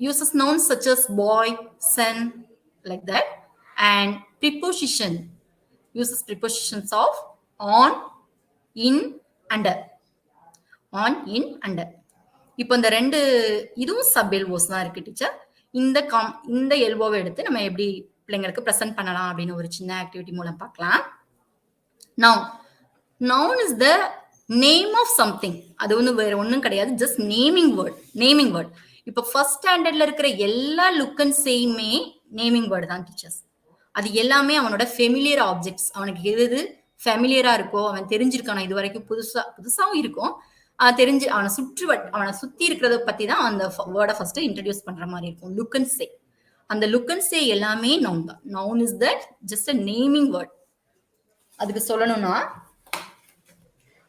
uses nouns such as boy, son, like that, and preposition uses prepositions of on, in, under. On, in, under. இப்போ இந்த ரெண்டு இதுவும் sub எல்வோஸ் தான் இருக்கு teacher. இந்த எல்வோவை எடுத்து நம்ம எப்படி பிள்ளைங்களுக்கு ப்ரெசென்ட் பண்ணலாம் அப்படின்னு ஒரு சின்ன ஆக்டிவிட்டி மூலம் பார்க்கலாம். Noun is the name of something. அது ஒன்றும் வேற ஒன்றும் கிடையாது, just naming word. Naming word. இப்போ ஃபர்ஸ்ட் ஸ்டாண்டர்ட்ல இருக்கிற எல்லா லுக் அண்ட் சேயுமே நேமிங் வேர்டு தான் டீச்சர்ஸ். அது எல்லாமே அவனோட ஃபெமிலியர் ஆப்ஜெக்ட்ஸ். அவனுக்கு எது ஃபெமிலியரா இருக்கோ, அவன் தெரிஞ்சிருக்கான இது வரைக்கும் புதுசாவும் இருக்கும், தெரிஞ்சு அவனை சுத்தி இருக்கிறத பத்தி தான் அந்த வேர்டை ஃபர்ஸ்ட் இன்ட்ரடியூஸ் பண்ற மாதிரி இருக்கும். லுக் அண்ட் சே, அந்த லுக் அண்ட் சே எல்லாமே நவுன் தான். Noun is that just a naming word. அதுக்கு சொல்லணும்னா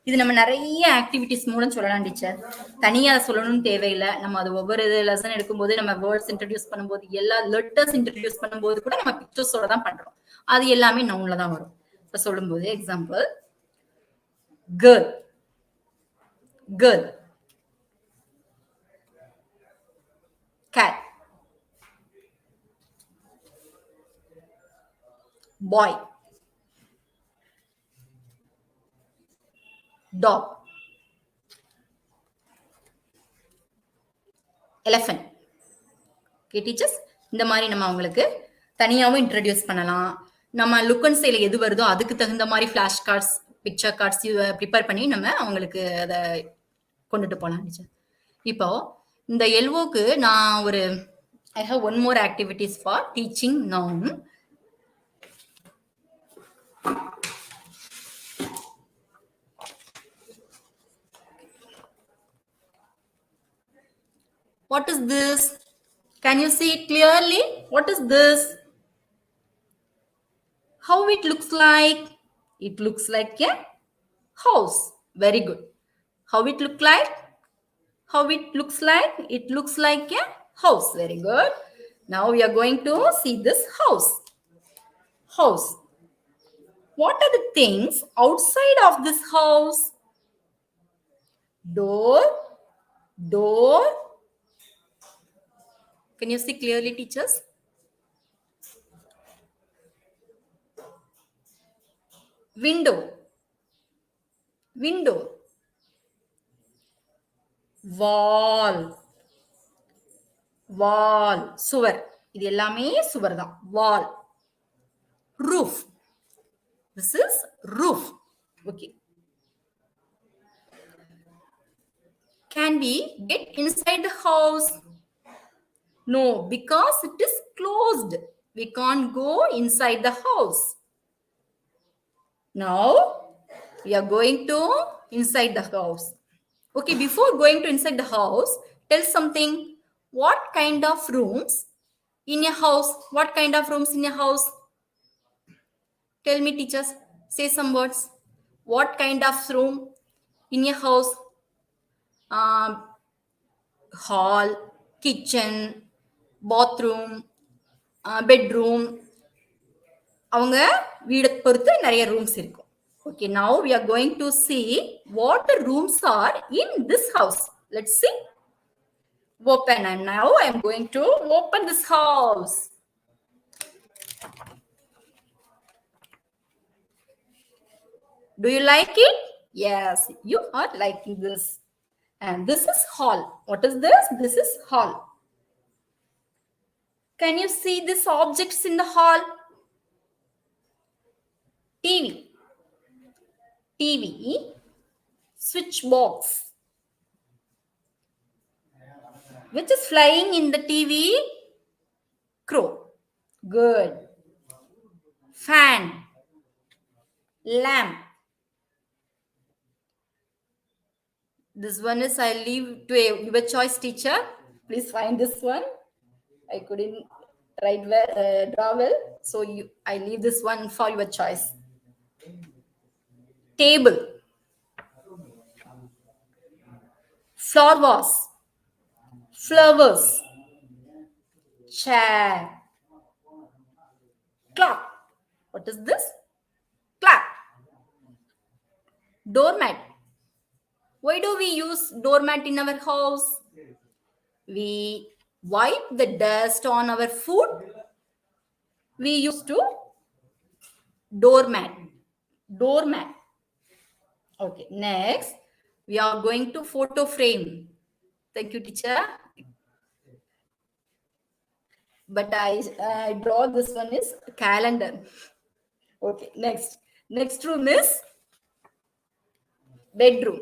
இது நம்ம நிறைய ஆக்டிவிட்டிஸ் மூலம் சொல்லலாம் டீச்சர். தனியா சொல்லணும்னு தேவையில்லை. நம்ம அது ஒவ்வொரு லெசன் எடுக்கும்போது நம்ம வேர்ட்ஸ் இன்ட்ரடியூஸ் பண்ணும்போது, எல்லா லெட்டர்ஸ் இன்ட்ரடியூஸ் பண்ணும்போது கூட நம்ம பிக்சர்ஸோட தான் பண்றோம். அது எல்லாமே நவுன்ல தான் வரும். இப்ப சொல்லும்போது example, girl, girl, cat, boy, dog, elephant. Okay, teachers, இந்த மாதிரி நம்ம அவங்களுக்கு தனியாகவும் இன்ட்ரடியூஸ் பண்ணலாம். நம்ம லுக் அண்ட் சேல எது வருதோ அதுக்கு தகுந்த மாதிரி flash cards, picture cards prepare பண்ணி நம்ம அவங்களுக்கு அதை கொண்டுட்டு போகலாம் டீச்சர். இப்போ இந்த எல்ஓக்கு நான் ஒரு I have one more activities for teaching noun. What is this? Can you see it clearly? What is this? How it looks like? It looks like a house. Very good. How it look like? How it looks like? It looks like a house. Very good. Now we are going to see this house. House. What are the things outside of this house? Door. Door. Can you see clearly, teachers? Window. Window. Wall. Wall. சுவர். இது எல்லாமே சுவர் தான். Wall. Roof. This is roof. Okay. Can we get inside the house? No, because it is closed. We can't go inside the house. Now, we are going to inside the house. Okay, before going to inside the house, tell something. What kind of rooms in a house? What kind of rooms in a house? Tell me, teachers. Say some words. What kind of room in a house? Hall, kitchen, bathroom, bedroom. அவங்க வீடு பொறுத்து நிறைய rooms இருக்கும். Okay, now we are going to see what the rooms are in this house. Let's see. Open, and now I am going to open this house. Do you like it? Yes, you are liking this. And this is hall. What is this? This is hall. Can you see these objects in the hall? TV. TV. Switch box. Which is flying in the TV? Crow. Good. Fan. Lamp. This one is I leave to your choice, teacher. Please find this one. I couldn't draw well, so I leave this one for your choice. Table. Flower vase. Flowers. Chair. Clock. What is this? Clock. Doormat. Why do we use doormat in our house? We wipe the dust on our food. We used to doormat. Doormat. Okay, next we are going to photo frame. Thank you, teacher. But I draw this one is calendar. Okay, next room is bedroom.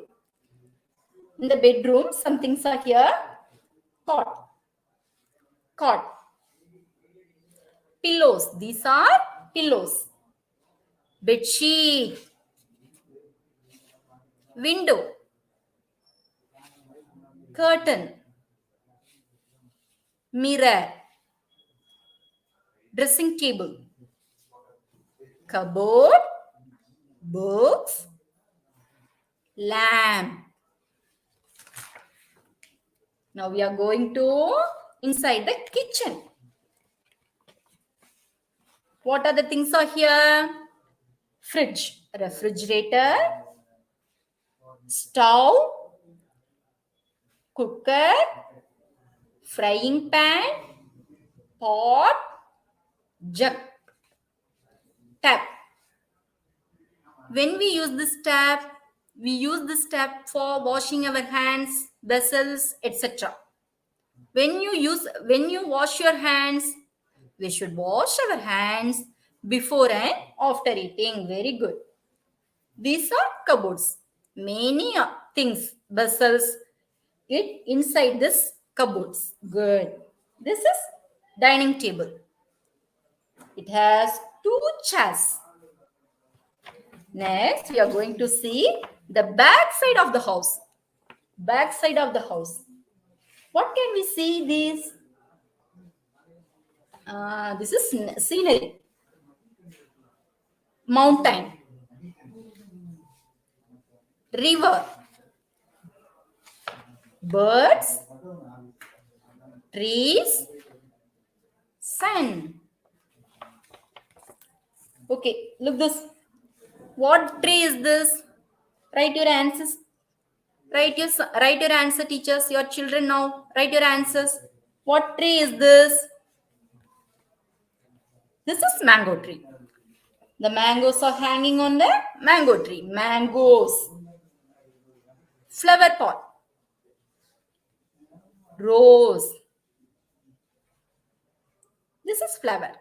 In the bedroom, some things are here. Cot. Pillows. These are pillows. Bed sheet. Window. Curtain. Mirror. Dressing table. Cupboard. Books. Lamp. Now we are going to inside the kitchen. What are the things are here? Fridge, refrigerator, stove, cooker, frying pan, pot, jug, tap. When we use this tap, We use this tap for washing our hands, vessels, etc. When you wash your hands, we should wash our hands before and after eating. Very good. These are cupboards. Many things, vessels, it inside this cupboards. Good. This is dining table. It has 2 chairs. Next, we are going to see the back side of the house. Back side of the house. What can we see this? This is scenery. Mountain. River. Birds. Trees. Sun. Okay, look this. What tree is this? Write your answers. Write your answer, teachers. Your children now. Write your answers. What tree is this? This is mango tree. The mangoes are hanging on the mango tree. Mangoes. Flower pot. Rose. This is flower.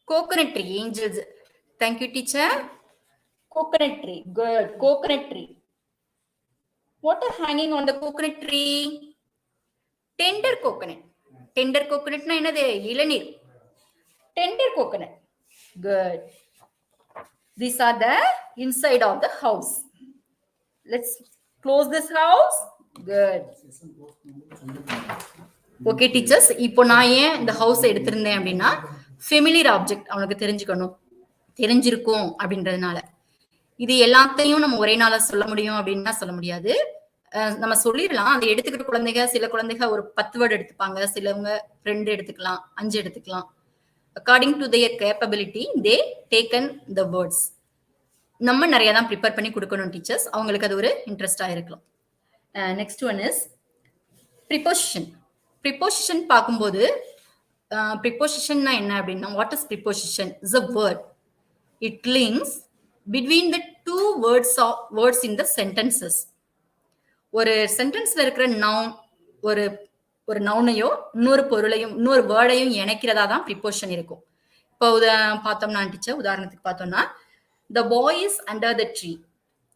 Coconut tree. Angels. Thank you, teacher. Coconut tree. Good. Coconut tree. What are hanging on the coconut tree? Tender coconut. Tender coconut na enadhu? Ilanir. Tender coconut. Good. These are the inside of the house. Let's close this house. Good. Okay, teachers. இப்போ நான் ஏன் இந்த house எடுத்திருந்தேன் அப்படின்னா familiar object அவனுக்கு தெரிஞ்சிருக்கும் அப்படின்றதுனால. இது எல்லாத்தையும் நம்ம ஒரே நாள சொல்ல முடியும் அப்படின்னா சொல்ல முடியாது. நம்ம சொல்லிடலாம். அதை எடுத்துக்கிற குழந்தைங்க, சில குழந்தைங்க ஒரு 10 வேர்டு எடுத்துப்பாங்க, சிலவங்க 2 எடுத்துக்கலாம், 5 எடுத்துக்கலாம். According to their capability they taken the words. நம்ம நிறைய தான் ப்ரிப்பேர் பண்ணி கொடுக்கணும் டீச்சர்ஸ். அவங்களுக்கு அது ஒரு இன்ட்ரெஸ்டா இருக்கலாம். Next one is preposition. Preposition பார்க்கும்போது ப்ரிப்போசிஷன்னா என்ன அப்படின்னா, what is preposition? Is a word. It links between the 2 words in the sentences. ஒரு சென்டென்ஸ்ல இருக்கிற நவுன் ஒரு நவுனையோ இன்னொரு பொருளையும் இன்னொரு வேர்டையும் இணைக்கிறதா தான் ப்ரிப்போசிஷன் இருக்கும். இப்போ பார்த்தோம்னா டீச்சர், உதாரணத்துக்கு பார்த்தோம்னா, the boy is under the tree.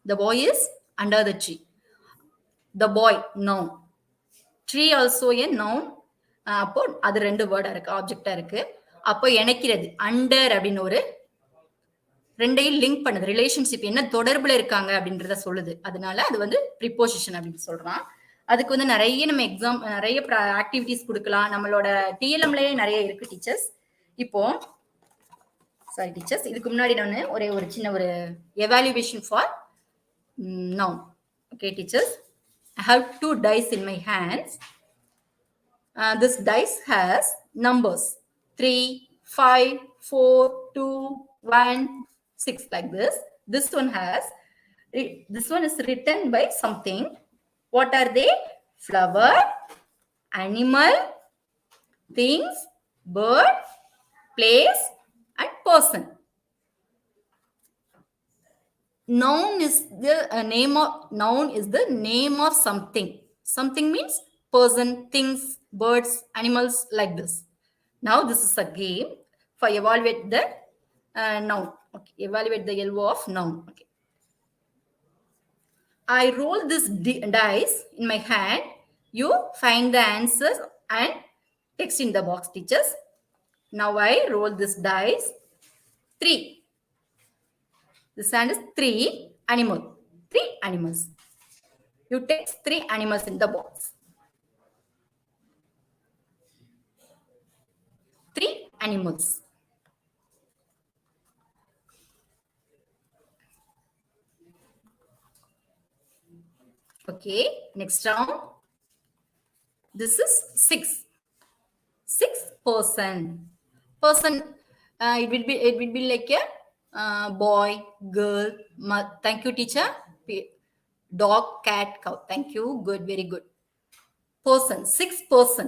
The boy is under the tree. The boy, noun. Tree also a noun. அப்போ அது 2 வேர்டா இருக்கு, ஆப்ஜெக்டா இருக்கு. அப்போ இணைக்கிறது அண்டர் அப்படின்னு ஒரு 2ஐயும் லிங்க் பண்ணுது. ரிலேஷன்ஷிப் என்ன தொடர்புல இருக்காங்க அப்படின்றத சொல்லுது. அதனால அது வந்து ப்ரிப்போசிஷன் அப்படின்னு சொல்றான். அதுக்கு வந்து நிறைய நம்ம நிறைய ஆக்டிவிட்டிஸ் கொடுக்கலாம். நம்மளோட டிஎல்எம்லயே நிறைய இருக்கு டீச்சர்ஸ். இப்போ சாரி டீச்சர்ஸ், இதுக்கு முன்னாடி நான் ஒரு சின்ன ஒரு evaluation for noun. Okay teachers, I have 2 dice in my hands. This dice has numbers 3, 5, 4, 2, 1, 6 like this. This one is written by something. What are they? Flower, animal, things, bird, place, and person. Noun is the name of something. Something means person, things, birds, animals, like this. Now this is a game for evaluate the noun. Okay, evaluate the LO of noun. Okay, I roll this dice in my hand. You find the answers and text in the box, teachers. Now I roll this dice. 3. This hand is 3 animal. 3 animals. You text 3 animals in the box. 3 animals. Okay, next round. This is 6. 6 person. It will be like a boy, girl. Thank you, teacher. Dog, cat, cow. Thank you. Good, very good. Person. 6 person.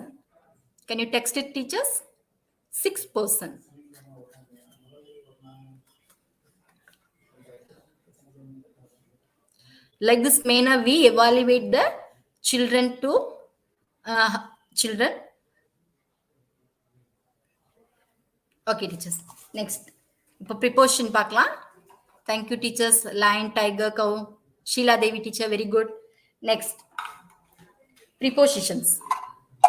Can you text it, teachers? 6 person. Like this manner, we evaluate the children to children. Okay, teachers. Next. Preposition பார்க்கலாம். Thank you, teachers. Lion, tiger, cow. Sheila Devi teacher, very good. Next. Prepositions.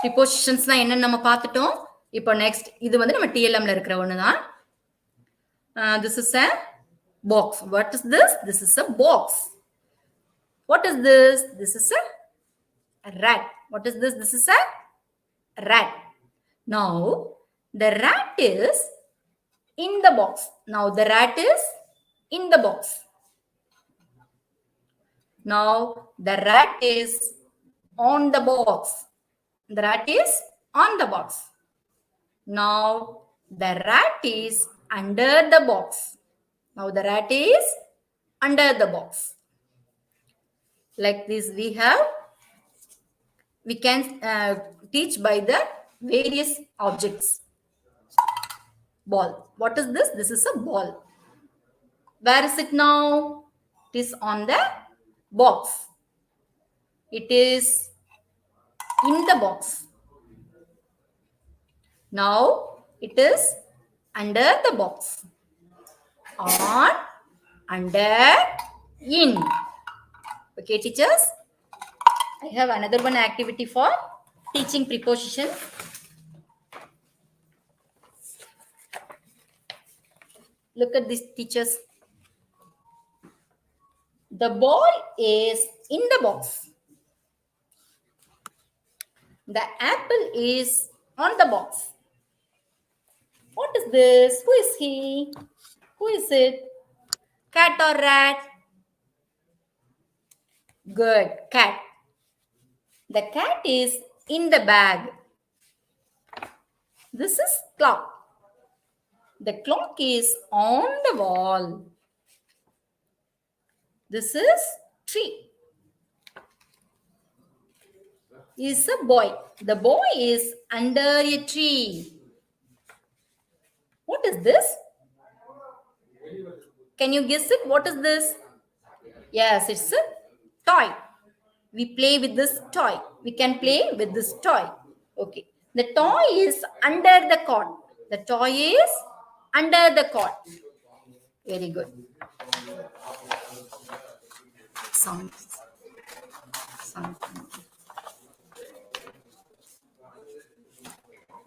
Prepositions என்ன நம்ம பார்த்துட்டோம். இப்போ next இது வந்து நம்ம TLM ல இருக்கிற ஒண்ணுதான். This is a box. What is this? This is a box. What is this? This is a rat. What is this? This is a rat. Now, the rat is in the box. Now, the rat is in the box. Now, the rat is on the box. The rat is on the box. Now, the rat is under the box. Now, the rat is under the box. Like this, we can teach by the various objects. Ball. What is this? This is a ball. Where is it now? It is on the box. It is in the box. Now it is under the box. On, under, in. Okay, teachers. I have another one activity for teaching preposition. Look at this, teachers. The ball is in the box. The apple is on the box. What is this? Who is he? Who is it? Cat or rat? Good, cat. The cat is in the bag. This is clock. The clock is on the wall. This is tree. Is a boy. The boy is under a tree. What is this? Can you guess it? What is this? Yes, it's a toy. We play with this toy. We can play with this toy. Okay. The toy is under the cot. The toy is under the cot. Very good. Sound.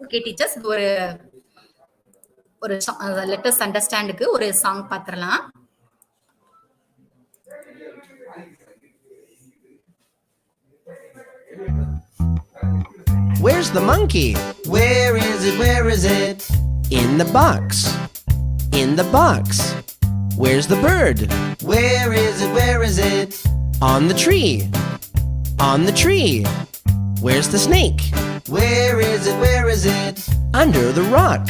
Okay, teachers, let us understand ஒரு song பாத்திரலாம். Where's the monkey? Where is it? Where is it? In the box. In the box. Where's the bird? Where is it? Where is it? On the tree. On the tree. Where's the snake? Where is it? Where is it? Under the rock.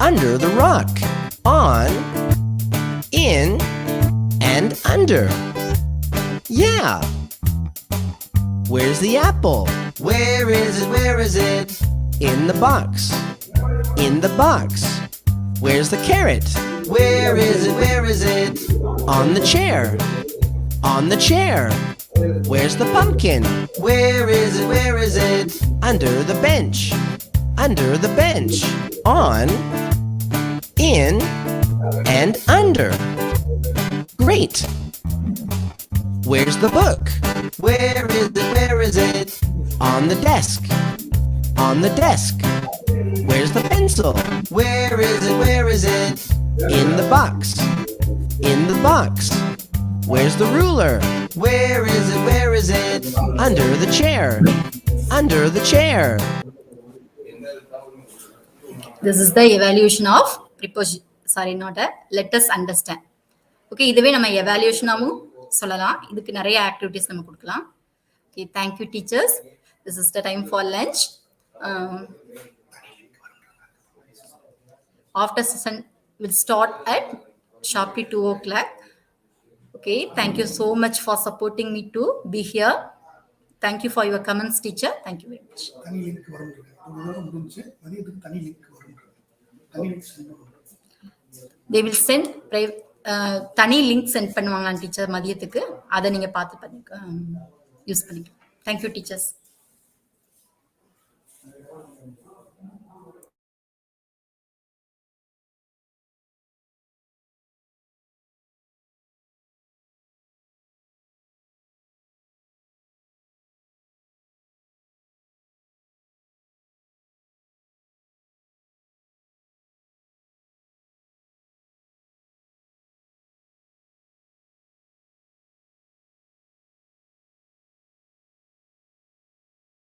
Under the rock. On, in, and under. Yeah. Where's the apple? Where is it? Where is it? In the box. In the box. Where's the carrot? Where is it? Where is it? On the chair. On the chair. Where's the pumpkin? Where is it? Where is it? Under the bench. Under the bench. On, in, and under. Great. Where's the book? Where is it? Where is it? On the desk. On the desk. Where's the pencil? Where is it? Where is it? In the box. In the box. Where's the ruler? Where is it? Where is it? Under the chair. Under the chair. This is the evaluation of preposition. Sorry, not a. Let us understand. Okay, இதுவே நம்ம evaluation-ஆவும் சொல்லலாம். இதுக்கு நிறைய activities நம்ம கொடுக்கலாம். Okay, thank you, teachers. This is the time for lunch. After session will start at sharply 2 o'clock. Okay, thank you so much for supporting me to be here. Thank you for your comments, teacher. Thank you very much. They will send தனி link send பண்ணுவாங்க teacher மதியத்துக்கு. அதை நீங்க பார்த்து பண்ணிக்க use பண்ணிக்கலாம். Thank you teachers.